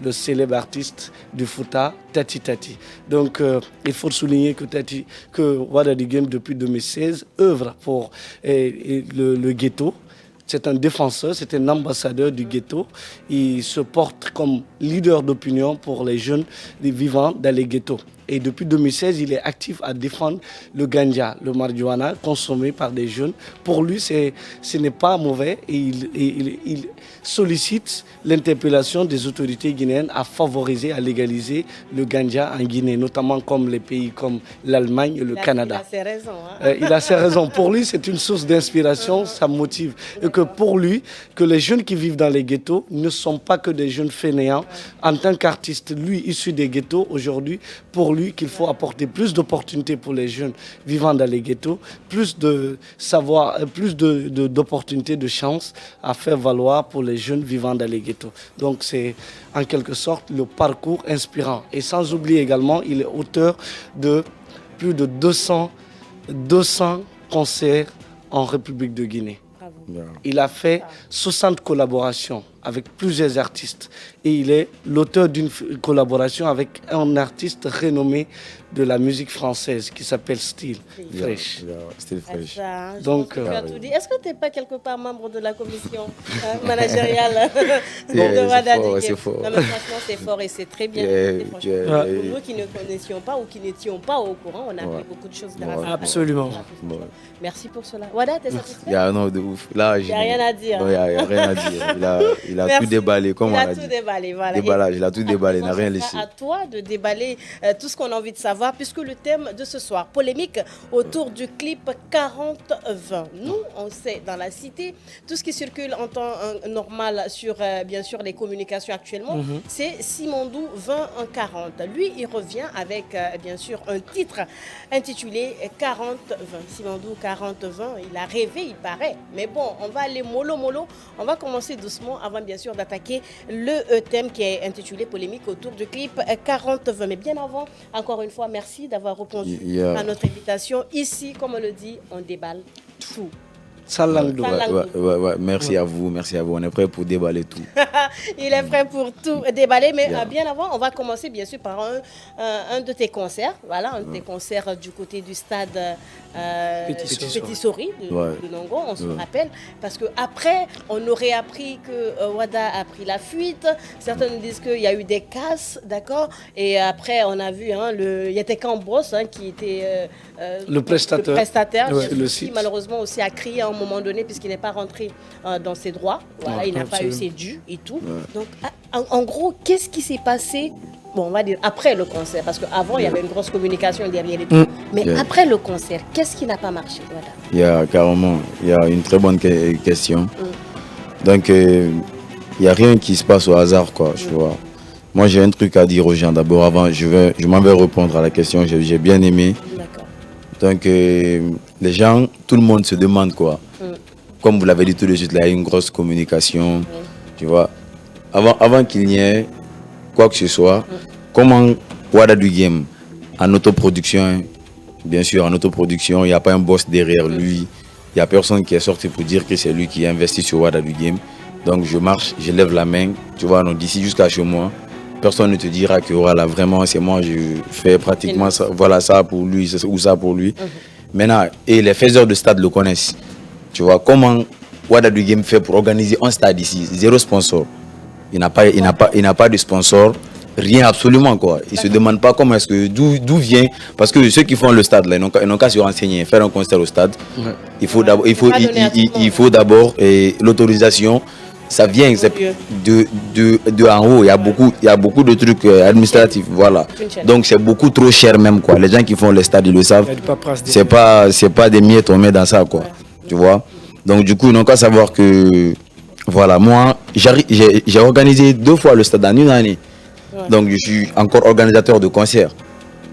le célèbre artiste du Fouta, Tati Tati. Donc, il faut souligner que Wada du Game, depuis 2016, œuvre pour le ghetto. C'est un défenseur, c'est un ambassadeur du ghetto. Il se porte comme leader d'opinion pour les jeunes vivant dans les ghettos. Et depuis 2016, il est actif à défendre le ganja, le marijuana consommé par des jeunes. Pour lui, ce n'est pas mauvais et il sollicite l'interpellation des autorités guinéennes à favoriser, à légaliser le ganja en Guinée, notamment comme les pays comme l'Allemagne et le Canada. Il a ses raisons. Hein? Il a ses raisons. Pour lui, c'est une source d'inspiration, ça motive. Et que pour lui, que les jeunes qui vivent dans les ghettos ne sont pas que des jeunes fainéants. En tant qu'artiste, lui, issu des ghettos, aujourd'hui, pour lui, qu'il faut apporter plus d'opportunités pour les jeunes vivant dans les ghettos, plus de savoir, plus d'opportunités, de chances à faire valoir pour les jeunes vivant dans les ghettos. Donc c'est en quelque sorte le parcours inspirant. Et sans oublier également, il est auteur de plus de 200 concerts en République de Guinée. Il a fait 60 collaborations avec plusieurs artistes et il est l'auteur d'une collaboration avec un artiste renommé de la musique française qui s'appelle Style Fresh. Style Fresh. Donc, tu as tout dit. Est-ce que tu n'es pas quelque part membre de la commission managériale de Wada du Game? C'est fort. Non, mais franchement, c'est fort et c'est très bien. Pour nous qui ne connaissions pas ou qui n'étions pas au courant, on a appris beaucoup de choses grâce à absolument. Merci pour cela. Wada, t'es satisfait? Non, de ouf. Là, il n'y a rien à dire. Non, il n'y a rien à dire. Il a tout déballé, comme on a dit. Il a tout déballé, voilà. Déballage, il a tout déballé, il n'a rien laissé. À toi de déballer tout ce qu'on a envie de savoir, puisque le thème de ce soir, polémique autour du clip 40-20. Nous, on sait, dans la cité, tout ce qui circule en temps normal sur, bien sûr, les communications actuellement, c'est Simondou 20-40. Lui, il revient avec, bien sûr, un titre intitulé 40-20. Simondou 40-20, il a rêvé, il paraît. Mais bon, on va aller mollo. On va commencer doucement avant, bien sûr, d'attaquer le thème qui est intitulé polémique autour du clip 40-20. Mais bien avant, encore une fois, merci d'avoir répondu à notre invitation. Ici, comme on le dit, on déballe tout. Merci à vous, on est prêt pour déballer tout. Il est prêt pour tout déballer, mais bien avant, on va commencer bien sûr par un de tes concerts, voilà, un de tes concerts du côté du stade Petit Sori de Nongo, on se rappelle, parce qu'après, on aurait appris que Wada a pris la fuite, certains nous disent qu'il y a eu des casses, d'accord, et après on a vu, il y a Cambros qui était le prestataire le site. Qui malheureusement aussi a crié à un moment donné puisqu'il n'est pas rentré dans ses droits, voilà, il n'a pas eu ses dus et tout. Donc en gros, qu'est-ce qui s'est passé? Bon, on va dire après le concert, parce qu'avant il y avait une grosse communication derrière et tout. Mais après le concert, qu'est-ce qui n'a pas marché, voilà? Carrément, il y a une très bonne question. Donc il n'y a rien qui se passe au hasard, quoi, tu vois. Moi j'ai un truc à dire aux gens d'abord, avant je m'en vais répondre à la question, j'ai bien aimé. Donc les gens, tout le monde se demande quoi. Comme vous l'avez dit tout de suite, là, il y a une grosse communication, tu vois. Avant qu'il n'y ait quoi que ce soit, comment Wada du Game, en autoproduction, bien sûr, en autoproduction, il n'y a pas un boss derrière lui, il n'y a personne qui est sorti pour dire que c'est lui qui investit sur Wada du Game. Donc je marche, je lève la main, tu vois, d'ici jusqu'à chez moi. Personne ne te dira que voilà, vraiment, c'est moi, je fais pratiquement ça, voilà, ça pour lui ou ça pour lui. Maintenant, et les faiseurs de stade le connaissent. Tu vois, comment Wada du Game fait pour organiser un stade ici? Zéro sponsor. Il n'a pas de sponsor, rien absolument, quoi. Il ne se demande pas comment est-ce que, d'où vient. Parce que ceux qui font le stade, là, ils n'ont qu'à se renseigner, faire un concert au stade. Il faut d'abord l'autorisation. Ça vient de en haut, il y a beaucoup de trucs administratifs, voilà. Donc c'est beaucoup trop cher même, quoi. Les gens qui font les stades, ils le savent. C'est pas des miettes on met dans ça, quoi. Tu vois. Donc du coup, ils n'ont qu'à savoir que voilà, moi j'ai organisé 2 fois le stade en une année. Donc je suis encore organisateur de concerts.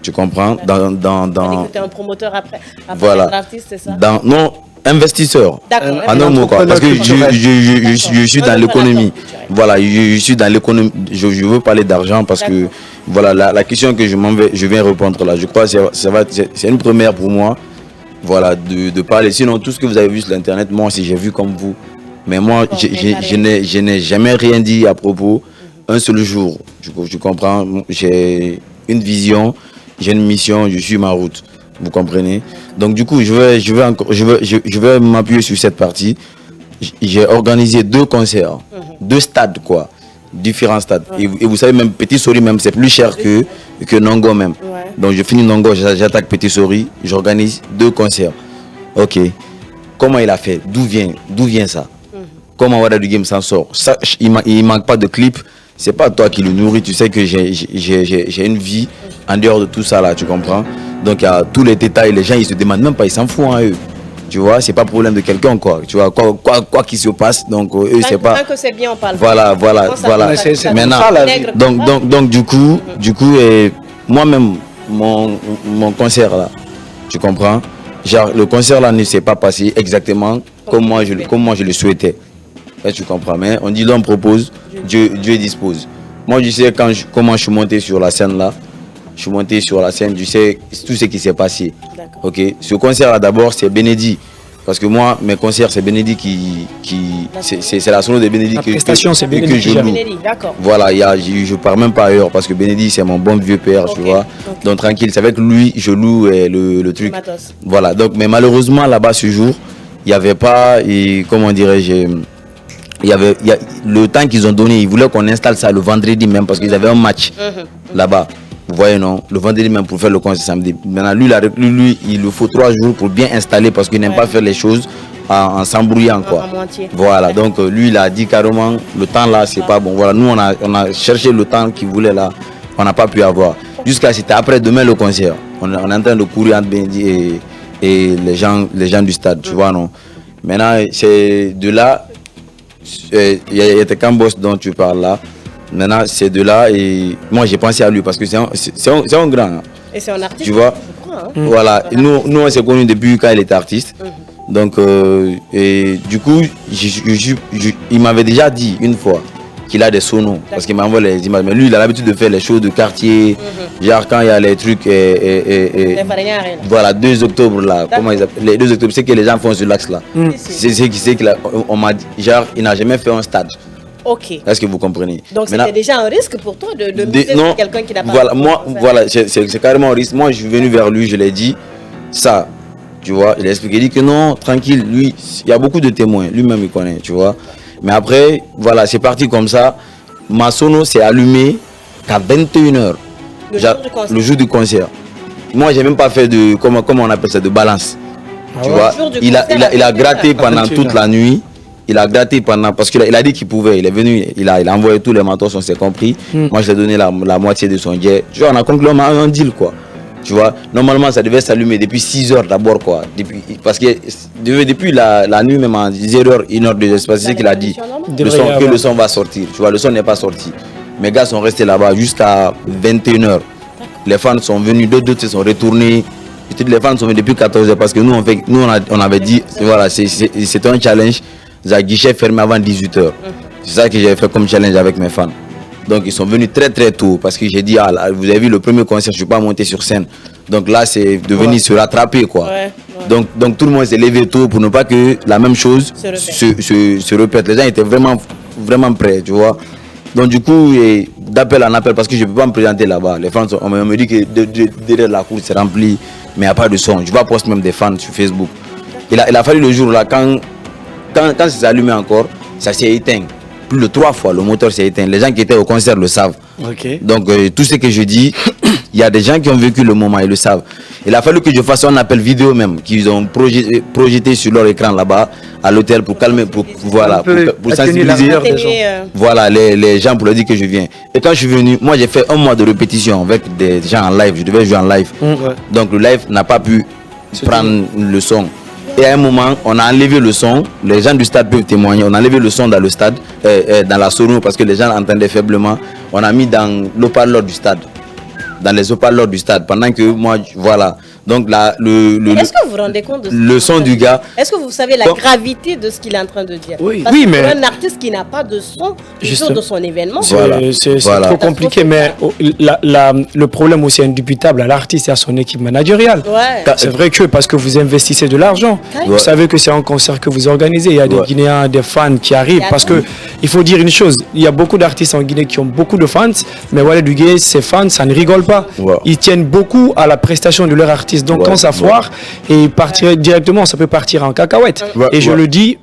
Tu comprends? Tu es un promoteur après voilà. L'artiste, c'est ça? Non, investisseur. En un mot, quoi. Parce que je suis dans l'économie. Voilà, je suis dans l'économie. Je veux parler d'argent parce que voilà, la question que je viens répondre là, je crois que c'est une première pour moi. Voilà, de parler. Sinon, tout ce que vous avez vu sur l'internet, moi aussi j'ai vu comme vous. Mais moi, je n'ai jamais rien dit à propos. un seul jour. Tu comprends? J'ai une vision, j'ai une mission, je suis ma route. Vous comprenez? Donc du coup, je vais m'appuyer sur cette partie. J'ai organisé 2 concerts, 2 stades quoi, différents stades. Et vous savez même Petit Sori même c'est plus cher que Nongo même. Ouais. Donc je finis Nongo, j'attaque Petit Sori, j'organise 2 concerts. Ok. Comment il a fait? D'où vient ça? Comment Wada du Game s'en sort? Ça, il manque pas de clip. C'est pas toi qui le nourris. Tu sais que j'ai une vie en dehors de tout ça là, tu comprends? Donc il y a tous les détails. Les gens ils se demandent même pas, ils s'en foutent en eux. Tu vois, c'est pas problème de quelqu'un quoi. Tu vois, quoi qu'il se passe. Donc eux c'est pas. Tant que c'est bien, on parle. Voilà. C'est Maintenant, ça, la vie. donc du coup, moi-même mon concert là, tu comprends? Genre le concert là ne s'est pas passé exactement comme moi je le souhaitais. Là, tu comprends? Mais on dit l'homme propose, Dieu dispose. Moi je sais comment je suis monté sur la scène là. Je suis monté sur la scène, tu sais tout ce qui s'est passé. Ok. Ce concert là d'abord c'est Bénédit. Parce que moi, mes concerts, c'est Bénédit c'est la sono de Bénédit que je loue. Voilà, je ne pars même pas ailleurs parce que Bénédit, c'est mon bon vieux père, tu vois. Donc tranquille, c'est avec lui, je loue le truc. Voilà, donc, mais malheureusement, là-bas, ce jour, il n'y avait pas, comment dirais-je, le temps qu'ils ont donné, ils voulaient qu'on installe ça le vendredi même parce qu'ils avaient un match là-bas. Vous voyez, non? Le vendredi même pour faire le concert samedi. Maintenant, lui, il lui faut 3 jours pour bien installer parce qu'il n'aime pas faire les choses en s'embrouillant, quoi. Voilà, donc lui, il a dit carrément, le temps là, c'est pas bon. Voilà, nous, on a cherché le temps qu'il voulait là, on n'a pas pu avoir. Jusqu'à c'était après demain le concert. On est en train de courir entre Bendy et les gens du stade, tu vois, non? Maintenant, c'est de là, il y a Cambos dont tu parles là. Maintenant, c'est de là et moi j'ai pensé à lui parce que c'est un grand. Et c'est un artiste, tu vois, je crois, hein. Voilà, nous on s'est connus depuis quand il était artiste. Donc, et du coup, il m'avait déjà dit une fois qu'il a des sonos parce qu'il m'envoie les images. Mais lui, il a l'habitude de faire les shows de quartier. Genre quand il y a les trucs. Voilà, 2 octobre là. Comment ils appellent? Les 2 octobre, c'est que les gens font sur l'axe là. C'est on m'a dit, genre, il n'a jamais fait un stade. Ok. Est-ce que vous comprenez? Donc c'était déjà un risque pour toi de miser sur quelqu'un qui n'a pas... Voilà, c'est carrément un risque. Moi, je suis venu vers lui, je l'ai dit, ça, tu vois, il a expliqué, il dit que non, tranquille, lui, il y a beaucoup de témoins, lui-même il connaît, tu vois. Mais après, voilà, c'est parti comme ça. Ma sono s'est allumée qu'à 21h. Le jour du concert. Moi, j'ai même pas fait de, comment on appelle ça, de balance. Tu vois, il a gratté pendant toute la nuit. Il a gratté pendant, parce qu'il a dit qu'il pouvait, il est venu, il a envoyé tous les matos, on s'est compris. Moi, je lui ai donné la moitié de son jet. Tu vois, on a conclu un deal, quoi. Tu vois, normalement, ça devait s'allumer depuis 6 heures d'abord, quoi. Parce que depuis la nuit, même à 0h, 1h, 2h, c'est ce qu'il a dit. Le son va sortir. Tu vois, le son n'est pas sorti. Mes gars sont restés là-bas jusqu'à 21h. Les fans sont venus, d'autres se sont retournés. Les fans sont venus depuis 14h parce que nous, on avait dit, voilà, c'était un challenge. Un guichet fermé avant 18h. C'est ça que j'ai fait comme challenge avec mes fans. Donc ils sont venus très très tôt parce que j'ai dit, vous avez vu le premier concert, je ne suis pas monté sur scène. Donc là c'est de venir se rattraper quoi. Donc tout le monde s'est levé tôt pour ne pas que la même chose se répète. Les gens étaient vraiment prêts, tu vois. Donc du coup, d'appel en appel, parce que je ne peux pas me présenter là-bas. Les fans, on me dit que derrière la cour c'est rempli, mais il n'y a pas de son. Je vois poster même des fans sur Facebook. Il a fallu le jour là quand ça s'est allumé encore, ça s'est éteint. Plus de 3 fois, le moteur s'est éteint. Les gens qui étaient au concert le savent. Donc, tout ce que je dis, il y a des gens qui ont vécu le moment, ils le savent. Il a fallu que je fasse un appel vidéo même, qu'ils ont projeté sur leur écran là-bas, à l'hôtel, pour calmer, pour sensibiliser voilà, les gens, pour leur dire que je viens. Et quand je suis venu, moi j'ai fait 1 mois de répétition avec des gens en live. Je devais jouer en live. Donc, le live n'a pas pu prendre le son. Et à un moment, on a enlevé le son. Les gens du stade peuvent témoigner. On a enlevé le son dans le stade, dans la sono, parce que les gens entendaient faiblement. On a mis dans l'eau-parleur du stade, dans les haut-parleurs du stade, pendant que moi, voilà. Donc est-ce que vous vous rendez compte de le son du gars? Est-ce que vous savez la gravité de ce qu'il est en train de dire? Oui, Parce que mais pour un artiste qui n'a pas de son le jour de son événement, c'est trop compliqué, mais le problème aussi indubitable à l'artiste et à son équipe managériale. Ouais. C'est vrai que parce que vous investissez de l'argent, vous savez que c'est un concert que vous organisez, il y a des Guinéens, des fans qui arrivent, parce que il faut dire une chose, il y a beaucoup d'artistes en Guinée qui ont beaucoup de fans, mais voilà, du Guinée, ces fans, ça ne rigole pas. Ils tiennent beaucoup à la prestation de leur artiste. Donc quand ça foire, et partir directement, ça peut partir en cacahuète. Et je le dis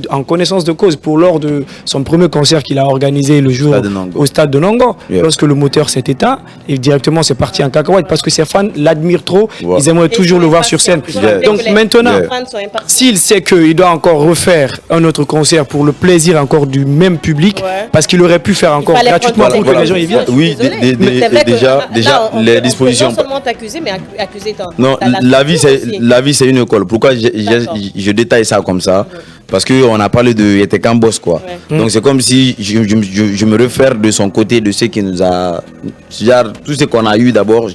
en connaissance de cause, pour lors de son premier concert qu'il a organisé le jour au stade de Nongo, lorsque le moteur s'est éteint, et directement c'est parti en cacahuète parce que ses fans l'admirent trop, ils aimeraient toujours le voir sur scène. Donc maintenant, s'il sait qu'il doit encore refaire un autre concert pour le plaisir encore du même public, parce qu'il aurait pu faire encore gratuitement pour que les gens y viennent. Oui, déjà les dispositions. Non seulement t'accuser, mais accuser ton. Non, la vie c'est une école. Pourquoi je détaille ça comme ça? Parce qu'on a parlé de Yetekan Boss, quoi. Donc c'est comme si je me réfère de son côté, de ce qui nous a... Tout ce qu'on a eu d'abord.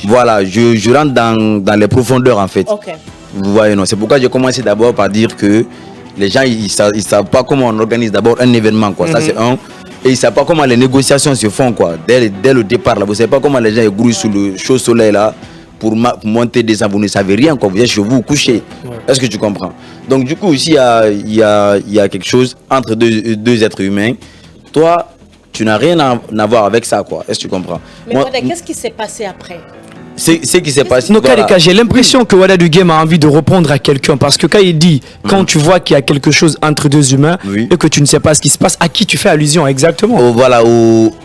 Voilà, je rentre dans les profondeurs en fait. Vous voyez, non. C'est pourquoi j'ai commencé d'abord par dire que les gens, ils savent pas comment on organise d'abord un événement, quoi. Ça c'est un. Et ils ne savent pas comment les négociations se font, quoi. Dès le départ, là, vous ne savez pas comment les gens grouillent sous le chaud soleil là, pour monter des arbres. Vous ne savez rien, quoi. Vous êtes chez vous, couché. Est-ce que tu comprends? Donc du coup, ici, il y a quelque chose entre deux êtres humains. Toi, tu n'as rien à voir avec ça, quoi. Est-ce que tu comprends? Mais qu'est-ce qui s'est passé après? Ce qui s'est passé. J'ai l'impression que Wada du Game a envie de répondre à quelqu'un, parce que quand il dit, quand tu vois qu'il y a quelque chose entre deux humains et que tu ne sais pas ce qui se passe, à qui tu fais allusion exactement?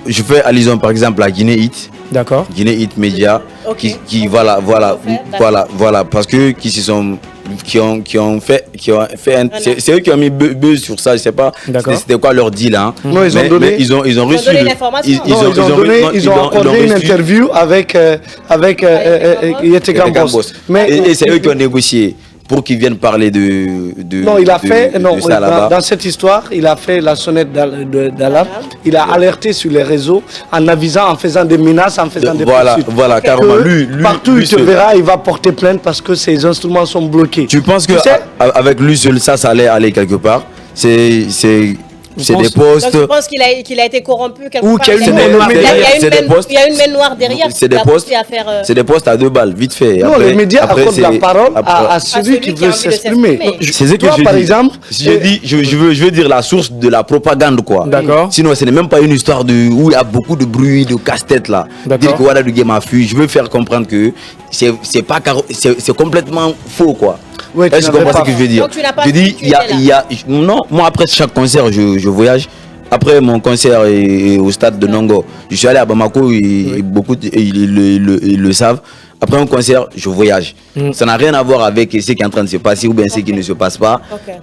Je fais allusion par exemple à Guinée Hit. D'accord. Guinée Hit Media, voilà, parce que qui ont fait c'est eux qui ont mis buzz sur ça, je sais pas c'était quoi leur deal, hein. Non, ils ont reçu l'information. Ils ont accordé une interview avec Yetekan Boss. Et c'est eux qui ont négocié pour qu'ils viennent parler de non, il a fait ça là-bas. Dans cette histoire, il a fait la sonnette d'alarme. Il a alerté sur les réseaux en avisant, en faisant des menaces, en faisant des poursuites. Voilà, carrément. Partout où il te verra, il va porter plainte parce que ses instruments sont bloqués. Tu penses que avec lui seul, ça allait aller quelque part? C'est des postes. Donc, je pense qu'il a été corrompu quelque ou part. Il y a une main noire derrière. C'est des postes. C'est des postes à 2 balles, vite fait. Non, les médias accordent la parole à celui qui veut s'exprimer. C'est ce que je dis. Par exemple, je veux dire la source de la propagande, quoi. D'accord. Sinon, ce n'est même pas une histoire où il y a beaucoup de bruit, de casse-tête là. Dire que Wada du Game a fui. Je veux faire comprendre que c'est complètement faux, quoi. Ouais, est-ce que tu comprends ce que je veux dire? Je dis, non, moi après chaque concert, je voyage. Après mon concert au stade de Nongo, je suis allé à Bamako et beaucoup ils le savent. Après un concert, je voyage. Ça n'a rien à voir avec ce qui est en train de se passer ou bien ce qui ne se passe pas.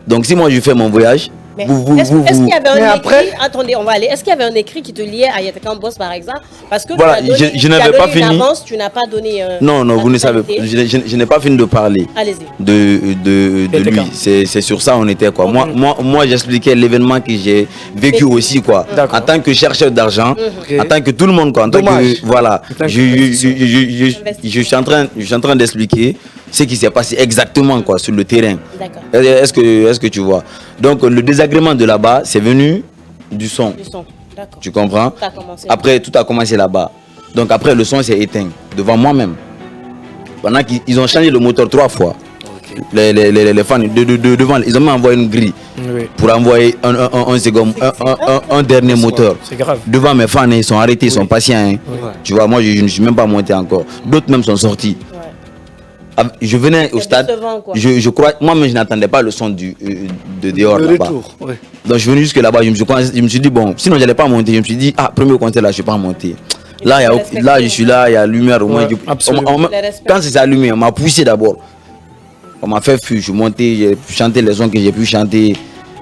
Donc si moi je fais mon voyage, est-ce qu'il y avait un écrit? Attendez, on va aller. Est-ce qu'il y avait un écrit qui te liait à Yetekan Boss par exemple? Parce que voilà, je n'avais pas fini. Tu n'as pas donné. Non, vous ne savez pas. Je n'ai pas fini de parler. Allez-y. De lui. C'est sur ça on était, quoi. Moi j'expliquais l'événement que j'ai vécu aussi, quoi. En tant que chercheur d'argent, en tant que tout le monde, quoi. En tant que voilà, je suis en train d'expliquer ce qui s'est passé exactement, quoi, sur le terrain. Est-ce que tu vois? Donc le désagrément de là-bas, c'est venu du son. Tu comprends? Après, tout a commencé là-bas. Donc après, le son s'est éteint devant moi-même. Pendant qu'ils ont changé le moteur 3 fois. Les fans devant, ils ont même envoyé une grille pour envoyer un dernier moteur. C'est grave. Devant mes fans, ils sont arrêtés, ils sont patients. Hein. Tu vois, moi je ne suis même pas monté encore. D'autres même sont sortis. Je venais au stade, je crois, moi-même je n'attendais pas le son de dehors là-bas. Donc je suis venu jusque là-bas, je me suis dit bon, sinon je n'allais pas monter. Je me suis dit premier concert là, je ne suis pas monté. Là je suis là, il y a lumière au moins. Quand c'est allumé, on m'a poussé d'abord. On m'a fait fuir, je suis monté, j'ai chanté les sons que j'ai pu chanter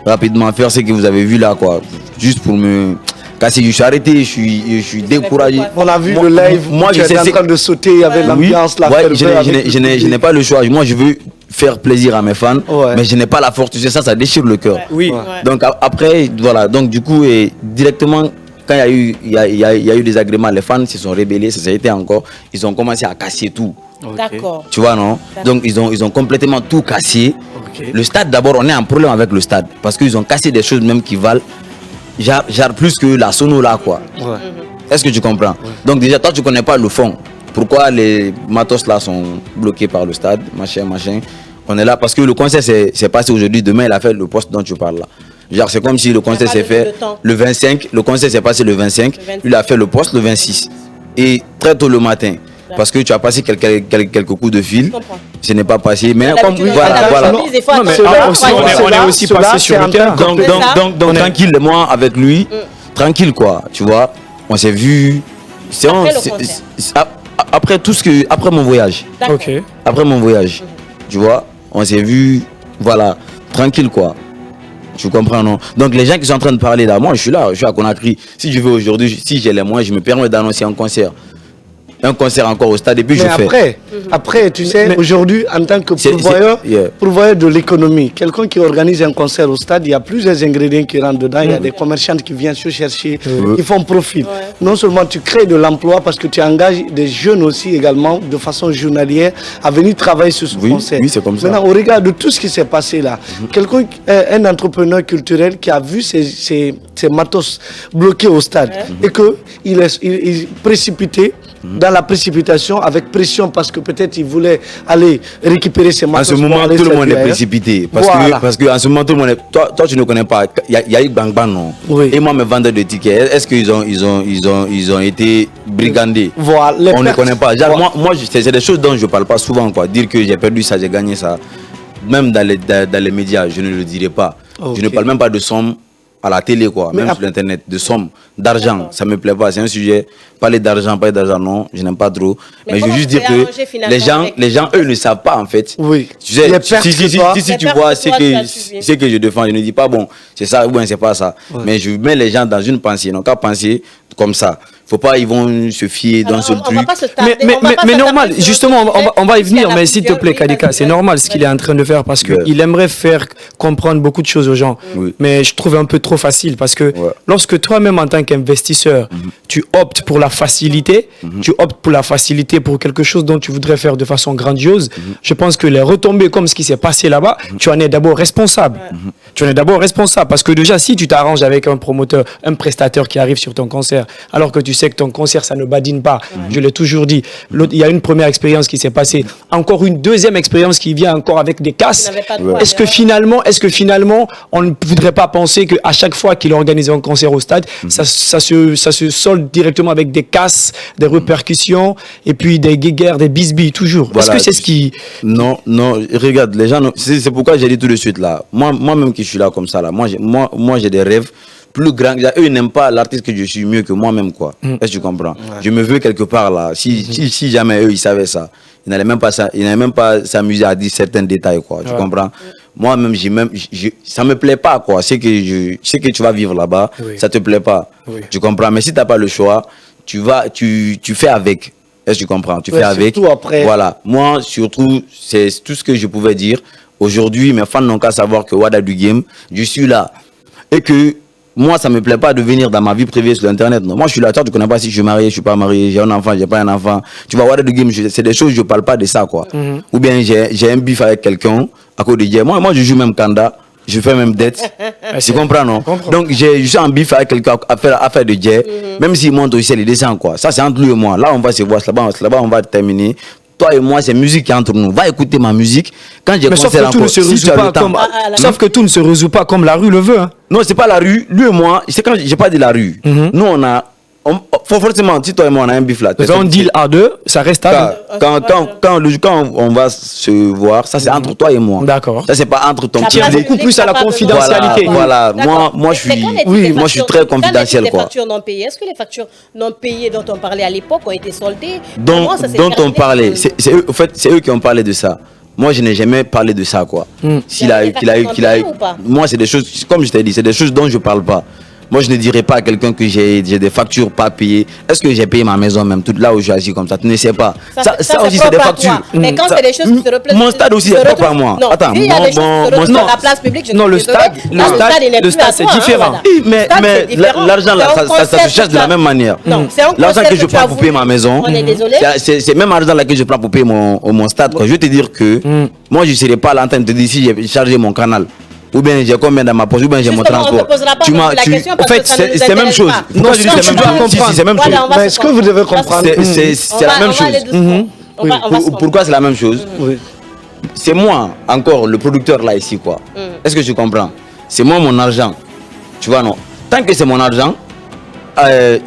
rapidement, faire ce que vous avez vu là, quoi. Juste pour me casser, je suis arrêté, je suis découragé. On a vu le live, moi tu étais en train de sauter, il y avait l'ambiance, la ferveur. Je n'ai pas le choix, moi je veux faire plaisir à mes fans, mais je n'ai pas la force, ça déchire le cœur. Donc après, voilà, donc du coup, directement, quand il y a eu des agréments, les fans se sont rébellés, ça a été encore, ils ont commencé à casser tout. D'accord. Tu vois, non? Donc, ils ont complètement tout cassé. Le stade, d'abord, on est en problème avec le stade. Parce qu'ils ont cassé des choses même qui valent genre plus que la sono là, quoi. Est-ce que tu comprends? Donc, déjà, toi, tu connais pas le fond. Pourquoi les matos là sont bloqués par le stade, machin. On est là parce que le concert s'est passé aujourd'hui. Demain, il a fait le poste dont tu parles là. Genre, c'est comme si le concert s'est fait le 25. Le concert s'est passé le 25. Il a fait le poste le 26. Et très tôt le matin. Parce que tu as passé quelques coups de fil. Ce n'est pas passé. Mais comme voilà. Non, mais on est aussi passé sur le terrain. Donc tranquille, moi avec lui, tranquille quoi. Tu vois, on s'est vu. Après mon voyage. Après mon voyage, tu vois, on s'est vu, voilà, tranquille quoi. Tu comprends, non? Donc les gens qui sont en train de parler là, moi je suis à Conakry. Si je veux aujourd'hui, si j'ai les moyens, je me permets d'annoncer un concert encore au stade et puis je fais. Après, tu sais, aujourd'hui, en tant que pourvoyeur de l'économie, quelqu'un qui organise un concert au stade, il y a plusieurs ingrédients qui rentrent dedans. Il y a des commerçants qui viennent se chercher, qui font profit. Non seulement tu crées de l'emploi parce que tu engages des jeunes aussi également de façon journalière à venir travailler sur ce concert. Oui, c'est comme ça. Maintenant, au regard de tout ce qui s'est passé là, un entrepreneur culturel qui a vu ses matos bloqués au stade et qu'il est précipité dans la précipitation, avec pression parce que peut-être il voulait aller récupérer ses matos. En ce moment, tout le monde est précipité. Parce que en ce moment, tout le monde est... Toi, tu ne connais pas. Il y a eu Bang Bang, non? Et moi, mes vendeurs de tickets, est-ce qu'ils ont été brigandés? Voilà. On ne connaît pas. Genre, moi c'est des choses dont je ne parle pas souvent, quoi. Dire que j'ai perdu ça, j'ai gagné ça. Même dans les médias, je ne le dirai pas. Je ne parle même pas de somme à la télé, quoi, même sur l'internet, de sommes, d'argent, ça me plaît pas, c'est un sujet, parler d'argent, non, je n'aime pas trop, mais je veux juste dire que les gens, eux, ne savent pas, en fait. Oui. Tu sais, si tu vois ce que je défends, je ne dis pas, bon, c'est ça ou bien c'est pas ça, mais je mets les gens dans une pensée, donc à penser comme ça. Faut pas, ils vont se fier dans ce truc. Mais normal, justement, on va y venir, mais s'il te plaît, Kadika, c'est normal ce qu'il est en train de faire parce qu'il aimerait faire comprendre beaucoup de choses aux gens. Mais je trouve un peu trop facile parce que lorsque toi-même, en tant qu'investisseur, tu optes pour la facilité, tu optes pour la facilité pour quelque chose dont tu voudrais faire de façon grandiose, je pense que les retombées comme ce qui s'est passé là-bas, tu en es d'abord responsable. Tu en es d'abord responsable parce que déjà, si tu t'arranges avec un promoteur, un prestataire qui arrive sur ton concert, alors que tu sais que ton concert, ça ne badine pas. Je l'ai toujours dit. Il y a une première expérience qui s'est passée. Encore une deuxième expérience qui vient encore avec des casses. Est-ce que finalement, on ne voudrait pas penser qu'à chaque fois qu'il organise un concert au stade, ça se solde directement avec des casses, des répercussions, et puis des guéguerres, des bisbilles, toujours. Voilà. Est-ce que c'est ce qui... Non, regarde, les gens... C'est pourquoi j'ai dit tout de suite, là. Moi-même qui suis là comme ça, là, moi j'ai des rêves plus grand. Eux, ils n'aiment pas l'artiste que je suis mieux que moi-même, quoi. Est-ce que tu comprends? Je me veux quelque part là. Si jamais eux, ils savaient ça, ils n'allaient même pas s'amuser à dire certains détails, quoi. Tu comprends? Moi-même, ça me plaît pas, quoi. C'est que tu vas vivre là-bas, ça te plaît pas. Tu comprends? Mais si t'as pas le choix, tu fais avec. Est-ce que tu comprends? Tu fais avec. Après. Voilà. Moi, surtout, c'est tout ce que je pouvais dire. Aujourd'hui, mes fans n'ont qu'à savoir que Wada du game, je suis là. Et que moi, ça me plaît pas de venir dans ma vie privée sur Internet. Non. Moi, je suis là, toi, tu connais pas si je suis marié, je suis pas marié, j'ai un enfant, j'ai pas un enfant. Tu vois, Wada du game, c'est des choses, je parle pas de ça, quoi. Ou bien j'ai un bif avec quelqu'un à cause de Dieu. Moi, je joue même Kanda, je fais même dette. Tu comprends, non? Donc, je suis en bif avec quelqu'un à faire de Dieu. Même s'il monte au ciel, il descend, quoi. Ça, c'est entre lui et moi. Là, on va se voir, là-bas, on va terminer. Toi et moi, c'est musique qui est entre nous. Va écouter ma musique. Quand j'ai concert encore, sauf que tout ne se résout pas comme la rue le veut. Hein. Non, c'est pas la rue. Lui et moi, c'est quand j'ai pas dit la rue. Nous, faut forcément, si toi et moi, on a un bif là. Quand on deal à deux, ça reste à deux. Quand on va se voir, ça c'est entre toi et moi. D'accord. Ça c'est pas entre ton petit. Tient beaucoup plus à la confidentialité. Voilà. Moi je suis très confidentiel, quoi. Est-ce que les factures non payées dont on parlait à l'époque ont été soldées? Dont on parlait. En fait, c'est eux qui ont parlé de ça. Moi, je n'ai jamais parlé de ça, quoi. Qu'il a eu. Moi, c'est des choses, comme je t'ai dit, c'est des choses dont je parle pas. moi je ne dirais pas à quelqu'un que j'ai des factures pas payées. Est-ce que j'ai payé ma maison même, tout là où je agis comme ça, tu ne sais pas. Ça aussi c'est des factures. Mais quand c'est des choses qui se replacent. Mon stade aussi est propre à moi. Non, attends, il y a des choses qui se retrouvent dans la place publique. Non, le stade c'est différent. Mais l'argent là, ça se cherche de la même manière. L'argent que je prends pour payer ma maison, c'est même argent là que je prends pour payer mon stade. Je veux te dire que moi je ne serai pas là en train de te dire si j'ai chargé mon canal. Ou bien j'ai combien dans ma poche, ou bien j'ai mon transport. En fait, c'est la même chose. Non, tu dois comprendre. C'est la même chose. Mais ce que vous devez comprendre, c'est la même chose. Pourquoi c'est la même chose? C'est moi, encore, le producteur là ici, quoi. Est-ce que tu comprends? C'est moi mon argent. Tu vois, non? Tant que c'est mon argent,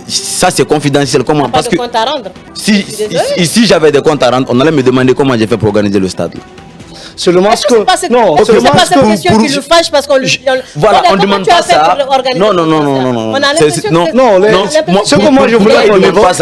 ça c'est confidentiel. Comment? Parce que compte à rendre. Si j'avais des comptes à rendre, on allait me demander comment j'ai fait pour organiser le stade. Seulement Est-ce que c'est pas cette question qui nous fâche parce qu'on voilà, on ne demande pas ça. Non. On a l'impression ce que moi je voulais qu'on évoque,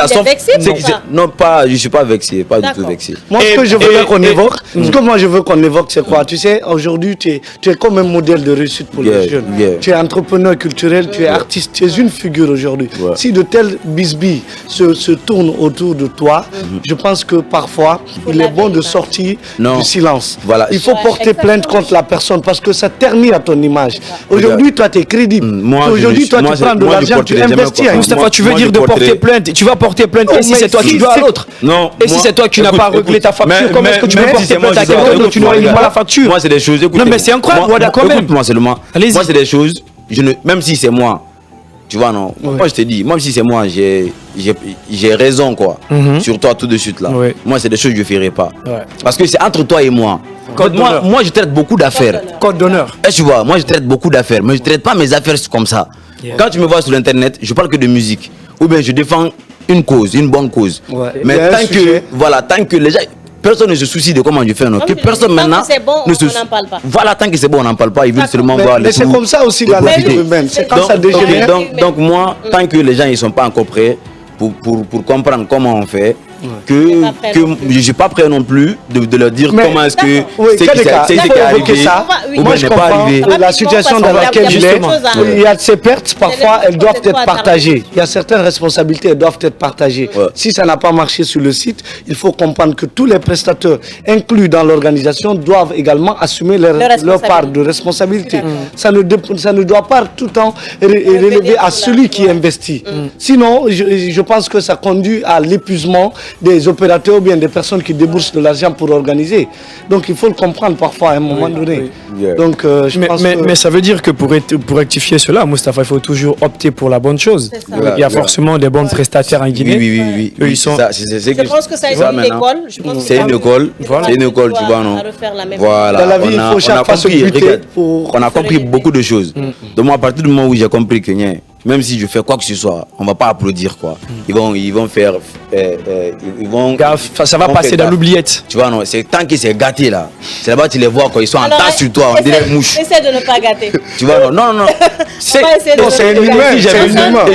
non, pas, je suis pas vexé, pas du tout vexé. Moi ce que je voulais qu'on évoque, ce que moi je veux qu'on évoque, c'est quoi? Tu sais, aujourd'hui tu es comme un modèle de réussite pour les jeunes. Tu es entrepreneur culturel, tu es artiste, tu es une figure aujourd'hui. Si de tels bisbilles se tournent autour de toi, je pense que parfois il est bon de sortir du silence. Voilà. Il faut porter plainte contre la personne parce que ça ternit à ton image. Aujourd'hui, toi, tu es crédible. Aujourd'hui, toi, tu prends de l'argent, tu investis. Moustapha, tu veux dire de porter plainte? Tu vas porter plainte et si c'est toi qui dois à l'autre? Non. Et si c'est toi qui n'as pas réglé ta facture, comment est-ce que tu peux porter plainte à quelqu'un que tu n'auras pas la facture? Moi, c'est des choses. Non, mais c'est incroyable. Écoute-moi seulement. Moi, c'est des choses. Même si c'est moi. Tu vois, non. Moi, je te dis, même si c'est moi, j'ai raison, quoi. Sur toi, tout de suite, là. Moi, c'est des choses que je ne ferai pas. Parce que c'est entre toi et moi. Moi, je traite beaucoup d'affaires. Code d'honneur. Tu vois, moi, je traite beaucoup d'affaires. Mais je ne traite pas mes affaires comme ça. Quand tu me vois sur Internet, je parle que de musique. Ou bien, je défends une cause, une bonne cause. Mais tant que les gens... Personne ne se soucie de comment je fais. Non. Que personne maintenant. C'est bon, on n'en parle pas. Voilà, tant que c'est bon, on n'en parle pas. Ils veulent seulement voir les. Mais c'est comme ça aussi la vie humaine. C'est quand ça dégénère. Donc moi, tant que les gens ne sont pas encore prêts pour comprendre comment on fait, que je ne suis pas prêt non plus de leur dire comment est-ce que c'est qui est arrivé ou bien n'est pas arrivé. La situation dans laquelle il y a ces pertes, parfois elles doivent être partagées. Il y a certaines responsabilités, elles doivent être partagées. Si ça n'a pas marché sur le site, il faut comprendre que tous les prestataires inclus dans l'organisation doivent également assumer leur part de responsabilité. Ça ne doit pas tout le temps relever à celui qui investit. Sinon, je pense que ça conduit à l'épuisement des opérateurs ou bien des personnes qui déboursent de l'argent pour organiser. Donc il faut le comprendre parfois à un moment donné. Donc, mais ça veut dire que pour rectifier cela, Moustapha, il faut toujours opter pour la bonne chose. Il y a forcément des bons prestataires en Guinée. Oui. Je pense que ça a été une école. C'est une école. C'est une école, tu vois, non? Voilà. Dans la vie, il faut chaque fois se buter pour... On a compris beaucoup de choses. Donc moi, à partir du moment où j'ai compris que même si je fais quoi que ce soit, on va pas applaudir, quoi. Ils vont faire... ça va passer dans l'oubliette. Tu vois, non, c'est tant que c'est gâté, là. C'est là-bas, tu les vois, quoi. Ils sont en tas sur toi, on dirait mouche. Essaie de ne pas gâter. Tu vois, non. C'est un humain.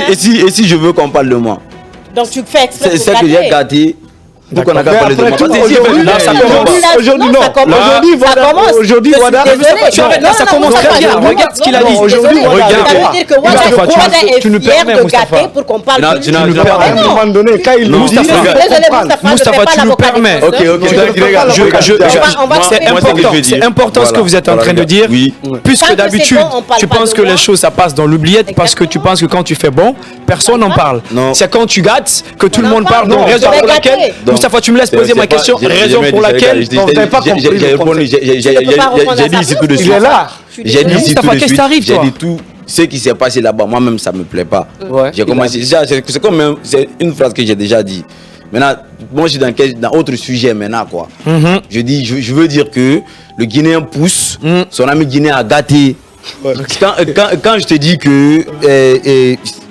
Et si je veux qu'on parle de moi? Donc tu fais exprès pour c'est que j'ai gâté. Pourquoi on n'a pas parlé de moi? Aujourd'hui, Wada, ça commence très bien. Regarde ce qu'il a dit. Aujourd'hui, ça veut dire que Wada est fier de gâter pour qu'on parle de lui. À un moment donné, quand il nous dit... Moustapha, tu nous permets. Ok. C'est important ce que vous êtes en train de dire. Puisque d'habitude, tu penses que les choses, ça passe dans l'oubliette parce que tu penses que quand tu fais bon, personne n'en parle. C'est quand tu gâtes que tout le monde parle. Donc, raison pour laquelle... Moustapha, tu me laisses poser ma question. Raison pour laquelle... J'ai dit ici tout de suite. Il est là. J'ai dit ici tout de suite. J'ai dit tout ce qui s'est passé là-bas. Moi-même, ça me plaît pas. J'ai commencé. C'est comme une phrase que j'ai déjà dit. Maintenant, moi, je suis dans autre sujet maintenant, quoi. Je dis, je veux dire que le Guinéen pousse, son ami Guinéen a gâté. Quand je te dis que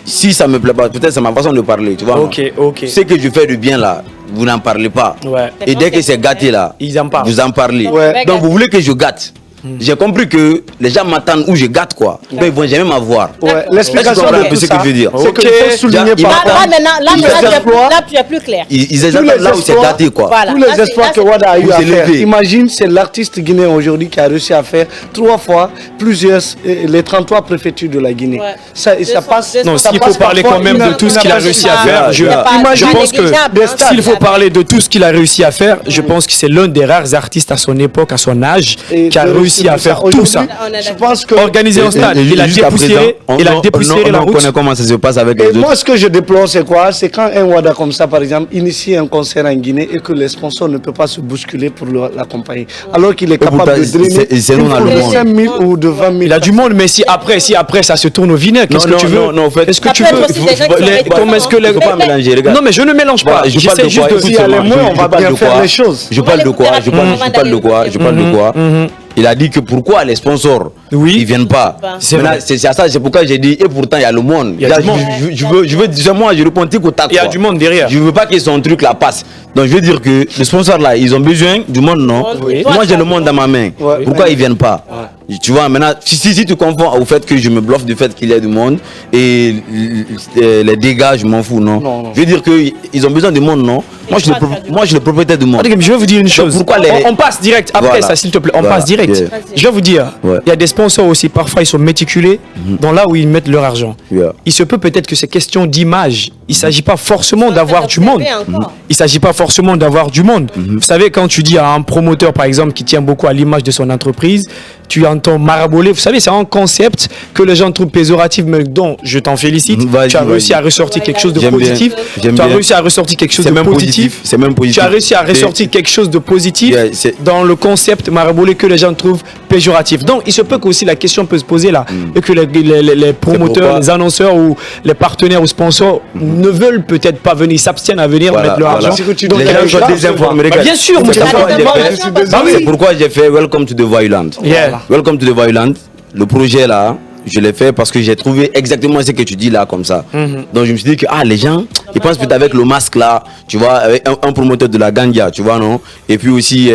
si ça me plaît pas, peut-être c'est ma façon de parler, tu vois. Ok. Ce que je fais de bien là, vous n'en parlez pas. Et dès que c'est gâté là, vous en parlez. Donc vous voulez que je gâte. J'ai compris que les gens m'attendent où je gâte quoi. Donc ils vont jamais m'avoir. Ouais, l'explication Est-ce que de tout ce que ça, je veux dire? c'est qu'il faut souligner par Là, tu es plus clair. Ils attendent là où c'est gâté quoi. Voilà. tous les Là, espoirs c'est- que Wada a eu Vous à élevez. faire. Imagine, c'est l'artiste guinéen aujourd'hui qui a réussi à faire 3 fois les 33 préfétures de la Guinée. Ouais. Ça 200, passe. Non, ça s'il faut passe parler parfois quand même de tout ce qu'il a réussi à faire, je pense que s'il faut parler de tout ce qu'il a réussi à faire, je pense que c'est l'un des rares artistes à son époque, à son âge, qui a réussi à faire tout ça. Je pense que. Organiser un stade, il a dépoussiéré la On route. connaît comment ça se passe avec les Et autres. moi, ce que je déplore, c'est quoi? C'est quand un Wada comme ça, par exemple, initie un concert en Guinée et que les sponsors ne peuvent pas se bousculer pour l'accompagner. Alors qu'il est capable pourtant, de drainer c'est nous dans le de monde. 5 000 ou de 20 000. Il a du monde, mais si après ça se tourne au vinaigre, qu'est-ce que tu veux? Non, en fait. Est-ce que tu Après, veux aussi, des gens qui ont été comment est-ce que les Faut pas mélanger, regarde. Non, mais je ne mélange pas. Voilà, je parle J'essaie de juste quoi? de. S'il y a les moyens, on va parle bien de faire quoi? les choses. Je parle de quoi? Je parle de quoi? Je parle de quoi? Il a dit que pourquoi les sponsors Oui. ils viennent pas. C'est Maintenant, vrai. c'est à ça, c'est pourquoi j'ai dit et pourtant il y a le monde. Il y a du monde. Je veux moi je réponds tic au tac. Il y a quoi. du monde derrière. Je veux pas que son truc là passe. Donc je veux dire que les sponsors là, ils ont besoin du monde, non? Oui. Moi j'ai le monde dans ma main. Ouais. Pourquoi ils viennent pas? Tu vois, maintenant, si tu confonds au fait que je me bluffe du fait qu'il y a du monde et les dégâts, je m'en fous, non? Non. Je veux dire qu'ils ont besoin du monde, non? Moi je suis le propriétaire du monde. Regardez, je vais vous dire une chose. pourquoi les- On passe direct après Voilà. ça, s'il te plaît. On Voilà. passe direct. Yeah. Je vais vous dire, Ouais. il y a des sponsors aussi, parfois ils sont méticulés dans là où ils mettent leur argent. Yeah. Il se peut peut-être que c'est question d'image. Il ne s'agit pas forcément d'avoir du monde. Il ne s'agit pas forcément d'avoir du monde. Vous savez, quand tu dis à un promoteur, par exemple, qui tient beaucoup à l'image de son entreprise, tu entends maraboler. Vous savez, c'est un concept que les gens trouvent péjoratif, mais dont je t'en félicite. Vas-y, Tu as réussi vas-y. à ressortir quelque chose de J'aime bien. positif. J'aime Tu as bien. réussi à ressortir quelque chose C'est de même positif. positif. C'est même positif. Tu as réussi à ressortir quelque chose de positif Yeah, c'est- dans le concept marabolé que les gens trouvent péjoratif. Donc, il se peut qu'aussi la question peut se poser là et que les promoteurs, pourquoi- les annonceurs ou les partenaires ou sponsors ne veulent peut-être pas venir, s'abstiennent à venir Voilà, mettre leur voilà. argent. C'est que tu Les donnes gens des sont gens, désinformés. Bah, regarde. bien sûr, C'est Moustapha. pourquoi j'ai Bah fait- oui. Bah oui, c'est pourquoi j'ai fait Welcome to the Violent. Yeah. Welcome to the Violent, le projet là, je l'ai fait parce que j'ai trouvé exactement ce que tu dis là comme ça. Donc je me suis dit que les gens, ils pensent peut-être avec le masque là, tu vois, avec un promoteur de la ganja, tu vois, non? Et puis aussi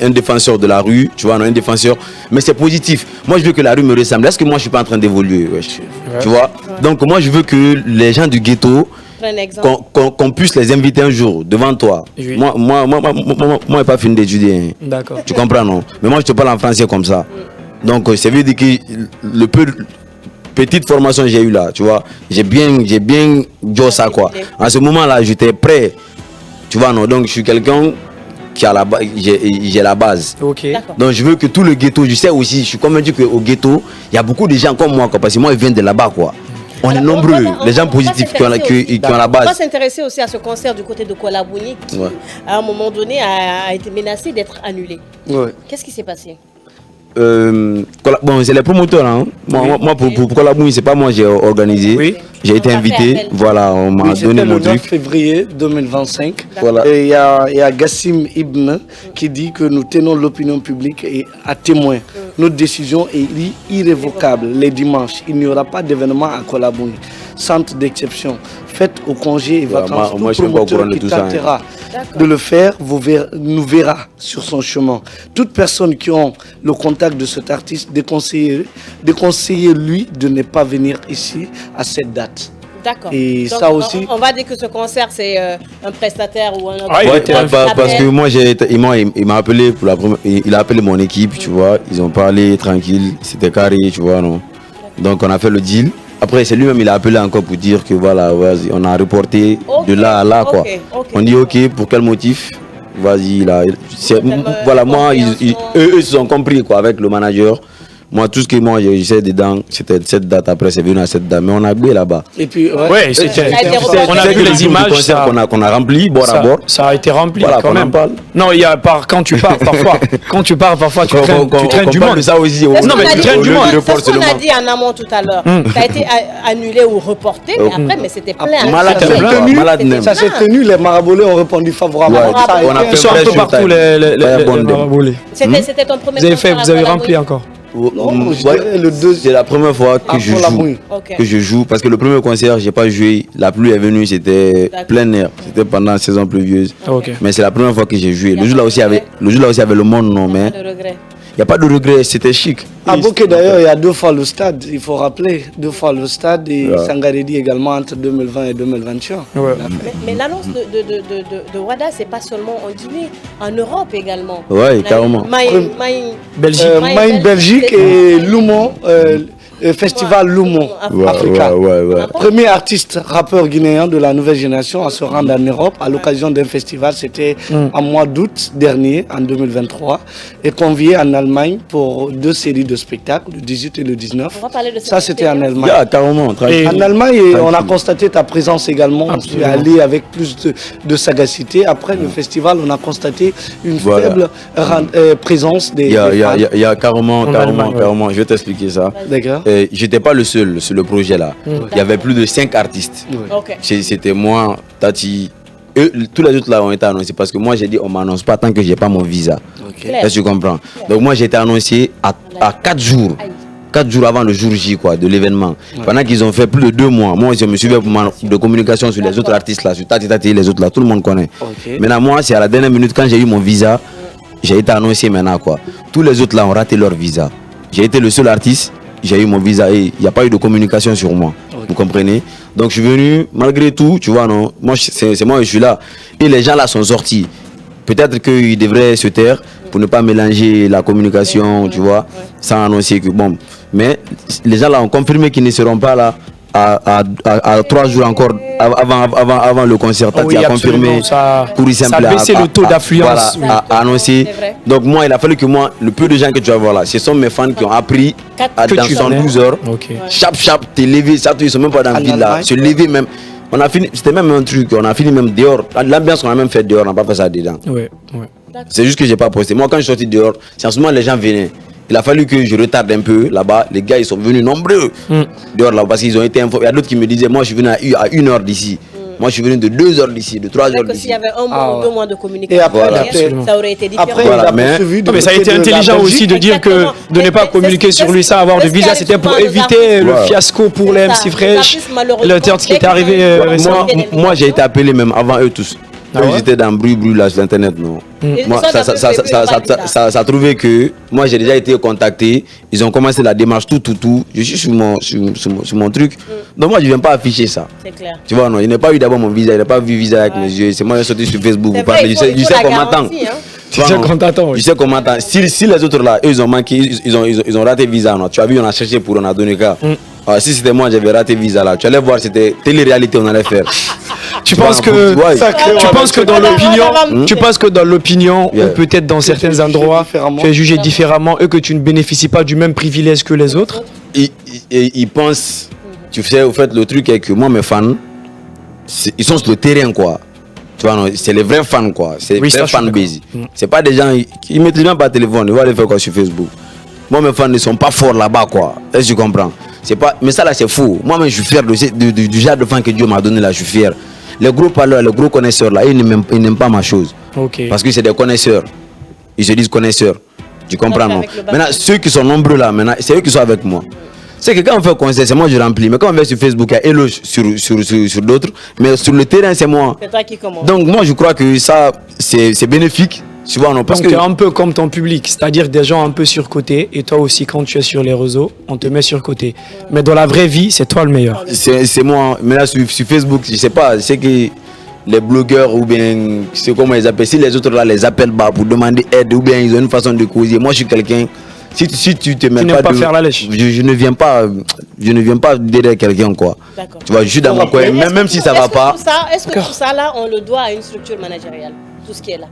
un défenseur de la rue, tu vois, non, un défenseur. Mais c'est positif. Moi je veux que la rue me ressemble. Est-ce que moi je suis pas en train d'évoluer, wesh? Tu vois? Donc moi je veux que les gens du ghetto, Prends un exemple. qu'on puisse les inviter un jour devant toi. Oui. Moi, j'ai pas fini d'étudier. Hein. D'accord. Tu comprends, non? Mais moi, je te parle en français comme ça. Donc, ça veut dire que le peu de petite formation que j'ai eu là, tu vois, j'ai bien dit ça, quoi. En ce moment-là, j'étais prêt. Tu vois, non? Donc, je suis quelqu'un qui a j'ai la base. Ok. D'accord. Donc, je veux que tout le ghetto, je sais aussi, je suis convaincu qu'au ghetto, il y a beaucoup de gens comme moi, quoi, parce que moi, ils viennent de là-bas, quoi. On est Alors, nombreux, on les gens va positifs qui ont la On va base. s'intéresser aussi à ce concert du côté de Kolabouni qui, Ouais. à un moment donné, a été menacé d'être annulé. Ouais. Qu'est-ce qui s'est passé? Bon, c'est les promoteurs. Hein. Moi, pour Kolabouni, c'est pas moi j'ai organisé. Oui. J'ai été On t'a fait invité. appel. Voilà, on m'a Oui, donné c'était mon le 9 truc. février 2025. Voilà. Et il y a Gassim Ibn qui dit que nous tenons l'opinion publique à témoin. Notre décision est irrévocable. Les dimanches, il n'y aura pas d'événement à Kolabouni. Centre d'exception. Faites au congé et vacances. moi, je Tout suis pas au promoteur courant de qui tout ça, hein. D'accord. tentera de le faire nous verra sur son chemin. Toute personne qui ont le contact de cet artiste, déconseillez-lui de ne pas venir ici à cette date. D'accord. Et Donc, ça aussi- On va dire que ce concert, c'est un prestataire ou un autre. Ah, il Ouais, était parce que moi, il m'a appelé pour la première, il a appelé mon équipe, tu vois. Ils ont parlé tranquille, c'était carré, tu vois, non. Donc on a fait le deal. Après, c'est lui-même, il a appelé encore pour dire que voilà, vas-y, on a reporté Ok, de là à là, quoi. ok, On dit ok, pour quel motif? Vas-y, là. Voilà, moi, eux, ils se sont compris, quoi, avec le manager. Moi, tout ce que moi, je sais dedans, c'était cette date. Après, c'est venu à cette date. Mais on a gagné là-bas. Et puis, Ouais, c'était. Ça a été reporté. On a C'est vu que le les jour du images. concert Ça, qu'on a rempli, bord à bord. ça a été rempli Voilà, quand qu'on en même. parle. Non, il y a quand tu pars parfois. Quand tu pars parfois, tu traînes du monde. Ça aussi. C'est ce Non, qu'on mais a tu dit- traînes du monde. c'est ce qu'on a dit en amont tout à l'heure. Ça a été annulé ou reporté, mais après, mais c'était plein. Malade C'était même, plein. quoi. Malade C'était même. ça s'est tenu, les marabolés ont répondu favorablement. Ouais, Ça a on a été fait Ils sont un vrai peu sur partout time. les Fire bonding. maraboulés. C'était ton premier Vous avez concert à rempli Kolabouni? encore. Non, je Ouais, dirais le deux- c'est la première fois que Ah, je pour la joue. bruit. Ok. Que je joue parce que le premier concert, j'ai pas joué. La pluie est venue, c'était D'accord. plein air. C'était pendant la saison pluvieuse. Ok. Mais c'est la première fois que j'ai joué. Y a Le jour là pas aussi, de avec le monde, non, mais Pas de regret. n'y a pas de regret, c'était chic. À Bokeh d'ailleurs, il y a 2 fois le stade, il faut rappeler. 2 fois le stade et Sangaredi également entre 2020 et 2021. Ouais. Mais l'annonce de Wada, c'est pas seulement en Guinée, en Europe également. Ouais, carrément. Belgique. Maïn Belgique et Loumon. Festival Loumon, Africa. Premier artiste rappeur guinéen de la nouvelle génération à se rendre en Europe à l'occasion d'un festival. C'était en mois d'août dernier, en 2023, et convié en Allemagne pour 2 séries de spectacles, le 18 et le 19. On va parler de ça, c'était en Allemagne. Carrément. En Allemagne, on a constaté ta présence également. Tu es allé avec plus de sagacité. Après le festival, on a constaté une faible présence des fans. Il y a carrément. Je vais t'expliquer ça. D'accord. J'étais pas le seul sur le projet là. Il y avait plus de 5 artistes. C'était moi, Tati. Tous les autres là ont été annoncés parce que moi j'ai dit on m'annonce pas tant que j'ai pas mon visa. Est-ce que tu comprends? Donc moi j'ai été annoncé à 4 jours. 4 jours avant le jour J quoi, de l'événement. Pendant qu'ils ont fait plus de 2 mois, moi je me suivais de communication sur les autres artistes là, sur Tati, les autres là, tout le monde connaît. Maintenant moi c'est à la dernière minute quand j'ai eu mon visa, j'ai été annoncé maintenant quoi. Tous les autres là ont raté leur visa. J'ai été le seul artiste. J'ai eu mon visa et il n'y a pas eu de communication sur moi. Vous comprenez? Donc je suis venu, malgré tout, tu vois, non. Moi, c'est moi, je suis là. Et les gens là sont sortis. Peut-être qu'ils devraient se taire pour ne pas mélanger la communication, tu vois, sans annoncer que bon. Mais les gens là ont confirmé qu'ils ne seront pas là à 3 jours encore avant le concert. Tati a confirmé. Ça a baissé le taux d'affluence. Voilà, a annoncé. Donc moi, il a fallu que moi, le peu de gens que tu vas voir là, ce sont mes fans qui ont appris dans 72 heures. Chap, t'es levé, ça, ils sont même pas dans la ville là. Se lever même. On a fini, c'était même un truc, on a fini même dehors. L'ambiance qu'on a même fait dehors, on n'a pas fait ça dedans. C'est juste que j'ai pas posté. Moi, quand je suis sorti dehors, c'est en ce moment les gens venaient. Il a fallu que je retarde un peu là-bas. Les gars, ils sont venus nombreux dehors là parce qu'ils ont été informés. Il y a d'autres qui me disaient, moi, je suis venu à 1 heure d'ici. Moi, je suis venu de 2 heures d'ici, de 3 heures d'ici. S'il y avait 1 mois ou 2 mois de communication, et après, ça aurait été différent. Après, mais ça a été intelligent aussi de dire que de ne pas communiquer sur lui sans avoir de visa, c'était pour éviter le fiasco pour les MC Fresh, le tort qui est arrivé récemment. Moi, j'ai été appelé même avant eux tous. Ils étaient dans bruit là sur internet, non. Moi, ça a trouvé que moi j'ai déjà été contacté. Ils ont commencé la démarche tout. Je suis sur mon truc. Donc moi je viens pas afficher ça. C'est clair. Tu vois non, il n'a pas eu d'abord mon visa, il n'a pas vu visa avec mes yeux. C'est moi qui suis sorti sur Facebook. Je sais qu'on m'attend. Je sais qu'on m'attend. Si les autres là, eux, ils ont manqué, ils ont raté visa, non. Tu as vu, on a cherché pour on a donné cas. Si c'était moi, j'avais raté visa là. Tu allais voir, c'était télé-réalité, on allait faire. Tu penses que dans l'opinion ou peut-être dans certains endroits tu es jugé différemment et que tu ne bénéficies pas du même privilège que les autres? Ils pensent, tu sais, au fait le truc est que moi mes fans ils sont sur le terrain quoi. Tu vois, c'est les vrais fans quoi, c'est les vrais fans basic. C'est pas des gens qui mettent même pas téléphone, ils vont aller faire quoi sur Facebook. Moi mes fans ne sont pas forts là-bas quoi. Est-ce que tu comprends? C'est pas, mais ça là c'est faux. Moi-même je suis fier du genre de fans que Dieu m'a donné là, je suis fier. Les gros parleurs, les gros connaisseurs là, ils n'aiment pas ma chose. Parce que c'est des connaisseurs. Ils se disent connaisseurs. Tu comprends non? Maintenant, ceux qui sont nombreux là, maintenant, c'est eux qui sont avec moi. C'est que quand on fait un concert, c'est moi je remplis. Mais quand on va sur Facebook, il y a éloge sur d'autres. Mais sur le terrain, c'est moi. C'est toi qui commence. Donc moi je crois que ça, c'est bénéfique. Tu vois, non, parce que tu es un peu comme ton public, c'est-à-dire des gens un peu surcotés, et toi aussi quand tu es sur les réseaux, on te met sur côté. Mais dans la vraie vie, c'est toi le meilleur. C'est moi, mais là sur Facebook, je sais pas, c'est que les blogueurs ou bien, c'est comment ils appellent, si les autres là les appellent bas pour demander aide ou bien ils ont une façon de causer. Moi je suis quelqu'un, si tu te mets pas faire la lèche. Je ne viens pas derrière quelqu'un quoi. Tu vois, je suis dans mon coin, même si ça va pas. Est-ce que tout ça là, on le doit à une structure managériale, tout ce qui est là?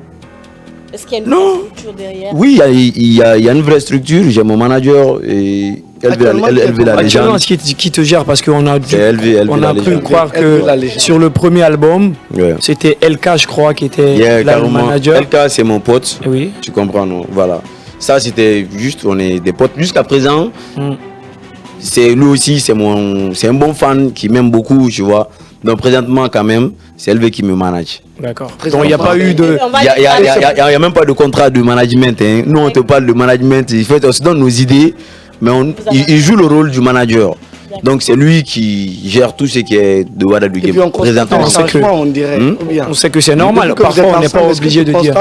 Est-ce qu'il y a une vraie structure derrière? Oui, il y a une vraie structure. J'ai mon manager et LV la légende. Qui te gère parce qu'on a cru croire que sur le premier album, c'était LK, je crois, qui était le manager. LK, c'est mon pote. Oui. Tu comprends, non? Voilà. Ça, c'était juste, on est des potes. Jusqu'à présent, c'est lui aussi, c'est un bon fan qui m'aime beaucoup, tu vois. Donc présentement quand même, c'est LV qui me manage. D'accord. Donc il n'y a pas eu de... Il n'y a même pas de contrat de management. Hein. Nous on te parle de management, il faut on se donne nos idées, mais il joue le rôle du manager. Donc c'est lui qui gère tout ce qui est de Ouagadougou. Et puis on constate un changement, on dirait. On sait que c'est normal. Parfois, on n'est pas obligé de dire.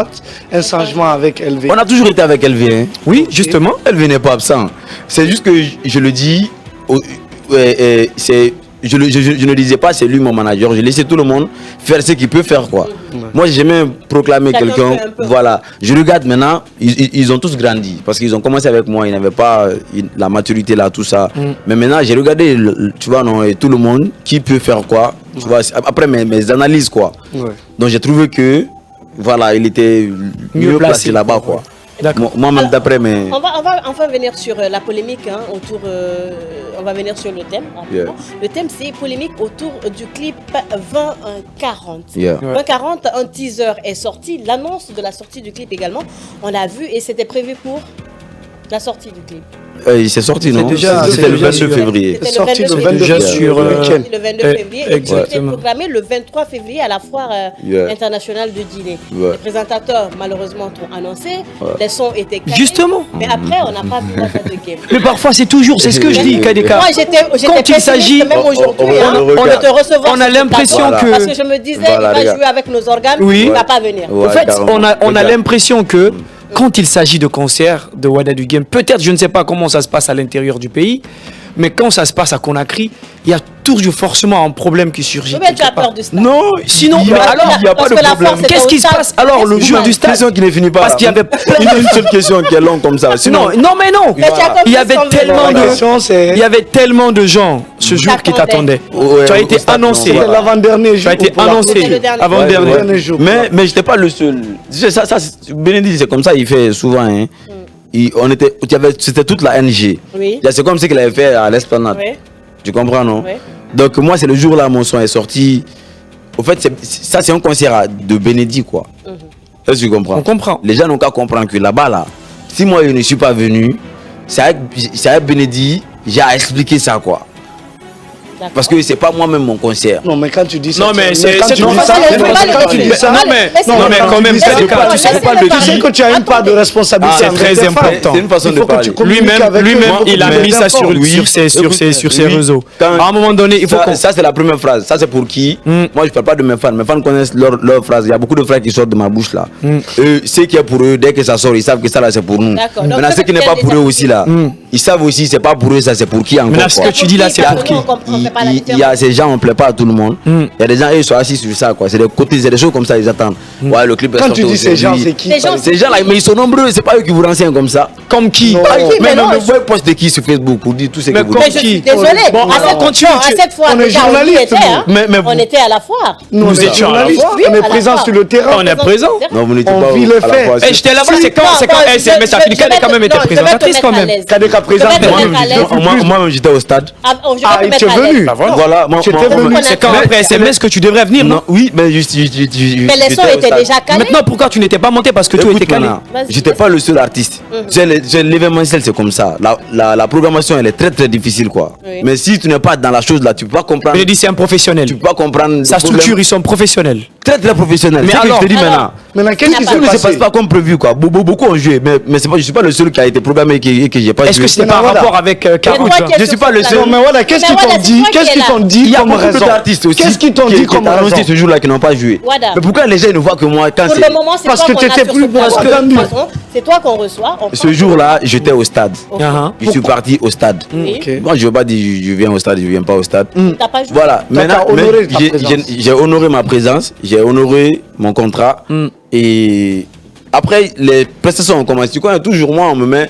Un changement avec LV. On a toujours été avec LV. Hein. Oui, justement. LV n'est pas absent. C'est juste que je le dis, je ne disais pas c'est lui mon manager, je laissais tout le monde faire ce qu'il peut faire quoi. Moi j'ai jamais proclamé quelqu'un, voilà. Je regarde maintenant, ils ont tous grandi parce qu'ils ont commencé avec moi, ils n'avaient pas la maturité là, tout ça. Mais maintenant j'ai regardé, tu vois, non, et tout le monde qui peut faire quoi, tu vois, après mes analyses quoi. Donc j'ai trouvé que, voilà, il était mieux placé là-bas quoi. Moi-même d'après mes... On va enfin venir sur la polémique autour... on va venir sur le thème. Le thème c'est polémique autour du clip 2040. 2040, un teaser est sorti. L'annonce de la sortie du clip également, on l'a vu et c'était prévu pour la sortie du clip. Il s'est sorti, non? C'était le 22 février. C'était sorti le 22 sur le 22 février. Et exactement. c'était proclamé le 23 février à la foire internationale de Guinée. Les présentateurs, malheureusement, ont annoncé. Les sons étaient calés. Justement. Mais après, on n'a pas vu la date de game. Mais parfois, c'est toujours, c'est ce que je dis, Kadeka. Moi, j'étais quand il s'agit, même aujourd'hui, de te recevoir. On a l'impression que... Parce que je me disais, il va jouer avec nos organes, il ne va pas venir. En fait, on a l'impression que... Quand il s'agit de concerts de Ouagadougou, peut-être, je ne sais pas comment ça se passe à l'intérieur du pays, mais quand ça se passe à Conakry, il y a toujours forcément un problème qui surgit. Mais tu as peur du stade. Non, sinon, il n'y a pas de problème. Qu'est-ce qui se passe alors le jour du stade? Question qui ne finit pas. Parce qu'il y avait une seule question qui est longue comme ça. Sinon, non, mais non. Il y avait tellement de gens ce jour qui t'attendaient. Tu as été annoncé. C'était l'avant-dernier jour. Tu as été annoncé avant-dernier. Mais je n'étais pas le seul. Ça, Bénédicte, c'est comme ça, il fait souvent. C'était toute la NG. C'est comme ce qu'il avait fait à l'Esplanade. Tu comprends, non? Donc moi, c'est le jour là mon son est sorti. Au fait, ça c'est un concert de Bénédicte, quoi. Est-ce que tu comprends? On comprend. Les gens n'ont qu'à comprendre que là-bas, là, si moi je ne suis pas venu, c'est avec Bénédicte, j'ai à expliquer ça, quoi. Parce que c'est pas moi-même mon concert. Non, mais quand tu dis ça. Non, mais c'est quand tu dis ça. Non, mais quand même, tu sais que tu as une part de responsabilité. C'est très important. C'est une façon de parler. Lui-même, il a mis ça sur ses réseaux. À un moment donné, il faut qu'on... Ça, c'est la première phrase. Ça, c'est pour qui? Moi, je parle pas de mes fans. Mes fans connaissent leur phrase. Il y a beaucoup de phrases qui sortent de ma bouche là. Ce qui est pour eux, dès que ça sort, ils savent que ça là, c'est pour nous. Maintenant, ce qui n'est pas pour eux aussi là, ils savent aussi, c'est pas pour eux, ça, c'est pour qui encore. Maintenant, ce que tu dis là, c'est pour qui? Il y a ces gens, on ne plaît pas à tout le monde. Il y a des gens, ils sont assis sur ça, quoi. C'est des côtés, c'est des choses comme ça, ils attendent. Ouais, le clip est Quand sorti tu dis ces gens, c'est qui? Ces gens là, mais ils sont nombreux, c'est pas eux qui vous renseignent comme ça. Comme qui? Mais non, vous postez qui sur Facebook pour dire tout ce que vous dites? Je suis désolé. À cette fois, on est journaliste. On était à la foire. Nous étions journalistes. On est présents sur le terrain. On est présent. Non, vous n'étiez pas on vit les faits. J'étais là-bas, c'est quand SMS Africaine a quand même été présentatrice quand même. Kadeka présente. Moi-même, j'étais au stade. Ah, il était venu. Voilà, c'est quand après SMS que tu devrais venir, non? Oui, mais mais les sons étaient déjà calés. Maintenant, pourquoi tu n'étais pas monté? Parce que tout était calé. J'étais pas le seul artiste. L'événementiel, c'est comme ça. La programmation, elle est très très difficile, quoi. Mais si tu n'es pas dans la chose là, tu peux pas comprendre. Mais c'est un professionnel. Tu peux pas comprendre. Sa structure, ils sont professionnels. Très très professionnels. Mais alors, je te dis maintenant, qu'est-ce qui tout ne se passe pas comme prévu, quoi. Beaucoup ont joué, mais je suis pas le seul qui a été programmé et que j'ai pas joué. Est-ce que c'était par rapport avec Karout? Je suis pas le seul. Mais voilà, qu'est-ce qu'ils t'ont dit? Qu'est-ce qu'ils t'ont dit? Il y a beaucoup d'artistes aussi. Qu'est-ce qu'ils t'ont dit comme raison? Ce jour-là qui n'ont pas joué. Mais pourquoi les gens ne voient que moi quand c'est... Pour le moment, c'est parce que tu étais plus attendu. C'est toi qu'on reçoit. Ce jour-là, j'étais au stade. Je suis parti au stade. Moi, je ne veux pas dire je viens au stade, je ne viens pas au stade. T'as pas joué. Voilà. Maintenant, j'ai honoré ma présence, j'ai honoré mon contrat. Et après, les prestations ont commencé. Tu connais, toujours moi, on me met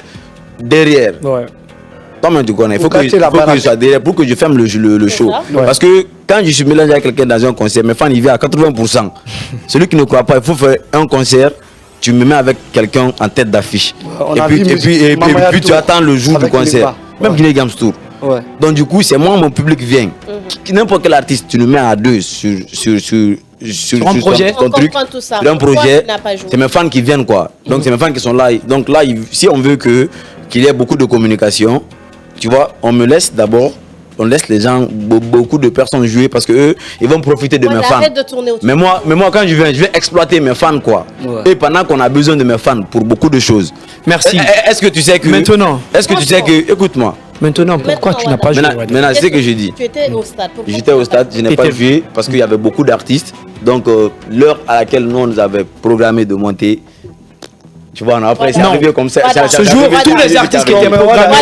derrière. Toi-même, tu connais. Il faut que je sois derrière pour que je ferme le show. Parce que quand je suis mélangé avec quelqu'un dans un concert, mes fans, ils viennent à 80%. Celui qui ne croit pas, il faut faire un concert. Tu me mets avec quelqu'un en tête d'affiche. Et puis tu attends le jour du concert. Même Guinée Games Tour. Donc du coup, c'est moi, mon public vient. N'importe quel artiste, tu le mets à deux sur un projet, ton truc, sur un projet. C'est mes fans qui viennent, quoi. Donc c'est mes fans qui sont là. Donc là, si on veut qu'il y ait beaucoup de communication, tu vois, on me laisse d'abord. On laisse les gens, beaucoup de personnes jouer parce que eux, ils vont profiter de mes fans. Mais moi, quand je vais exploiter mes fans, quoi. Et pendant qu'on a besoin de mes fans pour beaucoup de choses. Merci. Est-ce que tu sais que maintenant, est-ce que tu sais que, écoute-moi, Maintenant, pourquoi tu n'as pas joué? Maintenant, c'est ce que je dis. Tu étais au stade. J'étais au stade, je n'ai pas joué parce qu'il y avait beaucoup d'artistes. Donc, l'heure à laquelle nous, on nous avait programmé de monter, tu vois, après, c'est arrivé comme ça. Ce jour, tous les artistes qui étaient programmés,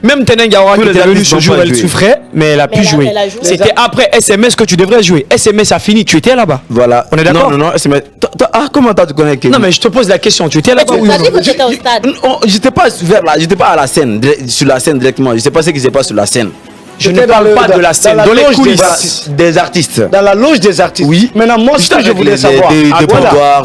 même Tenen Gawara qui était venu ce jour, elle souffrait, mais elle a pu jouer. C'était après SMS que tu devrais jouer. SMS a fini, tu étais là-bas. Voilà. On est d'accord? Non, SMS. Comment tu connais Kevin? Non, mais je te pose la question, tu étais là-bas? Tu as dit que tu étais au stade. J'étais pas vers là, j'étais pas à la scène, sur la scène directement. Je sais pas ce qui s'est passé sur la scène. Je ne parle pas de la scène, dans les coulisses des artistes. Dans la loge des artistes. Oui. Maintenant, moi, ce que je voulais savoir,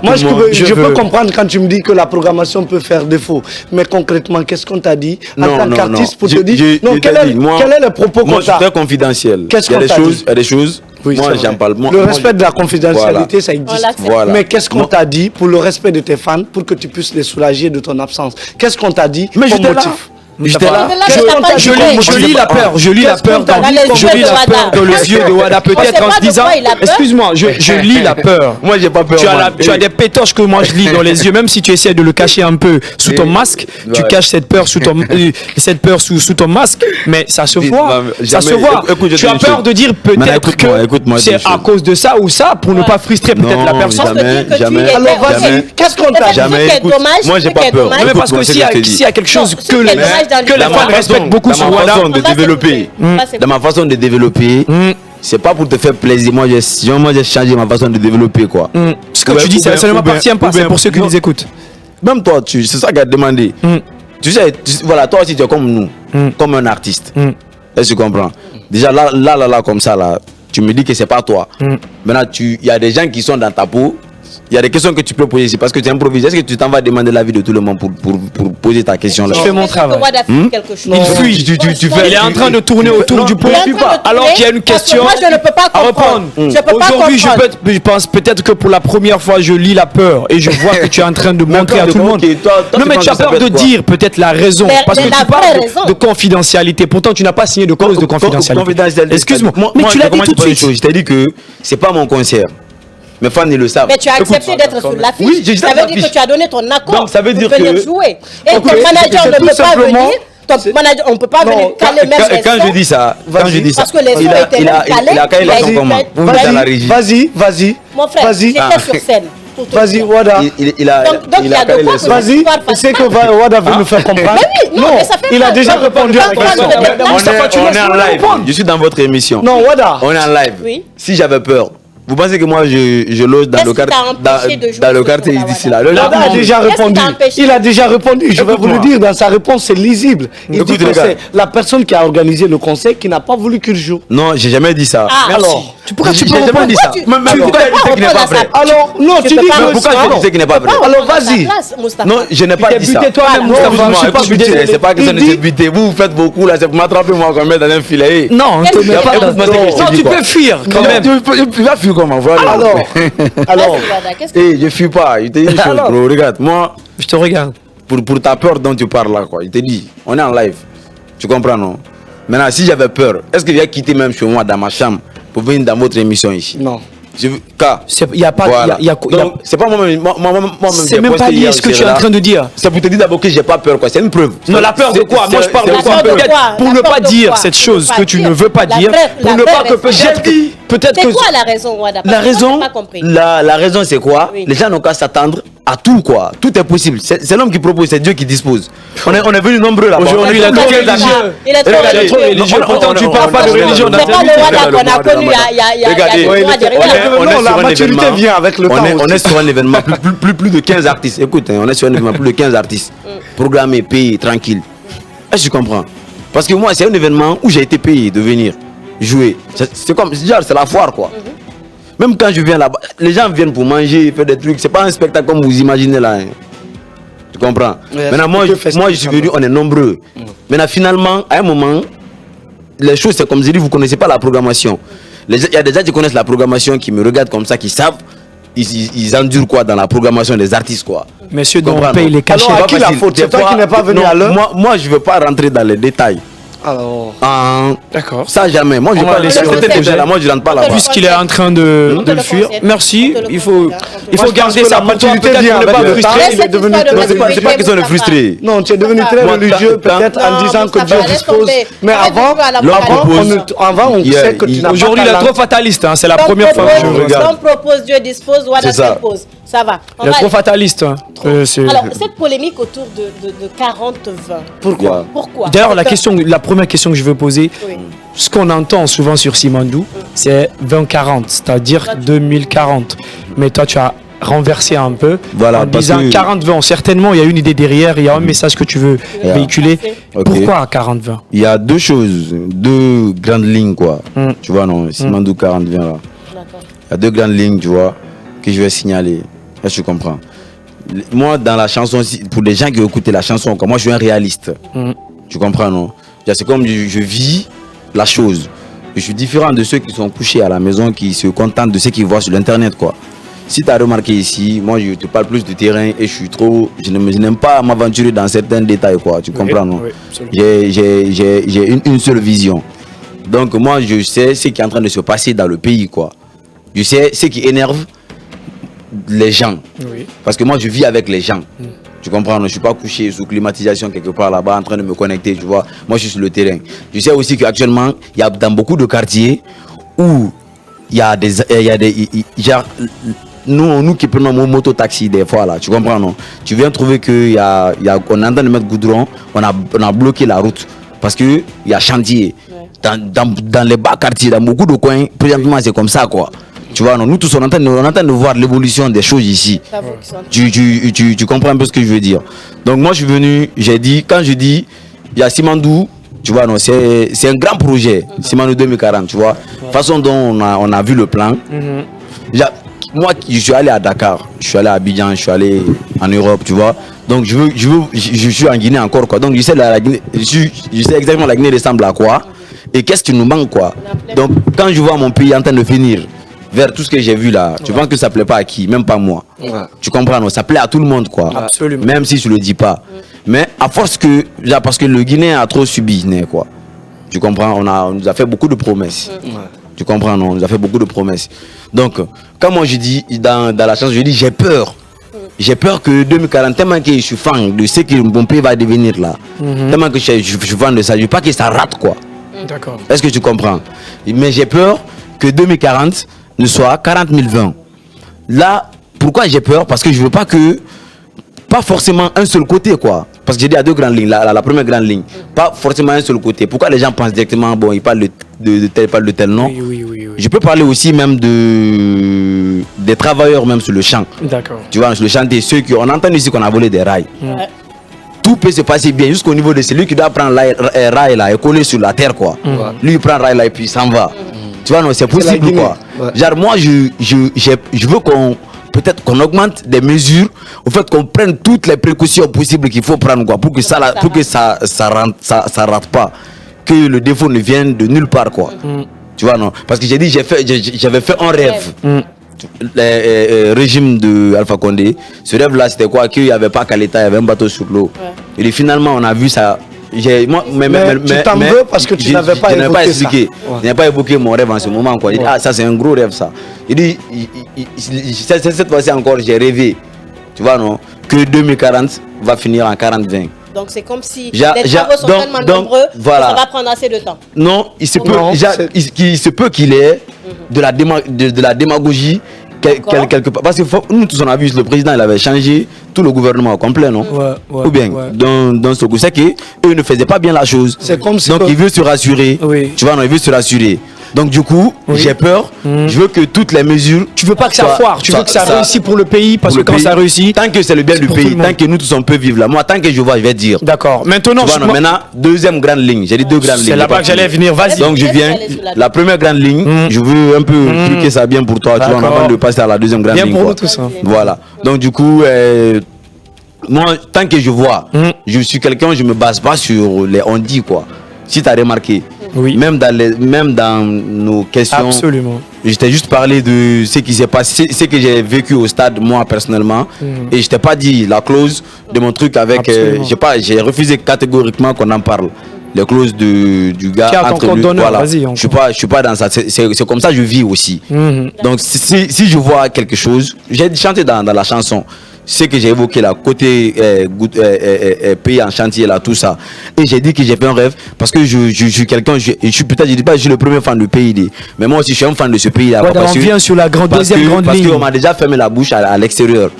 moi, je peux comprendre quand tu me dis que la programmation peut faire défaut. Mais concrètement, qu'est-ce qu'on t'a dit en tant qu'artiste pour te dire non, quel est le propos qu'on t'a? Moi, c'est très confidentiel. Qu'est-ce qu'on t'a dit? Il y a des choses. Oui, moi, j'en parle. Le respect de la confidentialité, ça existe. Voilà. Mais qu'est-ce qu'on t'a dit pour le respect de tes fans, pour que tu puisses les soulager de ton absence? Qu'est-ce qu'on t'a dit comme motif? J'étais là. Je lis la peur. Je lis la peur dans les yeux de Wada. Peut-être en se disant, excuse-moi, je lis la peur. Moi, j'ai pas peur. Tu as des pétoches que moi je lis dans les yeux, même si tu essaies de le cacher un peu sous ton masque. Tu caches cette peur sous ton masque, mais ça se voit. Ça se voit. Tu as peur de dire peut-être que c'est à cause de ça ou ça pour ne pas frustrer peut-être la personne. Jamais. Alors vas-y, qu'est-ce qu'on t'a dit? Moi, j'ai pas peur. Mais parce que s'il y a quelque chose que les fans respectent beaucoup sur Wada. Dans ma façon de développer, c'est pas pour te faire plaisir. Moi, j'ai changé ma façon de développer, quoi. Ce que tu dis, ça ne m'appartient pas. C'est pour ceux qui nous écoutent. Même toi, c'est ça qu'il a demandé. Tu sais, voilà, toi aussi, tu es comme nous, comme un artiste. Est-ce que tu comprends? Déjà, là, comme ça, là, tu me dis que c'est pas toi. Maintenant, il y a des gens qui sont dans ta peau. Il y a des questions que tu peux poser ici parce que tu improvises. Est-ce que tu t'en vas demander l'avis de tout le monde pour poser ta question là? Je fais mon travail. Il fuit. Il est en train de tourner autour du pot. Alors qu'il y a une question moi, je ne peux pas à reprendre. Aujourd'hui, je pense peut-être que pour la première fois, je lis la peur et je vois que tu es en train de montrer à tout le monde. Non, mais tu as peur de dire peut-être la raison parce que tu parles de confidentialité. Pourtant, tu n'as pas signé de clause de confidentialité. Excuse-moi, mais tu l'as dit tout de suite. Je t'ai dit que c'est pas mon concert. Mes fans, ils le savent. Mais tu as accepté d'être sur l'affiche. Oui, ça veut dire que tu as donné ton accord. Donc ça veut dire pour venir jouer. Et ton manager ne peut pas venir. Ton manager, on ne peut pas venir caler même les quand je dis ça, parce que les sons étaient même calés. Il a calé les sons comment? Vous êtes dans la régie. Vas-y. Mon frère, j'étais sur scène. Vas-y, Wada. Donc il y a de quoi. Vas-y, c'est que Wada veut nous faire comprendre. Non, mais ça fait il a déjà répondu à la question. On est en live. Je suis dans votre émission. Non, Wada. On est en live. Oui. Si j'avais peur, vous pensez que moi je loge dans le quartier d'ici là? Wada a déjà répondu. Il a déjà répondu. Je vais vous le dire, dans sa réponse, c'est lisible. Il dit que c'est la personne qui a organisé le concert qui n'a pas voulu qu'il joue. Non, j'ai jamais dit ça. Alors, pourquoi tu peux jamais dit ça? Pourquoi tu dis qu'il n'est pas vrai? Alors, non, tu dis que pourquoi tu dis qu'il n'est pas vrai? Alors, vas-y. Non, je n'ai pas dit ça. toi-même, c'est pas question de se buter. Vous faites beaucoup là, c'est pour m'attraper moi quand même dans un filet. Non, tu peux fuir quand même. Tu vas fuir comment? Voilà. Alors, je fuis pas. Je te dis une chose, bro. Regarde, moi, je te regarde. Pour ta peur dont tu parles là, quoi. Il te dit, on est en live. Tu comprends, non? Maintenant, si j'avais peur, est-ce que je vais quitter même chez moi, dans ma chambre, pour venir dans votre émission ici? Non. Il n'y a pas. C'est pas moi-même. C'est même pas lié ce que tu es en train de dire. C'est pour te dire d'abord que j'ai pas peur, quoi. C'est une preuve. Non, la peur de quoi? Moi, je parle de quoi? Pour ne pas dire cette chose que tu ne veux pas dire. Pour ne pas que peut-être que. C'est quoi la raison, Wada? La raison, c'est quoi? Les gens n'ont qu'à s'attendre à tout, quoi. Tout est possible. C'est l'homme qui propose, c'est Dieu qui dispose. On est venu nombreux là. Aujourd'hui, il a trop religieux. Il est trop religieux. Pourtant, tu parles pas de religion. C'est pas le Wada qu'on a connu il y a non, la maturité vient avec le temps. On est sur un événement, plus de 15 artistes. Écoute, on est sur un événement, plus de 15 artistes. Programmés, payés, tranquille. Est-ce que tu comprends? Parce que moi, c'est un événement où j'ai été payé de venir jouer. C'est comme, c'est la foire, quoi. Même quand je viens là-bas, les gens viennent pour manger, faire des trucs. C'est pas un spectacle comme vous imaginez là. Tu comprends? Maintenant, moi, je suis venu, on est nombreux. Maintenant, finalement, à un moment, les choses, c'est comme je dis, vous ne connaissez pas la programmation. Il y a des gens qui connaissent la programmation, qui me regardent comme ça, qui savent, ils endurent quoi dans la programmation des artistes, quoi. Messieurs, dont on paye les cachets. Alors, à qui la faute? C'est toi qui n'es pas venu à l'heure? Moi, je ne veux pas rentrer dans les détails. Alors, d'accord. Ça, jamais. Moi, je On va parle de laisser là. Moi, je rentre pas là-bas. Puisqu'il est en train de le fuir, merci. Il faut garder sa maturité, bien ne pas avec le temps. frustrer. Il est devenu C'est pas question de frustrer. non, tu es devenu très religieux peut-être en disant que Dieu dispose. Mais avant, on sait que tu n'as pas. Aujourd'hui, il est trop fataliste. C'est la première fois que je regarde. L'homme propose, Dieu dispose, Wada s'impose. Ça va. Il est trop fataliste. Alors, cette polémique autour de 40-20. Pourquoi? D'ailleurs, la première question que je veux poser, ce qu'on entend souvent sur Simandou, c'est 2040, c'est-à-dire 2040. Mais toi, tu as renversé un peu en disant 40-20. Certainement, il y a une idée derrière, il y a un message que tu veux véhiculer. Pourquoi 40-20? Il y a deux choses, deux grandes lignes, quoi. Tu vois, non, Simandou 40-20 là. Il y a deux grandes lignes, tu vois, que je vais signaler. Est-ce que tu comprends? Moi, dans la chanson, pour les gens qui écoutent la chanson, moi, je suis un réaliste. Tu comprends, non? C'est comme je vis la chose. Je suis différent de ceux qui sont couchés à la maison, qui se contentent de ce qu'ils voient sur l'internet, quoi. Si tu as remarqué ici, moi je te parle plus du terrain et je n'aime pas m'aventurer dans certains détails, quoi. Tu comprends, non? J'ai une seule vision. Donc moi je sais ce qui est en train de se passer dans le pays, quoi. Je sais ce qui énerve les gens. Parce que moi je vis avec les gens. Tu comprends, je ne suis pas couché sous climatisation quelque part là-bas en train de me connecter, tu vois. Moi je suis sur le terrain. Je sais aussi qu'actuellement, il y a dans beaucoup de quartiers où il y a des genre, nous qui prenons mon moto-taxi des fois là, tu comprends, non? Tu viens trouver qu'on est en train de mettre goudron, on a bloqué la route parce qu'il y a chantier. Dans les bas quartiers, dans beaucoup de coins, présentement c'est comme ça, quoi. Tu vois, non, nous tous on est en train de voir l'évolution des choses ici. Tu comprends un peu ce que je veux dire. Donc moi je suis venu, quand je dis, il y a Simandou, tu vois, non, c'est un grand projet, Simandou 2040, tu vois. Façon dont on a vu le plan. Moi, je suis allé à Dakar, je suis allé à Abidjan, je suis allé en Europe, tu vois. Donc je suis en Guinée encore, quoi. Donc je sais exactement la Guinée ressemble à quoi et qu'est-ce qui nous manque, quoi. Donc quand je vois mon pays en train de finir vers tout ce que j'ai vu là, tu penses que ça plaît pas à qui? Même pas moi. Tu comprends, non? Ça plaît à tout le monde, quoi. Absolument. Même si je le dis pas. Mais à force que, parce que le Guinéen a trop subi, quoi. Tu comprends, on nous a fait beaucoup de promesses. Tu comprends, non? On nous a fait beaucoup de promesses. Donc, quand moi je dis, dans la chanson, je dis j'ai peur. J'ai peur que 2040, tellement que je suis fan de ce que mon pays va devenir là. Tellement que je suis fan de ça, je ne veux pas que ça rate, quoi. D'accord. Est-ce que tu comprends? Mais j'ai peur que 2040 ne soit 40 020. Là, pourquoi j'ai peur? Parce que je ne veux pas que, pas forcément un seul côté, quoi. Parce que j'ai dit à deux grandes lignes, la première grande ligne, pas forcément un seul côté. Pourquoi les gens pensent directement, bon, ils parlent de tel, non? Oui. Je peux parler aussi même des travailleurs même sur le champ. D'accord. Tu vois, sur le chantier, on entend ici qu'on a volé des rails. Tout peut se passer bien jusqu'au niveau de celui qui doit prendre le rail là et coller sur la terre, quoi. Lui, il prend le rail là et puis il s'en va. Tu vois, non, c'est possible, quoi. Genre, moi, je veux peut-être qu'on augmente des mesures, au fait qu'on prenne toutes les précautions possibles qu'il faut prendre, quoi, pour que ça rate pas, que le défaut ne vienne de nulle part, quoi. Tu vois, non, parce que j'ai dit, j'avais fait un rêve. Le régime de Alpha Condé, ce rêve là c'était quoi? Qu'il n'y avait pas qu'à l'État, il y avait un bateau sur l'eau. Et finalement on a vu ça. Tu t'en veux parce que tu n'avais pas expliqué. Je n'ai pas évoqué mon rêve en ce moment, quoi. Ça c'est un gros rêve, ça. Il dit, cette fois-ci encore j'ai rêvé, tu vois, non, que 2040 va finir en 40-20. Donc c'est comme si les travaux sont tellement nombreux que ça va prendre assez de temps. Non, il se peut qu'il ait de la démagogie quelque part. Parce que nous tous on a vu, le président il avait changé tout le gouvernement au complet, non? Ou bien dans ce coup, c'est qu'eux ne faisaient pas bien la chose. C'est comme si donc il veut se rassurer. Tu vois, non, il veut se rassurer. Donc du coup, j'ai peur. Je veux que toutes les mesures. Tu veux pas que ça foire. Tu veux que ça réussisse pour le pays, parce que quand ça réussit, tant que c'est le bien du pays, tant que nous tous on peut vivre là. Moi, tant que je vois, je vais dire. D'accord. Maintenant, deuxième grande ligne. J'ai dit deux grandes lignes. C'est là-bas que j'allais venir. Vas-y. Donc je viens. La première grande ligne, je veux un peu expliquer ça bien pour toi. Tu vois, avant de passer à la deuxième grande ligne. Bien pour nous tous. Voilà. Donc du coup, moi, tant que je vois, je suis quelqu'un, je me base pas sur les on dit, quoi. Si tu as remarqué. Même dans nos questions, absolument. Je t'ai juste parlé de ce qui s'est passé, ce que j'ai vécu au stade moi personnellement, et je t'ai pas dit la clause de mon truc avec. J'ai refusé catégoriquement qu'on en parle. les clauses du gars entre lui. Voilà. Je suis pas dans ça. C'est comme ça que je vis aussi. Donc si je vois quelque chose, j'ai chanté dans la chanson. Ce que j'ai évoqué là, côté pays en chantier là, tout ça. Et j'ai dit que j'ai fait un rêve parce que je suis quelqu'un, je dis pas que je suis le premier fan du PID, mais moi aussi je suis un fan de ce pays là. On vient sur la deuxième grande ligne. Parce qu'on m'a déjà fermé la bouche à l'extérieur.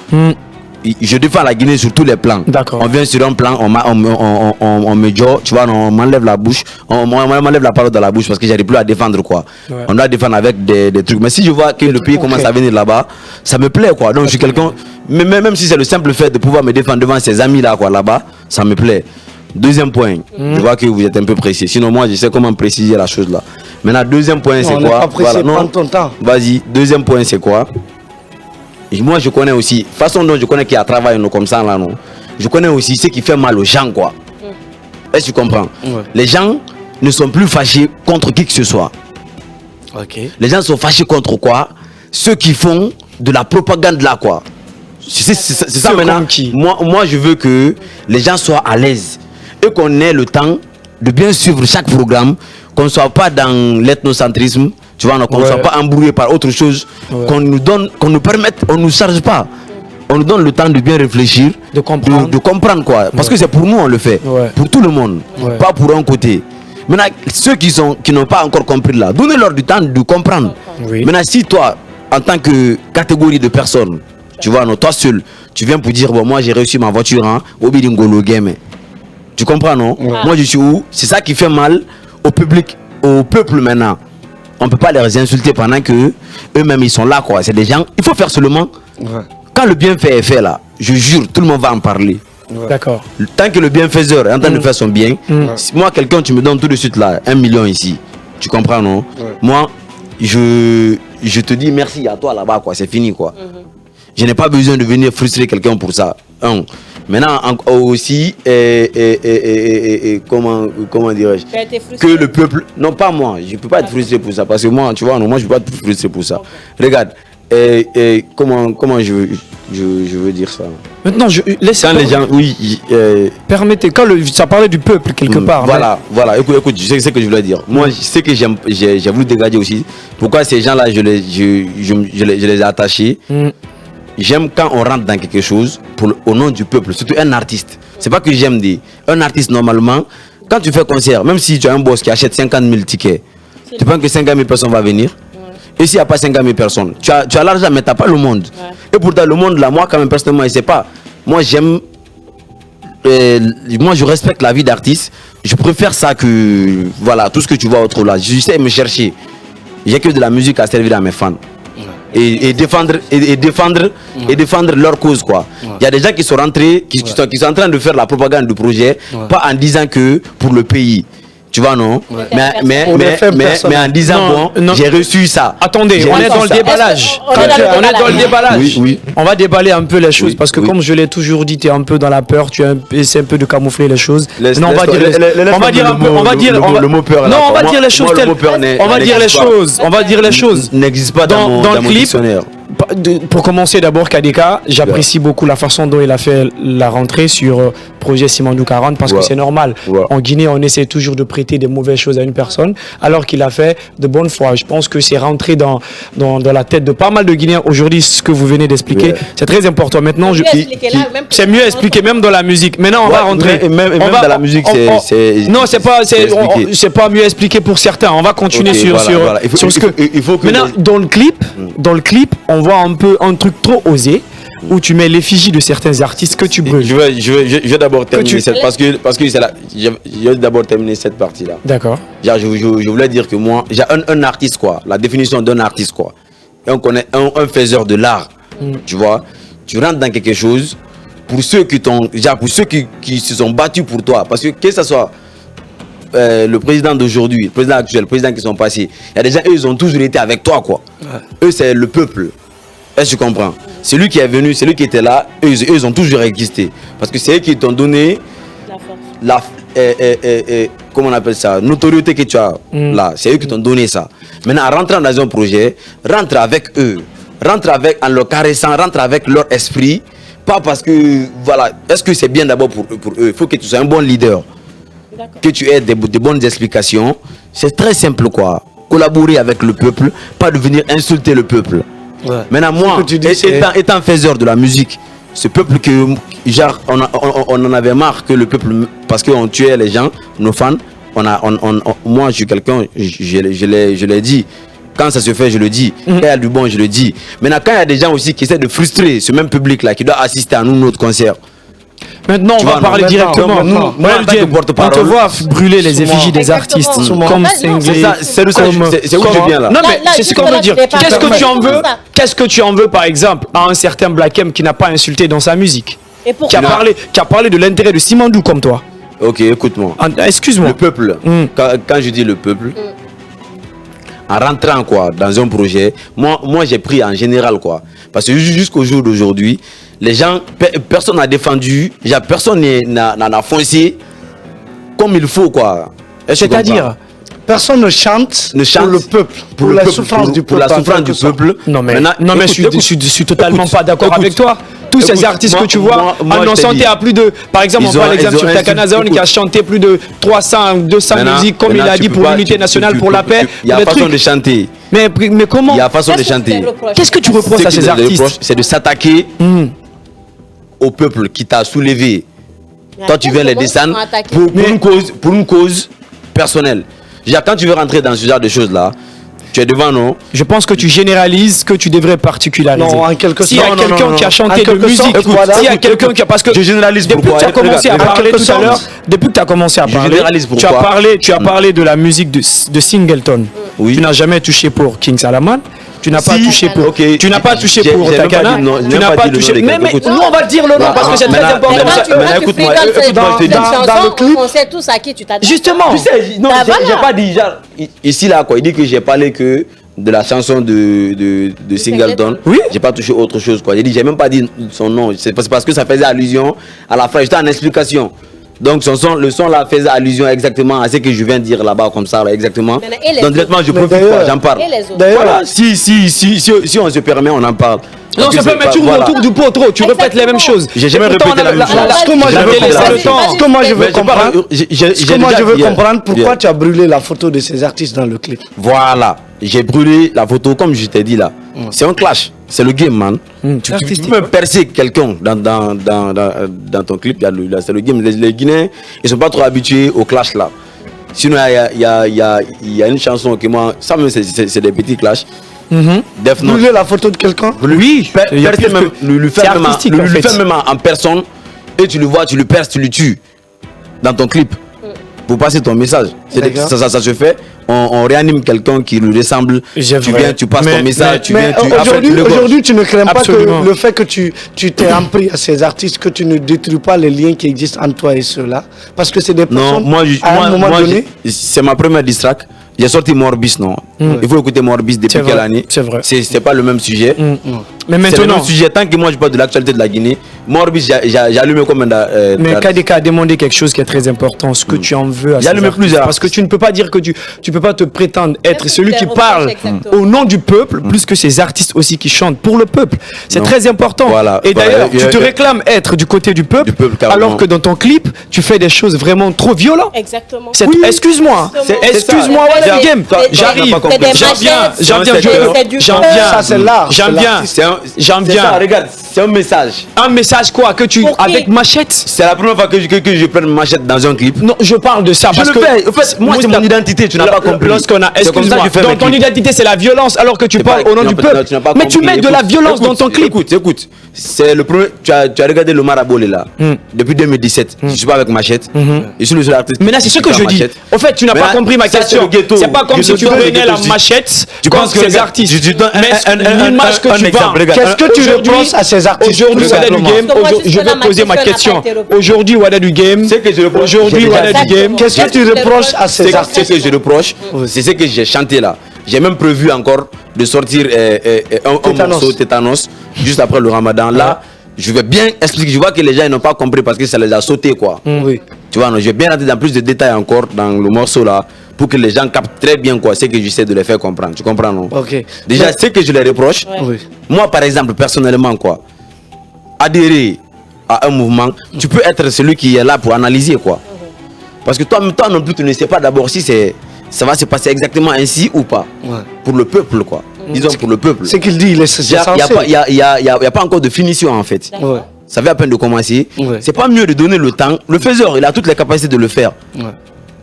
Je défends la Guinée sur tous les plans. On vient sur un plan, on me dit, tu vois, on m'enlève la bouche, on m'enlève la parole dans la bouche parce que j'arrive plus à défendre quoi. On doit défendre avec des trucs. Mais si je vois que le pays commence à venir là-bas, ça me plaît quoi. Donc je suis quelqu'un, même si c'est le simple fait de pouvoir me défendre devant ses amis là quoi là-bas, ça me plaît. Deuxième point, je vois que vous êtes un peu précis. Sinon moi je sais comment préciser la chose là. Maintenant deuxième point c'est quoi? Voilà, non, ton temps. Vas-y, deuxième point c'est quoi? Moi je connais aussi, façon dont je connais qu'il y a travail comme ça là, non. Je connais aussi ce qui fait mal aux gens quoi. Est-ce que tu comprends? Les gens ne sont plus fâchés contre qui que ce soit. Les gens sont fâchés contre quoi? Ceux qui font de la propagande là quoi. C'est ça maintenant. Moi je veux que les gens soient à l'aise et qu'on ait le temps de bien suivre chaque programme, qu'on ne soit pas dans l'ethnocentrisme. Tu vois, qu'on ne soit pas embrouillé par autre chose, qu'on nous donne, qu'on nous permette, on ne nous charge pas. On nous donne le temps de bien réfléchir, de comprendre quoi. Parce que c'est pour nous on le fait, pour tout le monde, pas pour un côté. Maintenant, ceux qui n'ont pas encore compris là, donnez-leur du temps de comprendre. Maintenant, si toi, en tant que catégorie de personnes, tu vois, non, toi seul, tu viens pour dire, bon, moi j'ai reçu ma voiture, au Bidingolo Game. Tu comprends, non? Moi je suis où? C'est ça qui fait mal au public, au peuple maintenant. On ne peut pas les insulter pendant que eux-mêmes ils sont là quoi. C'est des gens, il faut faire seulement. Quand le bienfait est fait là, je jure, tout le monde va en parler. D'accord. Tant que le bienfaiseur est en train de faire son bien, si moi quelqu'un tu me donnes tout de suite là 1 million ici, tu comprends non? Moi je te dis merci à toi là-bas quoi, c'est fini quoi. Je n'ai pas besoin de venir frustrer quelqu'un pour ça. Maintenant aussi comment dirais-je, que le peuple, non pas moi, je peux pas être frustré pour ça parce que moi tu vois non, moi je peux pas être frustré pour ça. Regarde comment je veux dire ça. Maintenant je laisse quand les gens permettez quand ça parlait du peuple quelque part. Voilà écoute je sais ce que je voulais dire. Moi je sais que j'ai voulu dégager aussi pourquoi ces gens là je les ai attachés. J'aime quand on rentre dans quelque chose au nom du peuple, surtout un artiste. C'est pas que j'aime un artiste normalement, quand tu fais concert, même si tu as un boss qui achète 50 000 tickets, tu penses que 50 000 personnes vont venir? Et s'il n'y a pas 50 000 personnes, tu as l'argent mais tu n'as pas le monde. Et pourtant le monde là, moi quand même personnellement, je sais pas. Moi j'aime, moi je respecte la vie d'artiste. Je préfère ça que voilà tout ce que tu vois autre là. Je sais me chercher. J'ai que de la musique à servir à mes fans. Et défendre leur cause quoi. Il y a des gens qui sont rentrés, qui sont en train de faire la propagande du projet, pas en disant que pour le pays. Tu vois non? Mais en disant bon, j'ai reçu ça. Attendez, on est dans le déballage. On est dans le déballage. On va déballer un peu les choses parce que comme je l'ai toujours dit, tu es un peu dans la peur, tu essaies un peu de camoufler les choses. Non, on va dire les choses. N'existe pas dans mon dictionnaire. Pour commencer d'abord Kadeka, j'apprécie beaucoup la façon dont il a fait la rentrée sur projet Simandou 40 parce que c'est normal. En Guinée, on essaie toujours de prêter des mauvaises choses à une personne alors qu'il a fait de bonne foi. Je pense que c'est rentré dans la tête de pas mal de Guinéens aujourd'hui ce que vous venez d'expliquer. C'est très important. Maintenant, c'est mieux expliqué même dans la musique. Maintenant, on va rentrer. Même dans la musique, non, c'est pas mieux expliqué pour certains. On va continuer sur ce que. Maintenant, dans le clip, on voit un peu un truc trop osé où tu mets l'effigie de certains artistes que tu brûles. Je vais d'abord terminer parce que c'est là. Je vais d'abord terminer cette partie là. D'accord. Je voulais dire que moi, j'ai un artiste quoi. La définition d'un artiste quoi. Et on connaît un faiseur de l'art. Tu vois. Tu rentres dans quelque chose pour ceux qui se sont battus pour toi parce que ce soit le président d'aujourd'hui, le président actuel, le président qui sont passés, il y a des gens, eux, ils ont toujours été avec toi, quoi. Eux, c'est le peuple. Est-ce que tu comprends? C'est lui qui est venu, c'est lui qui était là, eux, ils ont toujours existé. Parce que c'est eux qui t'ont donné la force. Comment on appelle ça? Notoriété que tu as là. C'est eux qui t'ont donné ça. Maintenant, en rentrant dans un projet, rentre avec eux. Rentre avec, en leur caressant, rentre avec leur esprit. Pas parce que, voilà, est-ce que c'est bien d'abord pour eux? Il faut que tu sois un bon leader. que tu aies des bonnes explications. C'est très simple, quoi. Collaborer avec le peuple, pas de venir insulter le peuple. Ouais. Maintenant, moi, étant faiseur de la musique, ce peuple que, genre, on en avait marre que le peuple, parce qu'on tuait les gens, nos fans, moi, je suis quelqu'un, je l'ai dit. Quand ça se fait, je le dis. Quand il y a du bon, je le dis. Maintenant, quand il y a des gens aussi qui essaient de frustrer ce même public-là, qui doit assister à notre concert. Maintenant, on va parler directement. On te voit brûler les effigies des artistes. Comme Singlé. C'est où je viens là. Non, mais c'est ce qu'on veut dire. Qu'est-ce que tu en veux? Qu'est-ce que tu en veux, par exemple, à un certain Black M qui n'a pas insulté dans sa musique? Qui a parlé de l'intérêt de Simandou comme toi. Ok, écoute-moi. Excuse-moi. Le peuple, quand je dis le peuple, en rentrant quoi, dans un projet, moi j'ai pris en général quoi. Parce que jusqu'au jour d'aujourd'hui, les gens, personne n'a défendu, personne n'a foncé comme il faut quoi. C'est-à-dire, personne ne chante pour le peuple, pour la souffrance du peuple. Non mais je suis totalement pas d'accord avec toi. Tous ces artistes que tu vois en ont chanté à plus de... Par exemple, on prend l'exemple sur Takana Zaone qui a chanté plus de 300, 200 musiques, comme il a dit, pour l'unité nationale, pour la paix. Il y a façon de chanter. Mais comment? Il y a façon de chanter. Qu'est-ce que tu reproches à ces artistes? C'est de s'attaquer au peuple qui t'a soulevé. Toi, tu viens les descendre pour une cause personnelle. Quand tu veux rentrer dans ce genre de choses-là, tu es devant, non? Je pense que tu généralises que tu devrais particulariser. Non, en quelque sorte. S'il y a quelqu'un qui a chanté de musique, s'il y a quelqu'un qui a... Parce que je généralise depuis que tu as commencé à parler tout à l'heure, depuis que tu as commencé à parler, tu as parlé de la musique de Singleton. Tu n'as jamais touché pour King Salaman. Tu n'as pas touché pour. Tu n'as pas touché pour Takana. Tu n'as pas touché. Mais nous on va dire le nom parce que c'est très important. Écoute-moi, dans le clip, on sait tous à qui tu t'adresses. Justement. Tu sais, non, j'ai pas dit genre ici là quoi. Il dit que j'ai parlé que de la chanson de Singleton. Oui. J'ai pas touché autre chose quoi. J'ai même pas dit son nom. C'est parce que ça faisait allusion à la phrase. J'étais en explication. Donc le son là faisait allusion exactement à ce que je viens de dire là-bas comme ça là, exactement. Donc directement je profite quoi, j'en parle. Voilà, si on se permet on en parle. Non, ça peut mettre autour du pot trop, tu répètes les mêmes choses. J'ai jamais répété la même chose. Ce que moi je veux comprendre, pourquoi tu as brûlé la photo de ces artistes dans le clip. Voilà, j'ai brûlé la photo comme je t'ai dit là. C'est un clash, c'est le game man. Tu peux percer quelqu'un dans ton clip, c'est le game. Les Guinéens, ils sont pas trop habitués au clash là. Sinon il y a une chanson que moi, ça même c'est des petits clashs. Brûler la photo de quelqu'un? Oui, lui faire même en personne et tu le vois, tu le perces, tu le tues dans ton clip pour passer ton message. Ça se fait, on réanime quelqu'un qui lui ressemble, tu viens, tu passes ton message, aujourd'hui tu ne crains pas que le fait que tu t'es empris à ces artistes, que tu ne détruis pas les liens qui existent entre toi et ceux-là, parce que c'est des personnes à un moment donné. C'est ma première distract. J'ai sorti Morbis, non. Il faut écouter Morbis depuis quelle année? C'est vrai. C'est pas le même sujet. Mais maintenant, c'est le même sujet. Tant que moi je parle de l'actualité de la Guinée, Morbis, j'ai allumé comme un. Mais KDK a demandé quelque chose qui est très important. Ce que tu en veux à j'ai allumé plusieurs. Parce que tu ne peux pas dire que tu peux pas te prétendre être celui qui parle au nom du peuple, plus que ces artistes aussi qui chantent pour le peuple. C'est très important. Voilà. Et d'ailleurs, tu te réclames être du côté du peuple, alors que dans ton clip, tu fais des choses vraiment trop violentes. Exactement. Excuse-moi. Excuse-moi, Game. J'arrive. J'en viens. Regarde, c'est un message. Un message quoi? Que tu avec machette? C'est la première fois que je prends une machette dans un clip. Non, je parle de ça parce que en fait, moi c'est mon identité, tu n'as pas compris. Excuse-moi, dans ton identité c'est la violence alors que tu parles au nom du peuple. Mais tu mets de la violence dans ton clip. Écoute, c'est le premier. Tu as regardé le Marabolé là depuis 2017. Je suis pas avec machette. Je suis le seul artiste. Mais là c'est ce que je dis. En fait, tu n'as pas compris ma question. C'est pas comme si tu prenais la machette. Tu penses que ces artistes. Je te donne une image que tu vends. Qu'est-ce que tu reproches à ces artistes? Aujourd'hui, Wada du Game, je vais poser ma question. Aujourd'hui, Wada du Game. Aujourd'hui, Wada du Game. Qu'est-ce que tu reproches à ces artistes? Ce que je reproche, c'est ce que j'ai chanté là. J'ai même prévu encore de sortir un morceau Tétanos juste après le Ramadan. Là, je vais bien expliquer. Je vois que les gens n'ont pas compris parce que ça les a sautés quoi. Oui. Tu vois, non, je vais bien rentrer dans plus de détails encore dans le morceau là pour que les gens captent très bien quoi, ce que j'essaie de les faire comprendre. Tu comprends non? Ok. Déjà, ce que je les reproche, moi par exemple, personnellement quoi, adhérer à un mouvement, tu peux être celui qui est là pour analyser quoi. Parce que toi non plus, tu ne sais pas d'abord si ça va se passer exactement ainsi ou pas. Ouais. Pour le peuple, quoi. Disons pour le peuple. Ce qu'il dit, il est censé. Il n'y a pas encore de finition, en fait. Ouais. Ça fait à peine de commencer. Ouais. C'est pas mieux de donner le temps. Le faiseur, il a toutes les capacités de le faire. Ouais.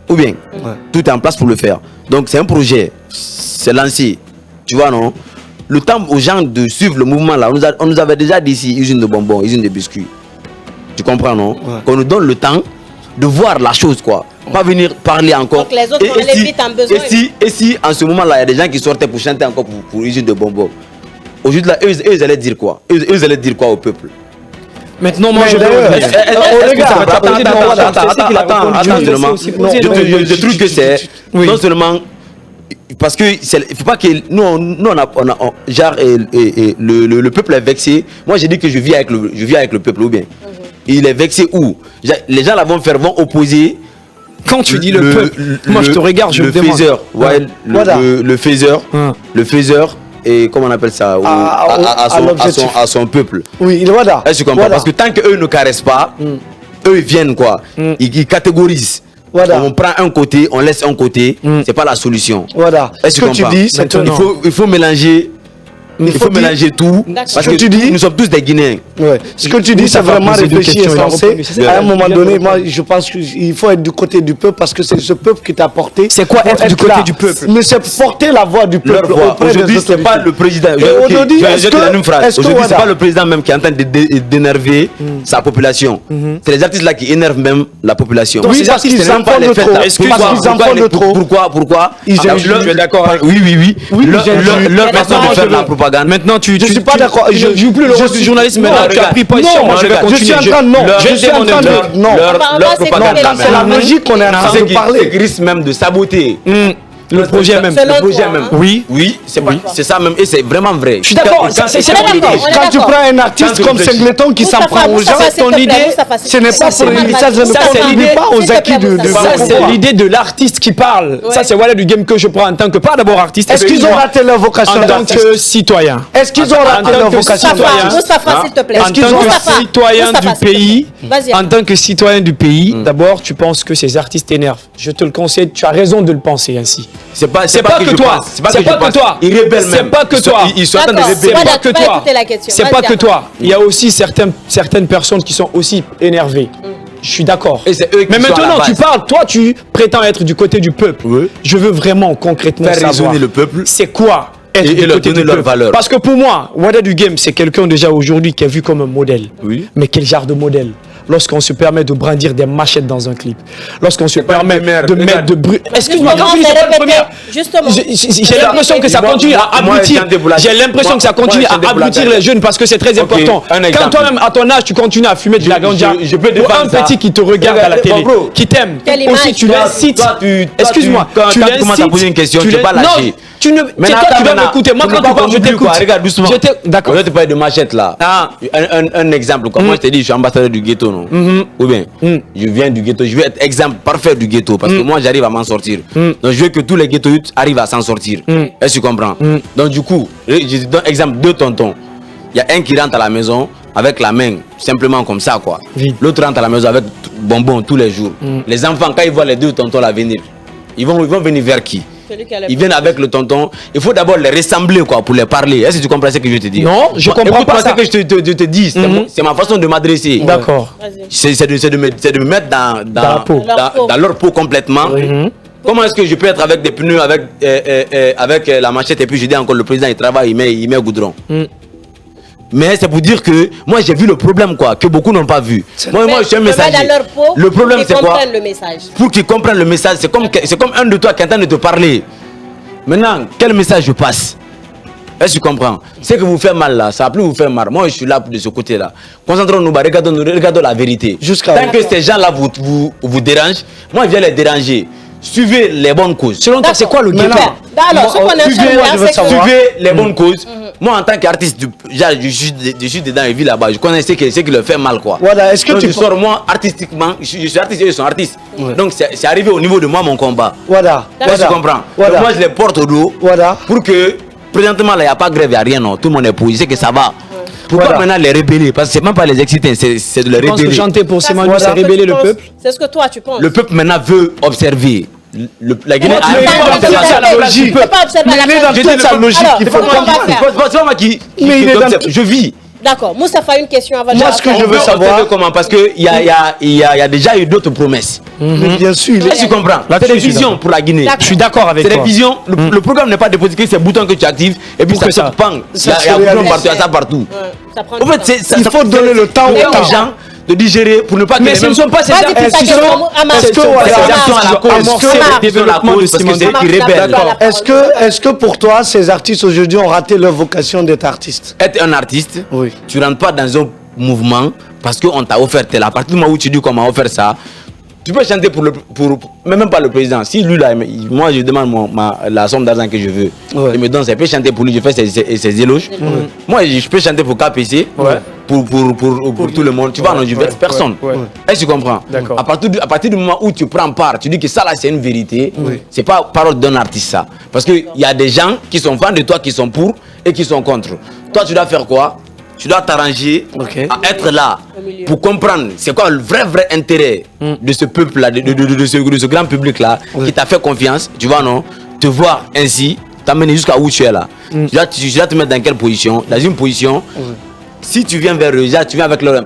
Ou bien, Ouais. tout est en place pour le faire. Donc c'est un projet, c'est lancé. Tu vois, non? Le temps aux gens de suivre le mouvement là, on nous avait déjà dit ici, usine de bonbons, usine de biscuits. Tu comprends, non? Ouais. Qu'on nous donne le temps de voir la chose, quoi. Pas venir parler encore. Donc les autres vont aller vite en besoin. Et si en ce moment là, il y a des gens qui sortaient pour chanter encore pour usine de bonbons. Aujourd'hui là, eux ils allaient dire quoi? Eux allaient dire quoi au peuple? Maintenant, moi, je je trouve que c'est non seulement parce que il faut pas que nous on a genre le peuple est vexé. Moi j'ai dit que je vis avec le peuple ou bien il est vexé où les gens là vont opposer. Quand tu dis le peuple, moi je te regarde, je me demande. Le faiseur et comment on appelle ça à son peuple. Oui, il va là. Est-ce que tu comprends? Parce que tant qu'eux ne caressent pas, eux ils viennent quoi. Ils catégorisent. Voilà. On prend un côté, on laisse un côté, c'est pas la solution. Voilà. Est-ce que tu dis, il faut mélanger. Il faut mélanger tout. Parce que tu dis, nous sommes tous des Guinéens. Ouais. Ce que tu dis, c'est vraiment réfléchi et sensé. À un moment donné, moi, je pense qu'il faut être du côté du peuple parce que c'est ce peuple qui t'a porté. C'est quoi être du côté du peuple? Mais c'est porter la voix du peuple. Aujourd'hui, c'est pas le président. Aujourd'hui, aujourd'hui, c'est pas le président même qui est en train d'énerver sa population. C'est les artistes là qui énervent même la population. Oui, parce qu'ils en font de trop. Pourquoi? Tu es d'accord? Oui. Leur façon de faire la propagande. Maintenant, je suis pas d'accord. Je joue plus le rôle du journaliste. Maintenant, tu as pris position. Moi, je vais continuer. Je suis en train de non. Leur propagande. C'est la logique qu'on est en train de parler. C'est risque même de saboter. Le projet même. Oui, c'est ça même. Et c'est vraiment vrai. Je suis d'accord. Quand tu prends un artiste comme Singleton qui s'en prend aux gens, ton idée, ce n'est pas pour le message, ça ne contribue pas aux acquis de ça, c'est l'idée de l'artiste qui parle. Ça, c'est voilà du game que je prends en tant que, pas d'abord artiste. Est-ce qu'ils ont raté leur vocation en tant que citoyen? Est-ce qu'ils ont raté leur vocation citoyen? S'il te plaît. En tant que citoyen du pays, en tant que citoyen du pays, d'abord, tu penses que ces artistes t'énervent. Je te le conseille, tu as raison de le penser ainsi. C'est pas que toi. C'est pas que toi. Ils rebellent même. C'est pas que toi. Ils sont en train de rebeller. C'est pas que toi. C'est pas que toi. Il y a aussi certaines personnes qui sont aussi énervées. Je suis d'accord. Mais maintenant, tu parles, toi, tu prétends être du côté du peuple. Oui. Je veux vraiment concrètement faire savoir raisonner le peuple. C'est quoi être et du leur côté donner du leur peuple. valeur. Parce que pour moi, Wada du Game, c'est quelqu'un déjà aujourd'hui qui est vu comme un modèle. Oui. Mais quel genre de modèle? Lorsqu'on se permet de brandir des machettes dans un clip, lorsqu'on se permet de mettre de bruit. Excuse-moi, quand je pas le premier, j'ai l'impression que ça continue à abrutir. J'ai l'impression que ça continue à abrutir les jeunes parce que c'est très important. Quand toi-même à ton âge tu continues à fumer de la ganja, pour un petit qui te regarde à la télé, qui t'aime, aussi tu l'incites. Excuse-moi, tu l'incites. Tu commences à poser une question, tu n'es pas lâché. Tu ne. C'est toi qui dois m'écouter. Moi, quand tu parles, je t'écoute. Regarde doucement. D'accord. Je vais te parler de machette là. Un exemple. Moi, je te dis, je suis ambassadeur du ghetto, non? Ou bien, je viens du ghetto. Je veux être exemple parfait du ghetto parce que moi, j'arrive à m'en sortir. Donc, je veux que tous les ghettos arrivent à s'en sortir. Est-ce que tu comprends? Donc, du coup, je te donne exemple deux tontons. Il y a un qui rentre à la maison avec la main, simplement comme ça, quoi. L'autre rentre à la maison avec bonbons tous les jours. Les enfants, quand ils voient les deux tontons là venir, ils vont venir vers qui? Ils viennent avec le tonton. Il faut d'abord les ressembler quoi pour les parler. Est-ce que tu comprends ce que je te dis? Non, je comprends pas ça. Ce que je te dis, c'est ma façon de m'adresser. D'accord. C'est de me mettre dans leur peau complètement. Comment est-ce que je peux être avec des pneus, avec la machette et puis je dis encore le président il travaille, il met goudron. Mais c'est pour dire que moi j'ai vu le problème quoi, que beaucoup n'ont pas vu. Moi je suis un messager. Le problème c'est quoi? Pour qu'ils comprennent le message, c'est comme un de toi qui est en train de te parler. Maintenant, quel message je passe? Est-ce que tu comprends? Ce que vous faites mal là, ça va plus vous faire mal. Moi je suis là de ce côté là. Concentrons-nous, regardons la vérité. Tant que ces gens là vous dérangent, moi je viens les déranger. Suivez les bonnes causes. Selon toi, c'est quoi le ghetto? Suivez les bonnes causes. Moi, en tant qu'artiste, je suis dedans et vis là-bas. Je connais ce qui leur fait mal, quoi. Voilà, est-ce que tu sors moi artistiquement? Je suis artiste et ils sont artistes. Donc, c'est arrivé au niveau de moi, mon combat. Voilà. Tu comprends? Donc, moi, je les porte au dos. Voilà. Pour que, présentement, là, il n'y a pas de grève, il n'y a rien, non. Tout le monde est pour. Je sais que ça va. Pourquoi maintenant les rébeller? Parce que c'est même pas les exciter, c'est de les Je pense que rébeller. chanter pour Ça, Simandou, c'est c'est ce que révéler tu le penses. peuple. C'est ce que toi tu penses. Le peuple maintenant veut observer. La Guinée a Mais il est dans toute sa logique. Tu peux pas observer Mais la il est dans logique. toute sa logique. Alors, Il faut comment on va comprendre. faire? C'est pas moi qui Mais il est dans- observe. Je vis. D'accord. Moustapha, une question avant de Moi, ce que je veux savoir- observer comment? Parce qu'il y a déjà eu d'autres promesses. Mais bien sûr, il est- Est-ce que tu comprends? Là-dessus, C'est des je suis visions d'accord. pour la Guinée. D'accord. Je suis d'accord avec C'est des toi. visions. Le programme n'est pas déposé, c'est un bouton que tu actives et puis Pour que ça ça- te pang. Il y a se un bouton réalise. partout, il y a ça partout. Ouais, ça prend En du fait, temps. Il faut donner le temps aux au temps. gens de digérer pour ne pas que Mais les ce mêmes ne sont pas ces Vas-y, actions puis ta question, Amar. est-ce que- ces voilà, actions à la cause, amorcer c'est le la développement de cause parce que Simandou. c'est eux qui rebellent. D'accord. Est-ce que pour toi, ces artistes aujourd'hui ont raté leur vocation d'être artistes? Être un artiste, Oui. tu rentres pas dans un mouvement parce qu'on t'a offert tel. À partir du moment où tu dis qu'on m'a offert ça, tu peux chanter mais même pas le président. Si lui là, moi je demande la somme d'argent que je veux, Ouais. il me donne, ça peut chanter pour lui, je fais ses éloges. Moi je peux chanter pour KPC, Ouais. pour tout le monde. Tu vois, non, je vais personne. ouais. Est-ce que tu comprends? D'accord. À partir du moment où tu prends part, tu dis que ça là c'est une vérité, c'est pas parole d'un artiste ça. Parce qu'il y a des gens qui sont fans de toi, qui sont pour et qui sont contre. Toi tu dois faire quoi? Tu dois t'arranger Ok. à être là Au milieu. pour comprendre c'est quoi le vrai intérêt de ce peuple là, de ce grand public là qui t'a fait confiance, tu vois non, te voir ainsi, t'amener jusqu'à où tu es là. Tu dois te mettre dans quelle position? Dans une position. Si tu viens vers eux, déjà, tu viens avec leur.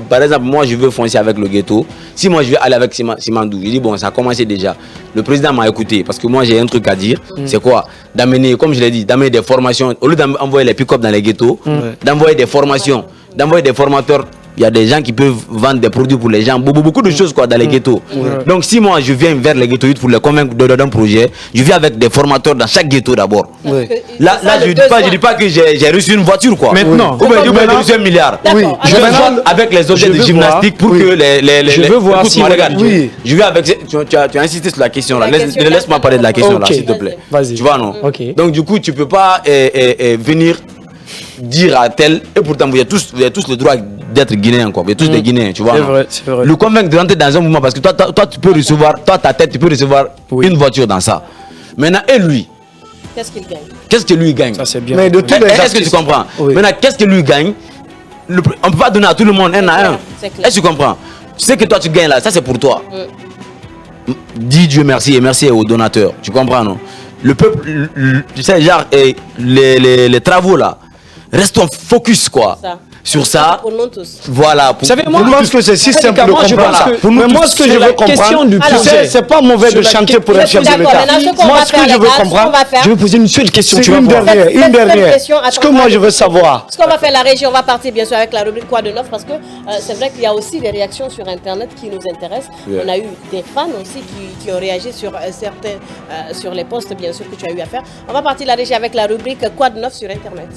Par exemple, moi je veux foncer avec le ghetto. Si moi je veux aller avec Simandou, je dis bon, ça a commencé déjà. Le président m'a écouté parce que moi j'ai un truc à dire. C'est quoi? D'amener, comme je l'ai dit, d'amener des formations. Au lieu d'envoyer les pick-up dans les ghettos, d'envoyer des formations, d'envoyer des formateurs. Il y a des gens qui peuvent vendre des produits pour les gens, beaucoup de choses quoi dans les ghettos. Donc si moi je viens vers les ghettos pour les convaincre d'un projet, je viens avec des formateurs dans chaque ghetto d'abord. Oui. Là je dis pas que j'ai reçu une voiture quoi. Maintenant. Ou bien j'ai reçu un milliard. D'accord. Oui. Je Alors, vais Maintenant, avec les objets je de veux gymnastique pour voir, que les Je veux voir écoute-moi, si- regarde. oui. Je vais avec tu as insisté sur la question là. La question, Laisse-moi parler de la question là Ok. s'il te plaît. Vas-y. Tu vois non? Ok. Donc du coup tu peux pas venir dire à tel et pourtant vous avez tous le droit d'être guinéen quoi. Vous êtes tous des Guinéens, tu vois. C'est non? vrai, c'est vrai. Le convaincre de rentrer dans un mouvement parce que toi tu peux recevoir, toi ta tête tu peux recevoir Oui. une voiture dans ça. Maintenant et lui, qu'est-ce qu'il gagne? qu'est-ce que lui gagne? Ça c'est bien. Mais de tous les Est-ce que artistes. tu comprends? Oui. Maintenant, qu'est-ce que lui gagne? On ne peut pas donner à tout le monde un à un. C'est clair. Est-ce que tu comprends? Ce que toi tu gagnes là, ça c'est pour toi. Dis Dieu merci et merci aux donateurs. Tu comprends non? Le peuple, tu sais, genre, les travaux là, restons focus quoi. Ça. Sur ça. Pour nous tous. Voilà. Vous savez, moi, Je pense que c'est si simple de moi, je comprendre. pense que- Pour nous mais moi, tous, ce que c'est je la veux question comprendre du Tu sais, projet. c'est pas mauvais Sur de la chanter pour Je un suis chef de d'accord. l'État. Maintenant, ce qu'on Moi, va ce faire, que je les veux gars, ce qu'on comprendre, va faire, Je vais poser une seule question. c'est Tu vas une voir. dernière. Faites- Une faites cette dernière. question, Ce que attends, moi, moi, je veux savoir. Ce qu'on va faire la régie, on va partir bien sûr avec la rubrique Quoi de neuf parce que c'est vrai qu'il y a aussi des réactions sur Internet qui nous intéressent. Yeah. On a eu des fans aussi qui ont réagi sur certains, sur les posts bien sûr que tu as eu à faire. On va partir la régie avec la rubrique Quoi de neuf sur Internet.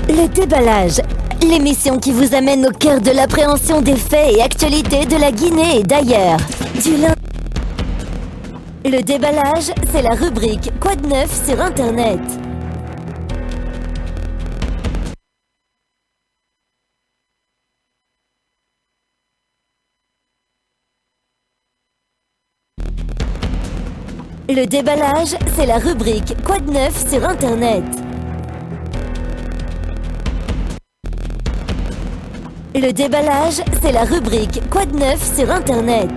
Le déballage, l'émission qui vous amène au cœur de l'appréhension des faits et actualités de la Guinée et d'ailleurs. Le déballage, c'est la rubrique Quoi de neuf sur Internet. Le déballage, c'est la rubrique Quoi de neuf sur Internet. Le déballage, c'est la rubrique Quoi de neuf sur Internet.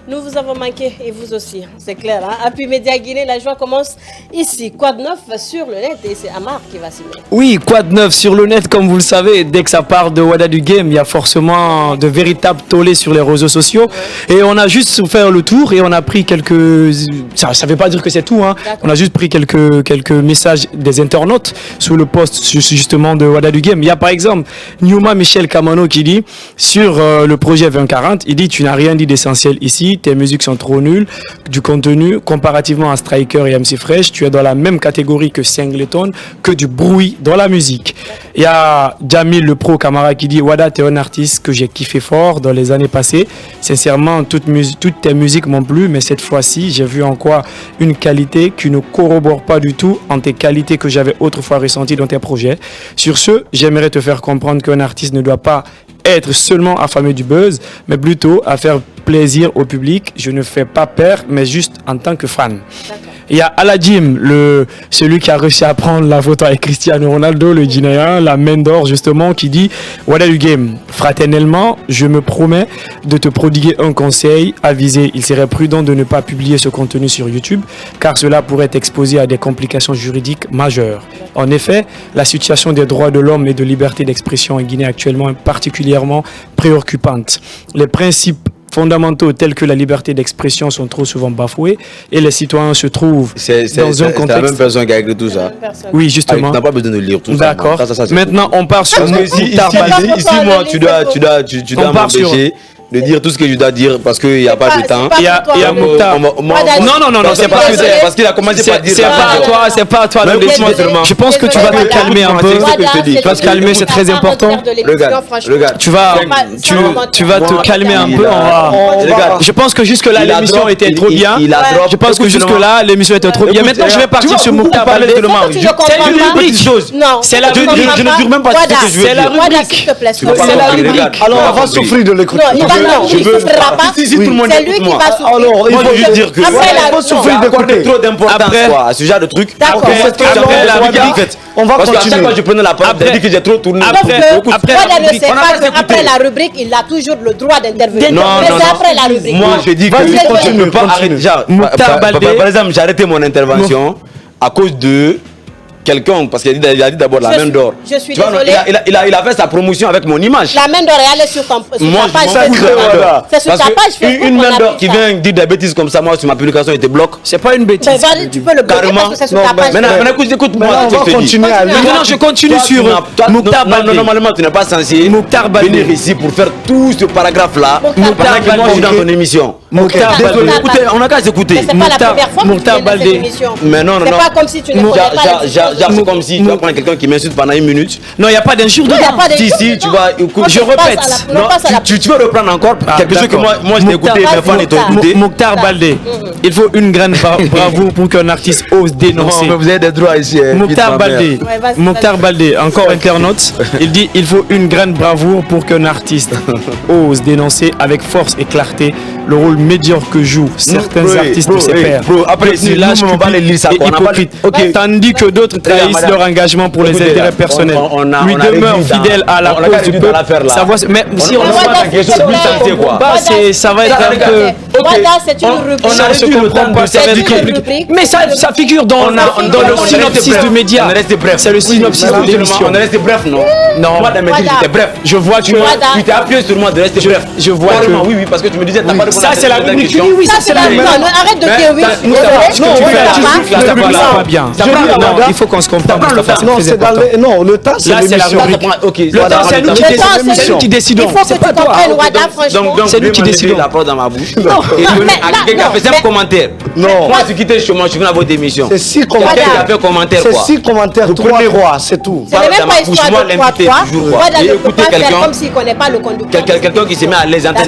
Nous vous avons manqué et vous aussi, c'est clair. Hein? Appui Média Guinée, la joie commence ici. Quoi de neuf sur le net et c'est Amar qui va signer. Oui, quoi de neuf sur le net, comme vous le savez, dès que ça part de Wada du Game, il y a forcément de véritables tollés sur les réseaux sociaux. Et on a juste fait le tour et on a pris quelques... Ça ne veut pas dire que c'est tout, hein. D'accord. On a juste pris quelques messages des internautes sous le post justement de Wada du Game. Il y a par exemple Newma Michel Kamano qui dit, sur le projet 2040, il dit « Tu n'as rien dit d'essentiel ici, tes musiques sont trop nulles, du contenu, comparativement à Striker et MC Fresh, tu es dans la même catégorie que Singleton, que du bruit dans la musique. » Il y a Jamil le pro Camara qui dit « Wada, t'es un artiste que j'ai kiffé fort dans les années passées. Sincèrement, toutes tes musiques m'ont plu, mais cette fois-ci, j'ai vu en quoi une qualité qui ne corrobore pas du tout en tes qualités que j'avais autrefois ressenties dans tes projets. Sur ce, j'aimerais te faire comprendre qu'un artiste ne doit pas être seulement affamé du buzz, mais plutôt à faire plaisir au public. Je ne fais pas peur, mais juste en tant que fan. » Il y a Aladim, celui qui a réussi à prendre la photo avec Cristiano Ronaldo, le Guinéen, la main d'or justement, qui dit « Voilà du game. Fraternellement, je me promets de te prodiguer un conseil avisé. Il serait prudent de ne pas publier ce contenu sur YouTube, car cela pourrait t'exposer à des complications juridiques majeures. En effet, la situation des droits de l'homme et de liberté d'expression en Guinée actuellement est particulièrement préoccupante. Les principes fondamentaux tels que la liberté d'expression sont trop souvent bafoués et les citoyens se trouvent dans un contexte... C'est la même personne qui a écrit tout ça. Oui, justement. Tu n'as pas besoin de lire tout ça. D'accord. Maintenant, on part sur... Ici, moi, tu dois m'empêcher de dire tout ce que je dois dire parce qu'il n'y a pas de temps. Il y a Mouktar. Non, c'est pas parce qu'il a commencé par dire... C'est pas à toi. Je pense que tu vas te calmer un peu. Tu vas te calmer, c'est très important. Regarde. Tu vas te calmer un peu. Je pense que jusque-là, l'émission était trop bien. Je pense que jusque-là, l'émission était trop bien. Maintenant, je vais partir sur Mouktar Baldé. C'est une rubrique. C'est la rubrique. Je ne jure même pas ce que je veux dire. C'est la rubrique. C'est la rubrique. Alors, on va souffrir de l'écouter. Il ne souffrira pas. C'est lui qui va souffrir. Alors, il faut juste dire que il faut souffrir d'écouter. Trop d'importance à ce genre de truc. D'accord. Après la rubrique, on va parce qu'à continuer. chaque fois que je prenais la parole, j'ai dit que j'ai trop tourné. Après la rubrique, il a toujours le droit d'intervenir. Non. Après la rubrique. Moi, je dis que je ne peux pas arrêter. Par exemple, j'ai arrêté mon intervention à cause de quelqu'un, parce qu'il a dit d'abord la main d'or. Je suis désolé. Il a fait sa promotion avec mon image. La main d'or est allée sur ta page. C'est sur ta page Facebook. Une main d'or qui vient dire des bêtises comme ça, moi sur ma publication, il te bloque. C'est pas une bêtise. Tu peux le bloquer parce que c'est sur ta page. Maintenant, écoute-moi. On va continuer à lire. Maintenant, je continue sur Mouktar Baldé. Normalement, tu n'es pas censé venir ici pour faire tout ce paragraphe-là pendant que moi je suis dans ton émission. Mouktar Baldé. Écoutez, on n'a qu'à s'écouter. C'est pas la première fois que Mouktar tu viens dans cette Baldé. émission. Mais non. C'est pas comme si tu ne connais pas. C'est comme si tu vas prendre quelqu'un qui m'insulte pendant une minute. Non, il n'y a pas d'injure dedans. Si, tu vas écouter. Je répète. Tu veux reprendre encore quelque chose que moi je t'ai écouté, mes fans t'ont écouté. Mouktar Baldé, il faut une grande bravoure pour qu'un artiste ose dénoncer. Vous avez des droits ici. Mouktar Baldé, encore internaute, il dit il faut une grande bravoure pour qu'un artiste ose dénoncer avec force et clarté le rôle médiocre que jouent certains artistes de ses pairs. Après, si là, je ne pas les lire ça. Tandis que d'autres trahissent leur engagement pour les intérêts personnels. Lui demeure fidèle à la cause du peuple. Mais si on ça va être un peu... C'est une rubrique. Ça ne se comprend pas, ça va être compliqué. Mais ça figure dans le synopsis du média. C'est le synopsis de l'émission. On est resté bref, non? Non. Moi, dans mes titres, j'étais bref. Je vois que... Tu t'es appuyé sur moi de rester bref. Je vois que... Oui, parce que tu me disais, t'as pas de... Ça, c'est la rubrique. Oui, ça, c'est la rubrique. Arrête de dire oui. Pas bien. Il faut qu'on se comprenne. Non, le temps, c'est l'émission. Le temps, c'est nous qui décidons. C'est pas toi. C'est nous qui décidons. La parole dans ma bouche. Et quelqu'un a fait 5 commentaires. Non. Moi, je suis quitté chez moi, je suis venu à votre émission. C'est 6 commentaires. Quelqu'un a fait commentaire, quoi. C'est 6 commentaires, 3-3, c'est tout. Ce n'est même pas histoire de 3-3. Wada ne peut pas faire comme s'il ne connaît pas le conducteur. Quelqu'un qui se met à l'aise en train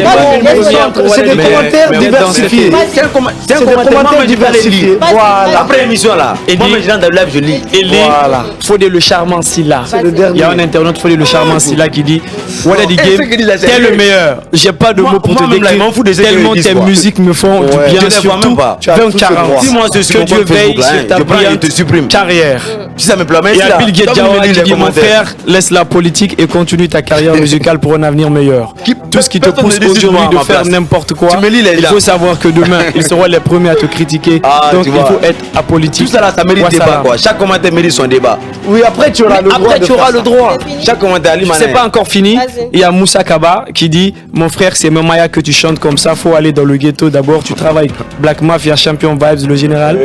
C'est des commentaires diversifiés. C'est un commentaire diversifié. Voilà. Après l'émission là, moi je dans le live, je lis. Voilà. Fodé le charmant Silla. Il y a un internaute, Fodé le charmant Silla, qui dit Wada di game, t'es le meilleur. J'ai pas de mots pour te décrire. Tellement tes musiques me font du bien, surtout 2040. Que Dieu veille sur ta brillante carrière. Si ça me plaît, et à Bill Gates qui dit mon frère, laisse la politique et continue ta carrière musicale pour un avenir meilleur. Tout ce qui te pousse aujourd'hui de faire n'importe quoi, il faut savoir que demain, ils seront les premiers à te critiquer. Donc il faut être apolitique. Tout ça là, ça mérite débat quoi. Chaque commentaire mérite son débat. Oui, après tu auras le droit. Après tu auras le droit. Chaque commentaire, c'est pas encore fini. Il y a Moussa Kaba qui dit mon frère, c'est Mamaya que tu chantes comme ça, faut aller dans le ghetto d'abord, tu travailles Black Mafia, Champion Vibes, le général.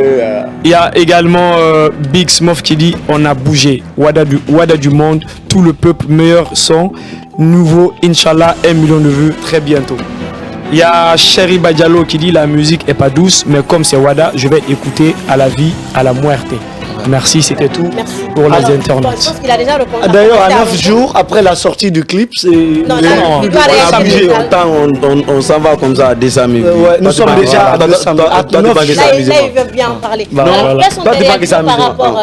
Il y a également Big Smoff qui dit on a bougé, Wada du monde, tout le peuple, meilleur son, nouveau, Inch'Allah, 1 million de vues très bientôt. Il y a Chéri Badialo qui dit la musique est pas douce, mais comme c'est Wada, je vais écouter à la vie, à la muerte. Merci, c'était tout pour les internautes. D'ailleurs, à 9 jours après la sortie du clip, c'est... Non, il doit réagir. On s'en va comme ça à 200 000. Nous sommes déjà à 200 000. Là, il veut bien en parler. Quelles sont tes réactions par rapport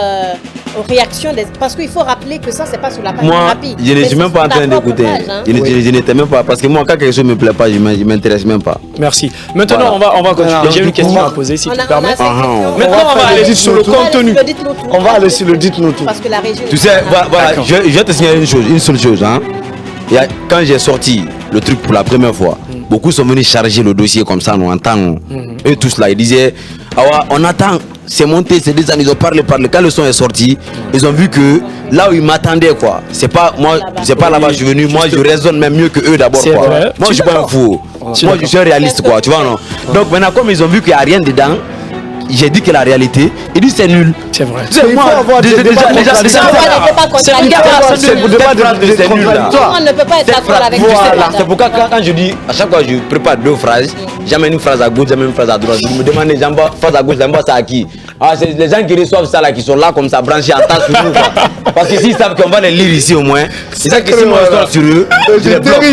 aux réactions parce qu'il faut rappeler que ça, c'est pas sur la page Moi, Rappi. je ne suis même pas en train d'écouter. Je n'étais même pas. Parce que moi, quand quelque chose ne me plaît pas, je ne m'intéresse même pas. Merci. Maintenant, on va continuer. J'ai une question à poser, si tu permets. Maintenant, on va aller sur le contenu. On va aller sur le dites-nous tout. Parce que la régie. Tu sais, voilà, je vais te signaler une seule chose. Hein. Quand j'ai sorti le truc pour la première fois, beaucoup sont venus charger le dossier comme ça, nous entendons. Eux tous là, ils disaient, on attend, c'est monté, c'est des années, ils ont parlé. Quand le son est sorti, ils ont vu que là où ils m'attendaient, quoi, c'est pas moi, c'est pas là-bas que je suis venu, moi je raisonne même mieux que eux d'abord, quoi. Vrai. Moi je suis pas un fou, moi je suis un réaliste, quoi, tu vois, non. Donc maintenant, comme ils ont vu qu'il n'y a rien dedans, j'ai dit que la réalité, il dit c'est nul. C'est vrai. Il faut avoir des débats contradictoires. C'est pour débat de c'est nul là. On ne peut pas être d'accord avec Voilà, c'est pourquoi quand je dis, à chaque fois je prépare 2 phrases, j'amène une phrase à gauche, j'amène une phrase à droite. Je me demande les gens, phrase à gauche, j'envoie ça à qui? Ah, c'est les gens qui reçoivent ça là, qui sont là comme ça, branchés en tas sur nous. Parce que s'ils savent qu'on va les lire ici au moins, ils savent que si moi je sors sur eux, je les bloque.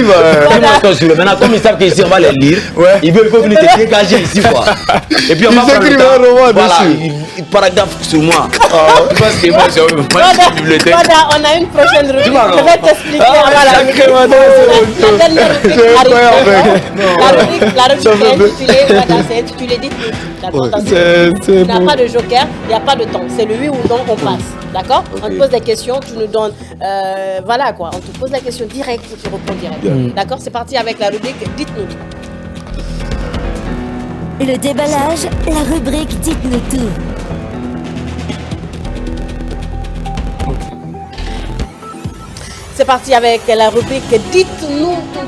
Maintenant, comme ils savent qu'ici on va les lire, ils veulent venir te dégager ici quoi. Et puis on va prendre le temps. Voilà, paragraphe sur moi. Parce que moi, c'est une bibliothèque. On a une prochaine rubrique. Je vais t'expliquer. La rubrique est intitulée Dites-nous. Il n'y a pas de joker, il n'y a pas de temps. C'est le oui ou non, on passe. D'accord? On te pose des questions, tu nous donnes. Voilà quoi. On te pose la question directe et tu réponds direct. D'accord? C'est parti avec la rubrique Dites-nous. Le déballage, la rubrique Dites-nous tout. C'est parti avec la rubrique Dites-nous tout.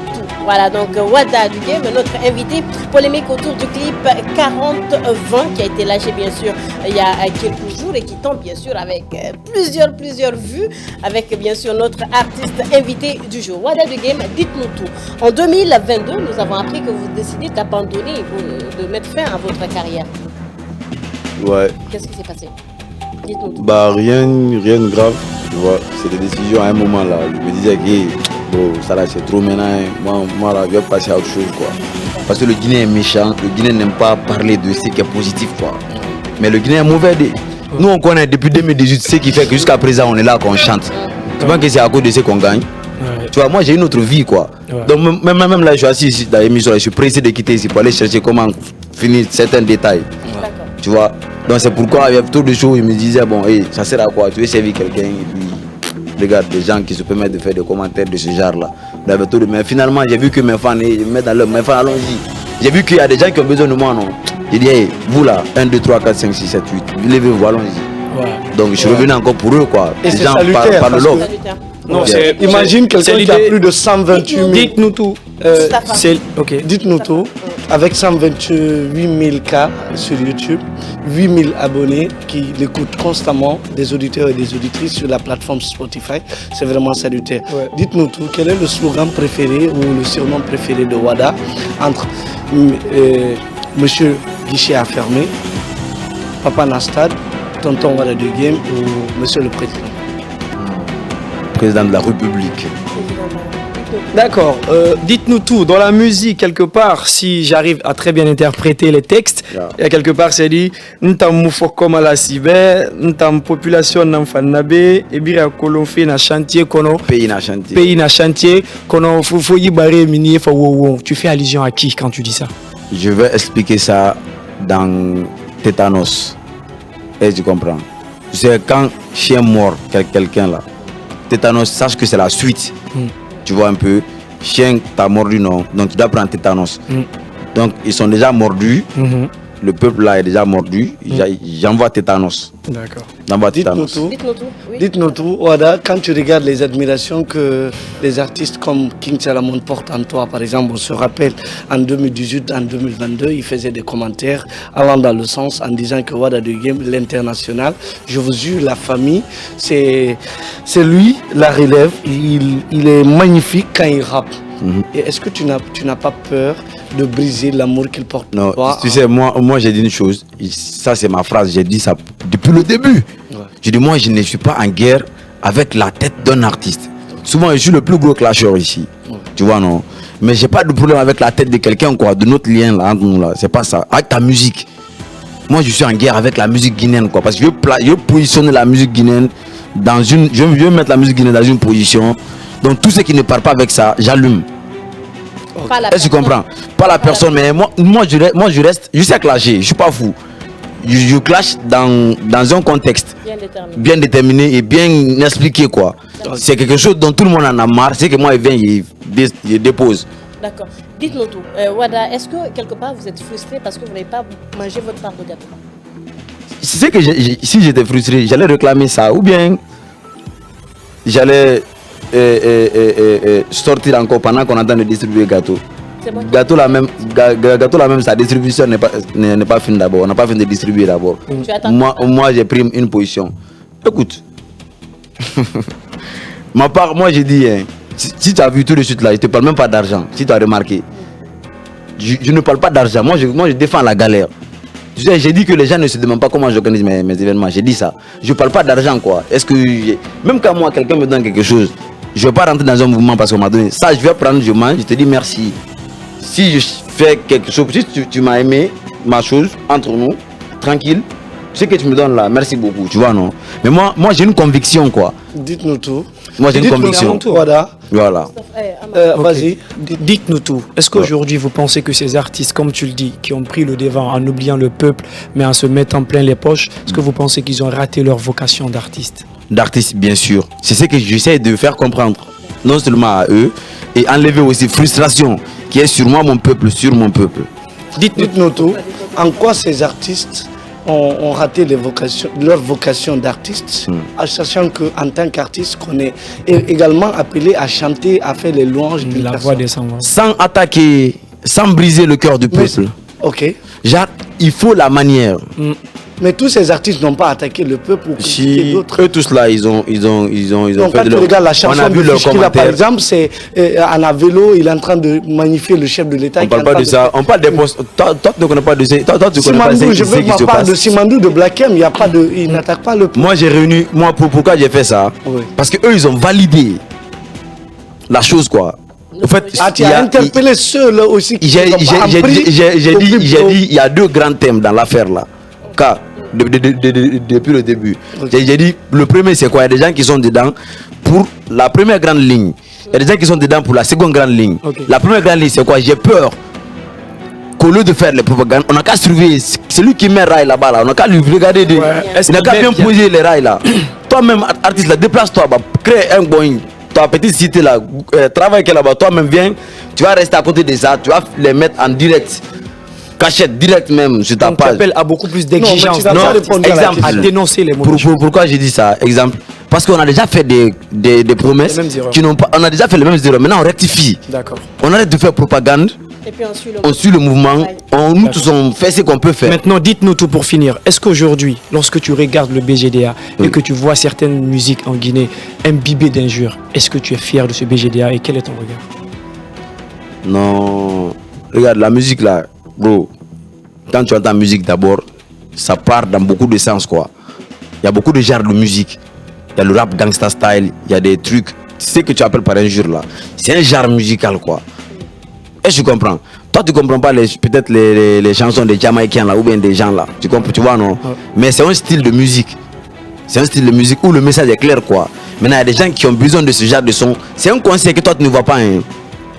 Voilà, donc Wada du Game, notre invité, polémique autour du clip 40-20 qui a été lâché bien sûr il y a quelques jours et qui tombe bien sûr avec plusieurs vues, avec bien sûr notre artiste invité du jour. Wada du Game, dites-nous tout. En 2022, nous avons appris que vous décidez d'abandonner, de mettre fin à votre carrière. Ouais. Qu'est-ce qui s'est passé? Dites-nous tout. Bah rien de grave, tu vois. C'est des décisions à un moment là. Je me disais que bon, ça là c'est trop maintenant. Moi là, je vais passer à autre chose quoi. Parce que le Guinéen est méchant, le Guinéen n'aime pas parler de ce qui est positif quoi. Mais le Guinéen est mauvais. Nous on connaît depuis 2018 ce qui fait que jusqu'à présent on est là qu'on chante. Tu vois que c'est à cause de ce qu'on gagne. Tu vois, moi j'ai une autre vie quoi. Donc même là je suis assis ici dans l'émission, je suis pressé de quitter ici pour aller chercher comment finir certains détails. Tu vois. Donc c'est pourquoi il y a trop de choses, je me disais bon, ça sert à quoi? Tu veux servir quelqu'un et puis regarde des gens qui se permettent de faire des commentaires de ce genre là. Mais finalement j'ai vu que mes fans, ils me mettent dans leur, mes fans allons-y. J'ai vu qu'il y a des gens qui ont besoin de moi non. J'ai dit vous là, 1, 2, 3, 4, 5, 6, 7, 8, levez-vous, allons-y. Donc je suis revenu encore pour eux quoi. Et les c'est gens salutaire, parlent de l'offre. Non, imagine quelqu'un qui a plus de 128 000. Dites-nous tout. Dites-nous tout. Avec 128 000 cas sur YouTube, 8 000 abonnés qui l'écoutent constamment, des auditeurs et des auditrices sur la plateforme Spotify. C'est vraiment salutaire. Dites-nous tout. Quel est le slogan préféré ou le surnom préféré de Wada entre Monsieur Guichet a fermé, Papa Nastad, Tonton Wada du Game ou Monsieur le Président? Président de la République. D'accord. Dites-nous tout. Dans la musique, quelque part, si j'arrive à très bien interpréter les textes, il y a quelque part, c'est dit Ntam moufoko malasibe, Ntam population n'enfanabe, et bien kolonfé na chantier kono. Pays na chantier. Pays na chantier kono faut y barrer minier faut wow. Tu fais allusion à qui quand tu dis ça? Je vais expliquer ça dans Tétanos. Et tu comprends. C'est quand chien mord quelqu'un là. Tétanos, sache que c'est la suite. Tu vois un peu, chien t'a mordu non, donc tu dois prendre tétanos. Donc ils sont déjà mordus, le peuple là est déjà mordu, j'envoie tétanos. D'accord. Dites-nous tout. Dites-nous tout, Wada, quand tu regardes les admirations que les artistes comme King Salamon portent en toi, par exemple, on se rappelle en 2018, en 2022, il faisait des commentaires allant dans le sens en disant que Wada du Game, l'international, je vous jure, la famille, c'est lui, la relève, il est magnifique quand il rappe. Et est-ce que tu n'as pas peur de briser l'amour qu'il porte? Non, tu sais, moi j'ai dit une chose, ça c'est ma phrase, j'ai dit ça depuis le début. J'ai dit moi je ne suis pas en guerre avec la tête d'un artiste. Souvent je suis le plus gros clasheur ici, tu vois non. Mais j'ai pas de problème avec la tête de quelqu'un quoi, de notre lien là entre nous là, c'est pas ça. Avec ta musique, moi je suis en guerre avec la musique guinéenne, quoi. Parce que je veux positionner la musique guinéenne dans une. Je veux mettre la musique guinéenne dans une position. Donc tout ce qui ne part pas avec ça, j'allume. Est-ce que tu comprends? Pas la personne, mais moi je reste. Je sais clasher, je suis pas fou. Je clash dans un contexte bien déterminé et bien expliqué, quoi. C'est quelque chose dont tout le monde en a marre. C'est que moi je viens, je dépose. D'accord. Dites-nous tout. Wada, est-ce que quelque part vous êtes frustré parce que vous n'avez pas mangé votre part de gâteau? C'est que si j'étais frustré, j'allais réclamer ça. Ou bien j'allais sortir encore pendant qu'on attend de distribuer le gâteau. Gâteau la même, sa distribution n'est pas finie d'abord. On n'a pas fini de distribuer d'abord. Moi j'ai pris une position. Écoute, ma part, moi j'ai dit, hein, si tu as vu tout de suite là, je ne te parle même pas d'argent. Si tu as remarqué, je ne parle pas d'argent. Moi je défends la galère. J'ai dit que les gens ne se demandent pas comment j'organise mes événements. J'ai dit ça. Je ne parle pas d'argent, quoi. Est-ce que même quand moi quelqu'un me donne quelque chose, je ne vais pas rentrer dans un mouvement parce qu'on m'a donné ça. Je vais prendre, je mange, je te dis merci. Si je fais quelque chose, si tu m'as aimé ma chose entre nous, tranquille, ce que tu me donnes là, merci beaucoup, tu vois, non? Mais moi j'ai une conviction, quoi. Dites-nous tout. Moi j'ai une conviction. Voilà. Vas-y. Dites-nous tout. Est-ce qu'aujourd'hui vous pensez que ces artistes, comme tu le dis, qui ont pris le devant en oubliant le peuple, mais en se mettant plein les poches, est-ce que vous pensez qu'ils ont raté leur vocation d'artiste? D'artiste, bien sûr. C'est ce que j'essaie de faire comprendre, non seulement à eux, et enlever aussi frustration qui est sur moi, mon peuple, sur mon peuple. Dites-nous tout. En quoi ces artistes ont raté leur vocation d'artiste, en sachant qu'en tant qu'artiste, qu'on est également appelé à chanter, à faire les louanges d'une la personne. voix des sans-voix. Sans attaquer, sans briser le cœur du peuple. Ok. Genre, il faut la manière. Mais tous ces artistes n'ont pas attaqué le peuple ou critiqué d'autres. Eux tous là, ils ont Donc, fait quand de tu regardes la chanson on a vu leurs commentaires. par exemple, c'est à vélo, il est en train de magnifier le chef de l'État. On parle pas de ça. On parle des postes. Toi, tu ne connais pas de ça. Toi, tu connais pas Simandou, je ce veux qui se qu'on parle passe. de Simandou, de Black M, il n'attaque pas le peuple. Moi, j'ai réuni. Pourquoi j'ai fait ça? Oui. Parce que eux, ils ont validé la chose, quoi. En fait, tu as interpellé ceux-là aussi qui j'ai dit, il y a deux grands thèmes dans l'affaire là. Depuis le début. Okay. J'ai dit, le premier c'est quoi? Il y a des gens qui sont dedans pour la première grande ligne. Il y a des gens qui sont dedans pour la seconde grande ligne. Okay. La première grande ligne c'est quoi? J'ai peur qu'au lieu de faire les propagandes, on n'a qu'à surveiller celui qui met rail là-bas là. On n'a qu'à lui regarder. On n'a qu'à bien poser les rails là. Toi-même, artiste là, déplace-toi, crée un Boeing. Ta petite cité là, travaille là-bas. Toi-même, viens, tu vas rester à côté de ça. Tu vas les mettre en direct. Cachette direct même sur ta page. Appelle à beaucoup plus d'exigence. Exemple, à dénoncer les mots. Pourquoi j'ai dit ça? Exemple, parce qu'on a déjà fait des promesses qui n'ont pas. On a déjà fait les mêmes erreurs. Maintenant on rectifie. D'accord. On arrête de faire propagande. Et puis on suit le mouvement. Nous tous on fait ce qu'on peut faire. Maintenant, dites-nous tout pour finir. Est-ce qu'aujourd'hui, lorsque tu regardes le BGDA et que tu vois certaines musiques en Guinée imbibées d'injures, est-ce que tu es fier de ce BGDA et quel est ton regard? Non. Regarde la musique là. Bro, quand tu entends musique d'abord, ça part dans beaucoup de sens, quoi. Il y a beaucoup de genres de musique. Il y a le rap gangsta style, il y a des trucs. Ce que tu appelles par injure là, c'est un genre musical, quoi. Est-ce que tu comprends? Toi tu comprends pas peut-être les chansons des Jamaïcains là ou bien des gens là. Tu comprends, tu vois, non? Mais c'est un style de musique. C'est un style de musique où le message est clair, quoi. Maintenant il y a des gens qui ont besoin de ce genre de son. C'est un conseil que toi tu ne vois pas, hein.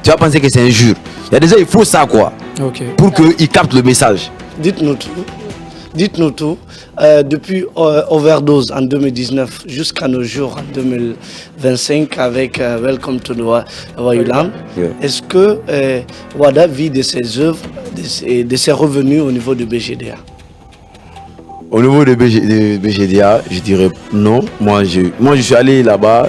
Tu vas penser que c'est injure. Il y a des gens, il faut ça, quoi. Okay. Pour qu'ils captent le message. Dites-nous tout. Dites-nous tout. Depuis Overdose en 2019 jusqu'à nos jours en 2025 avec Welcome to Wailand, est-ce que Wada vit de ses œuvres, de ses revenus au niveau du BGDA? Au niveau de BGDA, je dirais non. Moi, je suis allé là-bas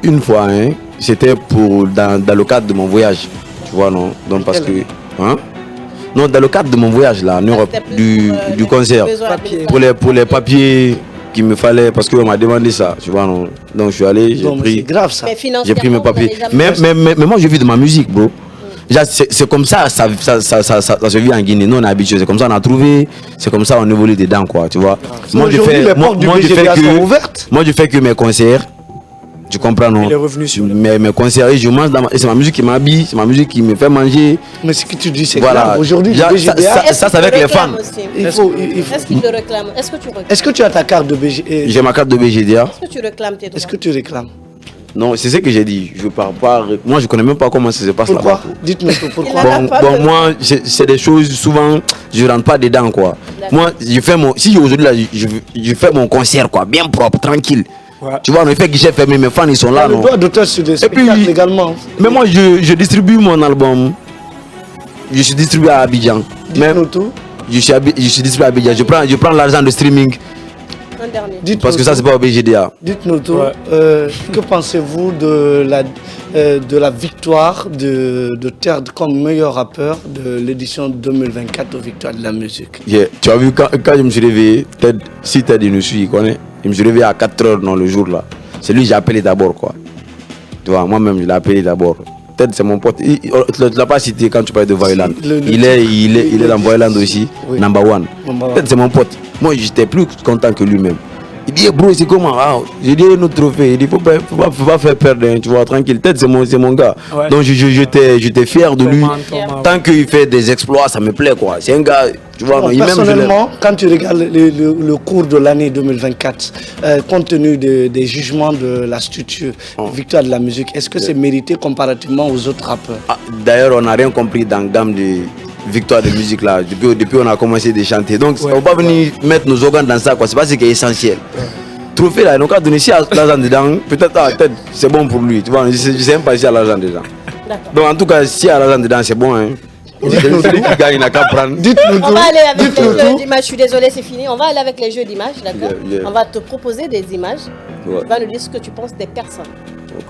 une fois. Hein. C'était dans le cadre de mon voyage. Tu vois, non? Donc, parce que. Hein? Non, dans le cadre de mon voyage là en Europe, du concert, pour les papiers qu'il me fallait, parce qu'on m'a demandé ça, tu vois, non. Donc je suis allé, j'ai pris mes papiers. Mais moi je vis de ma musique, bro. C'est comme ça ça se vit en Guinée. Nous on est habitués, c'est comme ça on a trouvé, c'est comme ça on évolue dedans, quoi, tu vois. Moi je fais que mes concerts, Tu comprends, non? Les revenus sur mes concerts, je mange c'est ma musique qui m'habille, c'est ma musique qui me fait manger. Mais ce que tu dis, c'est Voilà. grave. Aujourd'hui, Ça, BGDA, c'est avec les fans. Est-ce qu'il te réclame? Est-ce que tu réclames? Est-ce que tu as ta carte de BGDA? J'ai ma carte de BGDA. Est-ce que tu réclames tes droits? Est-ce que tu réclames? Non, c'est ce que j'ai dit. Je pars pas. Moi, je connais même pas comment ça se passe là-bas. Pourquoi? Dites-nous pourquoi. Bon, moi, c'est des choses, souvent, je rentre pas dedans, quoi. Moi, je fais si aujourd'hui, là, je fais mon concert, quoi, bien propre, tranquille. Ouais. Tu vois, on fait guichet fermé, mes fans, ils sont là, Le non? droit d'auteur sur des puis, spectacles également. Mais moi, je distribue mon album. Je suis distribué à Abidjan. Dites-nous tout. Je suis distribué à Abidjan. Je prends l'argent de streaming. Un dernier. Parce que ça, c'est pas au BGDA. Dites-nous tout. Ouais. Que pensez-vous de la victoire de Terd comme meilleur rappeur de l'édition 2024 aux Victoires de la musique? Yeah. Tu as vu, quand je me suis réveillé, si Ted nous suit, il connaît. Je me suis réveillé à 4 h dans le jour là. C'est lui que j'ai appelé d'abord, quoi. Tu vois, moi-même, je l'ai appelé d'abord. Ted, c'est mon pote. Tu ne l'as pas cité quand tu parlais de Voiland. Il est dans Voiland aussi, oui. number one. Ted, c'est mon pote. Moi, j'étais plus content que lui-même. Il dit, bro, c'est comment? Ah, j'ai dit, notre trophée. Il dit, faut pas faire perdre, hein, tu vois, tranquille. Ted, c'est mon gars. Ouais. Donc, j'étais fier de lui. Thomas. Tant qu'il fait des exploits, ça me plaît, quoi. C'est un gars, tu vois, Bon, il personnellement, quand tu regardes le cours de l'année 2024, compte tenu des jugements de la structure Victoire de la musique, est-ce que c'est mérité comparativement aux autres rappeurs? Ah, d'ailleurs, on n'a rien compris dans la gamme de victoire de musique là. Depuis on a commencé de chanter. Donc, on ne va pas venir mettre nos organes dans ça, quoi. C'est pas ce qui est essentiel. Trophée là, donc à donner si à l'argent dedans, peut-être c'est bon pour lui. Tu vois, je sais même pas si à l'argent dedans. Donc, en tout cas, si à l'argent dedans, c'est bon. Hein. Celui qui gagne, il n'a qu'à prendre. Dites-nous tout. On va aller avec les jeux d'images. Je suis désolé, c'est fini. On va aller avec les jeux d'images, d'accord? Yeah. On va te proposer des images. Ouais. Tu vas nous dire ce que tu penses des personnes.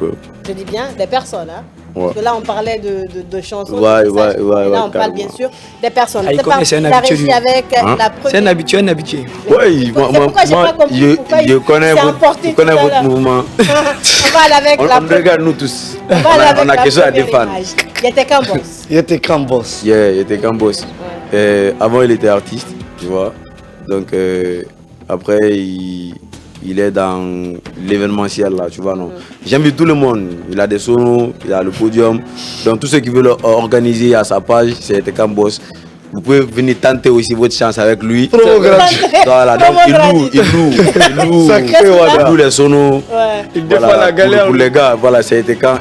Okay. Je dis bien des personnes, hein? Ouais. Parce que là, on parlait de chansons. Ouais, de messages. ouais, Et là, ouais, on parle bien sûr des personnes. Ah, il C'est connaît, pas c'est un la habitué, régie lui. avec Hein? la première. C'est un habitué, un habitué. Oui, moi, je connais votre mouvement. On va aller avec On la regarde nous tous. On va aller avec On a la quelque chose à première défendre. image. Il était qu'un boss. Il était quand boss. Yeah, il était qu'un boss. Avant, il était artiste, tu vois. Donc, après, il est dans l'événementiel, là, tu vois, non. J'invite tout le monde. Il a des sonos, il a le podium. Donc, tous ceux qui veulent organiser à sa page, c'était qu'un boss. Vous pouvez venir tenter aussi votre chance avec lui. Voilà, donc il loue les sonos. Ouais. Il défend la galère. Pour les gars, voilà, ça a été quand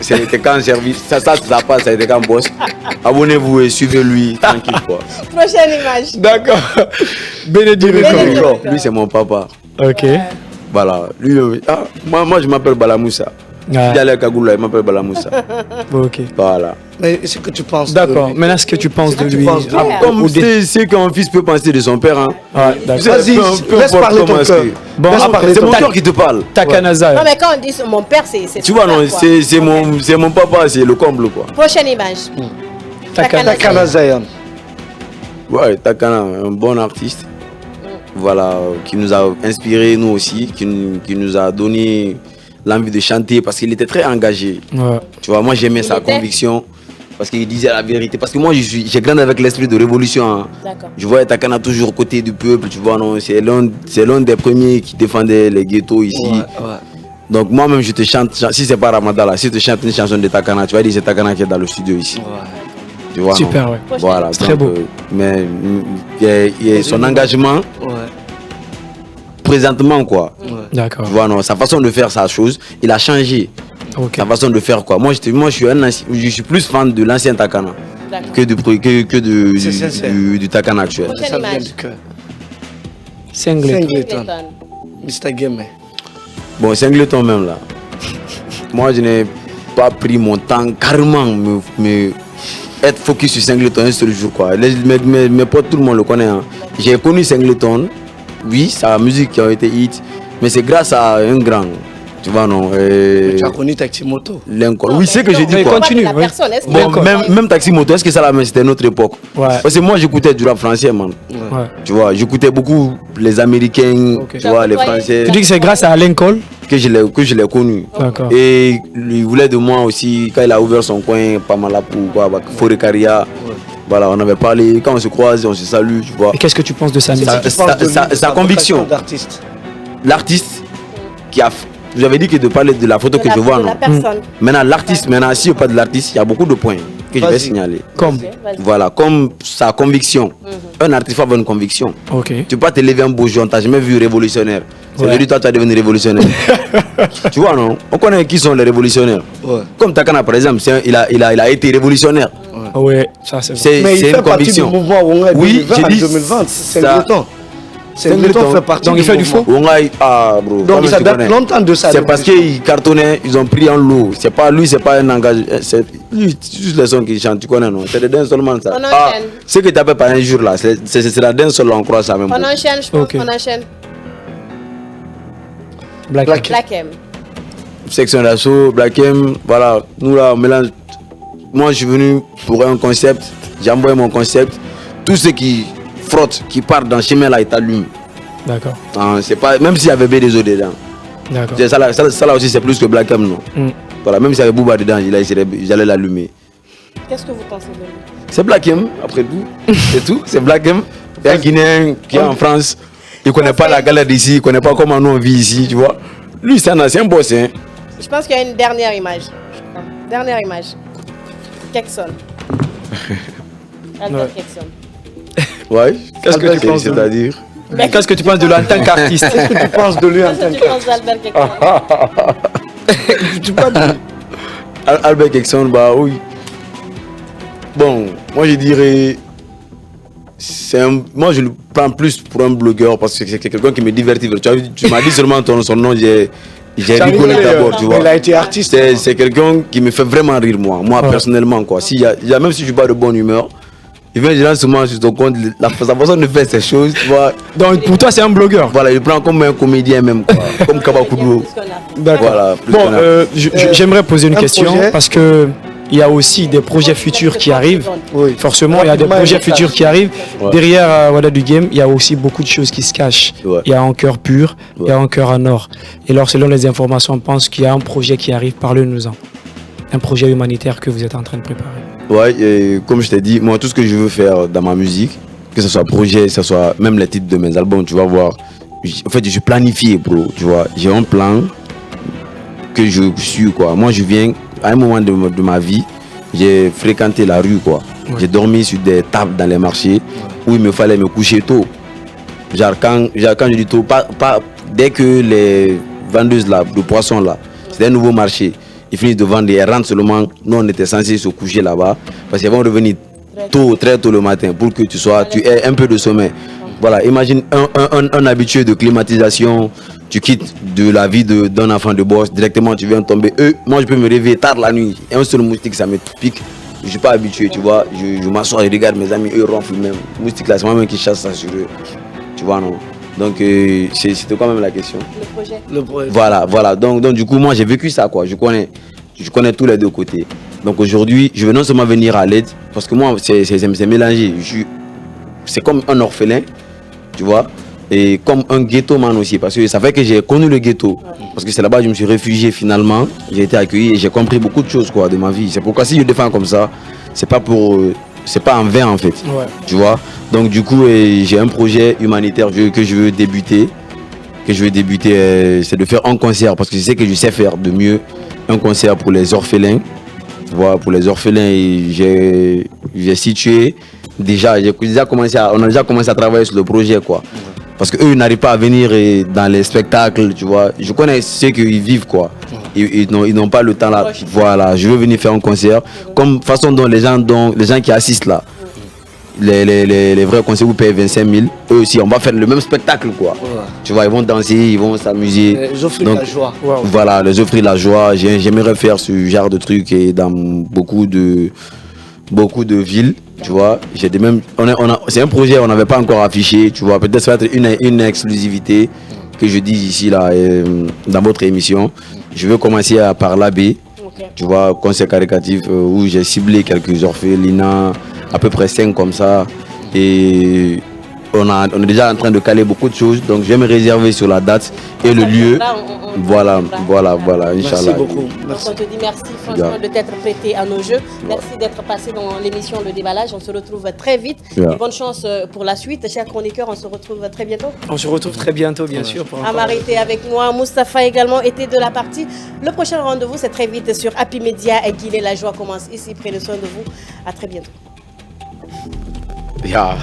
service. Ça passe, ça a été quand boss. Abonnez-vous et suivez-lui, tranquille, quoi. Prochaine image. D'accord. Bénédicte Rico. Lui, c'est mon papa. Ok. Voilà. Lui, moi, je m'appelle Balamoussa. Ouais. Il allait à Kagoula, il m'appelle Balamoussa. Ok. Voilà. Mais ce que tu penses D'accord. de lui? Maintenant, ce que tu penses de lui. penses de lui? Comme c'est qu'un fils peut penser de son père. Hein. Ouais, d'accord. Vas-y, laisse parler ton cœur. Bon, Laisse parler C'est ton mon cœur. cœur qui te parle. Takanaza. Non, mais quand on dit mon père, c'est. Tu vois, non, c'est mon papa, c'est le comble, quoi. Prochaine image. Takanaza. Takana Zayan. Ouais, Takana, un bon artiste. Voilà, qui nous a inspiré, nous aussi, qui nous a donné l'envie de chanter parce qu'il était très engagé. Ouais. Tu vois, moi j'aimais sa conviction parce qu'il disait la vérité. Parce que moi j'ai grandi avec l'esprit de révolution. Hein. D'accord. Je vois Takana toujours aux côtés du peuple, tu vois, non, c'est l'un des premiers qui défendait les ghettos ici. Ouais. Donc moi-même je te chante, si c'est pas Ramadan là, si je te chante une chanson de Takana, tu vas dire c'est Takana qui est dans le studio ici. Tu vois, Super, non? ouais. Voilà, C'est très beau. Mais il y a son engagement présentement, quoi. D'accord. Tu vois, non, sa façon de faire sa chose, il a changé. Ok. Sa façon de faire, quoi. Moi, je suis plus fan de l'ancien Takana D'accord. que C'est sincère. du Takana actuel. Prochaine Ça vient image. du cœur. Singlet. Singleton. Clayton. Mr. Game. Bon, Singleton même là. Moi, je n'ai pas pris mon temps carrément me être focus sur Singleton un seul jour, quoi. Mes potes, tout le monde le connaît. Hein. J'ai connu Singleton. Oui, sa musique qui a été hit, mais c'est grâce à un grand. Tu vois, non. Tu as connu Taximoto. Lincoln. Oui, c'est que j'ai dit, Mais quoi. continue, La oui. personne, est-ce que Bon, vous- même Taxi Moto, est-ce que ça la même, c'était notre époque? Ouais. Parce que moi j'écoutais du rap français, man. Ouais. Tu vois, j'écoutais beaucoup les Américains, Ok. tu vois, les Français, Tu dis que c'est grâce à Lincoln. que je l'ai connu. D'accord. Et il voulait de moi aussi, quand il a ouvert son coin, pas mal là pour quoi, Forêt Caria. Voilà, on avait parlé, quand on se croise, on se salue, tu vois. Et qu'est-ce que tu penses de sa musique? Sa conviction. D'artiste. L'artiste vous avez dit que de parler de la photo que je vois, de la non? personne. Maintenant, l'artiste, si je parle de l'artiste, il y a beaucoup de points que je vais signaler. Comme. Ok, vas-y. Voilà, comme sa conviction. Un artiste va avoir une conviction. Ok. Tu peux pas te lever un beau jour, on t'a jamais vu révolutionnaire. C'est Ouais. lui, toi, tu vas devenir révolutionnaire. Tu vois, non? On connaît qui sont les révolutionnaires. Ouais. Comme Takana, par exemple, il a été révolutionnaire. Ouais, ça c'est vrai. C'est Mais il une fait partie du conviction. mouvement Wongai Oui, 2020 j'ai à dit 2020. C'est ça. le temps. C'est C'est le le temps temps. fait partie Donc il fait du mouvement. faux. Wongai, bro. Donc toi-même, ça tu date connais. longtemps de ça. C'est parce qu'il cartonnait, ils ont pris en lot. C'est pas lui, c'est pas un engagement. C'est lui, c'est juste les sons qu'il chante, tu connais, non? C'est des danses seulement ça. On enchaîne. Ce que tu appelles par un jour là, c'est la danse seule, on croit ça même. On enchaîne, je pense Ok. qu'on enchaîne. Black. Black M. Section d'assaut, Black M, voilà, nous là on mélange. Moi je suis venu pour un concept, j'ai envoyé mon concept. Tous ceux qui frottent, qui partent dans le chemin là, ils t'allument. D'accord. Hein, c'est pas, même s'il y avait des eaux dedans. D'accord. Ça là aussi c'est plus que Black M, non. Voilà, même s'il y avait Booba dedans, j'allais l'allumer. Qu'est-ce que vous pensez de lui? C'est Black M, après tout. C'est tout, c'est Black M. Il y a un Guinéen qui est en France, il ne connaît pas la galère d'ici, il ne connaît pas comment nous on vit ici, tu vois. Lui c'est un ancien boss, hein. Je pense qu'il y a une dernière image. Dernière image. Kekson. Albert Ouais. Kekson. Ouais. Qu'est-ce que tu penses de lui? C'est-à-dire Mais qu'est-ce que tu penses de lui en tant qu'artiste? Qu'est-ce que tu penses de lui en Qu'est-ce tant que tu penses d'Albert Kekson? tu parles de lui. Albert Kekson, bah oui. Bon, moi je dirais. Moi je le prends plus pour un blogueur parce que c'est quelqu'un qui me divertit. Tu m'as dit seulement son nom, j'ai rigolé d'abord, tu vois. Il a été artiste. C'est quelqu'un qui me fait vraiment rire, moi personnellement, quoi. Même si je suis pas de bonne humeur, il vient généralement sur ton compte, sa façon de faire ces choses, tu vois. Donc pour toi c'est un blogueur. Voilà, il prend comme un comédien même, quoi. Comme Kabakoudou. D'accord. Voilà, plus Bon, qu'on a. j'aimerais poser une un question projet. parce que il y a aussi des projets futurs qui arrivent. Oui. Forcément, il y a des Rapidement, projets un message. futurs qui arrivent. Ouais. Derrière Wada du Game, il y a aussi beaucoup de choses qui se cachent. Ouais. Il y a un cœur pur, il y a un cœur en or. Et alors, selon les informations, on pense qu'il y a un projet qui arrive. Parlez-nous-en. Un projet humanitaire que vous êtes en train de préparer. Ouais, et comme je t'ai dit, moi tout ce que je veux faire dans ma musique, que ce soit projet, que ce soit même les titres de mes albums, tu vas voir. En fait, je suis planifié, bro. Tu vois, j'ai un plan que je suis, quoi. Moi, je viens à un moment de ma vie, j'ai fréquenté la rue, quoi. Ouais. J'ai dormi sur des tables dans les marchés où il me fallait me coucher tôt. Genre quand je dis tôt, pas dès que les vendeuses là, de poissons là, c'était un nouveau marché. Ils finissent de vendre et rentrent seulement. Nous on était censés se coucher là-bas parce qu'ils vont revenir tôt, très tôt le matin pour que tu aies un peu de sommeil. Voilà, imagine un habitué de climatisation, tu quittes de la vie d'un enfant de boss, directement tu viens tomber. Moi je peux me réveiller tard la nuit, et un seul moustique ça me pique. Je suis pas habitué, tu vois. Je m'assois et regarde mes amis, eux ronflent même. Moustique là, c'est moi-même qui chasse ça sur eux. Tu vois, non? Donc c'était quand même la question. Le projet. Voilà. Donc du coup, moi j'ai vécu ça, quoi. Je connais tous les deux côtés. Donc aujourd'hui, je veux non seulement venir à l'aide, parce que moi c'est mélangé. C'est comme un orphelin, tu vois, et comme un ghetto man aussi, parce que ça fait que j'ai connu le ghetto. Parce que c'est là-bas que je me suis réfugié finalement. J'ai été accueilli et j'ai compris beaucoup de choses, quoi, de ma vie. C'est pourquoi si je défends comme ça, c'est pas en vain en fait. Ouais. Tu vois. Donc du coup, j'ai un projet humanitaire que je veux débuter. C'est de faire un concert parce que je sais que je sais faire de mieux un concert pour les orphelins. Tu vois, pour les orphelins, j'ai situé déjà, on a déjà commencé à travailler sur le projet, quoi. Parce qu'eux n'arrivent pas à venir dans les spectacles, tu vois. Je connais ceux qui vivent, quoi. Ils n'ont pas le temps là. Voilà, je veux venir faire un concert. Comme façon dont les gens qui assistent là, les vrais concerts vous payez 25 000, eux aussi, on va faire le même spectacle, quoi. Voilà. Tu vois, ils vont danser, ils vont s'amuser. Les offrir Donc, la joie. voilà, les offrir la joie. J'aimerais faire ce genre de truc et dans beaucoup de villes, tu vois. C'est un projet on n'avait pas encore affiché, tu vois. Peut-être ça va être une exclusivité que je dis ici là dans votre émission. Je veux commencer par l'AB, tu vois, concert caritatif où j'ai ciblé quelques orphelinats, à peu près 5 comme ça. Et on est déjà en train de caler beaucoup de choses. Donc je vais me réserver sur la date et le lieu. Voilà, Inch'Allah. Merci beaucoup. Merci. Donc on te dit merci franchement de t'être prêté à nos jeux. Merci d'être passé dans l'émission Le Déballage. On se retrouve très vite. Et bonne chance pour la suite. Chers chroniqueurs, on se retrouve très bientôt. On se retrouve très bientôt, bien sûr. Amar était avec moi, Mustapha également était de la partie. Le prochain rendez-vous, c'est très vite sur Happy Media et Guinée. La joie commence ici. Prenez soin de vous. À très bientôt. Yeah.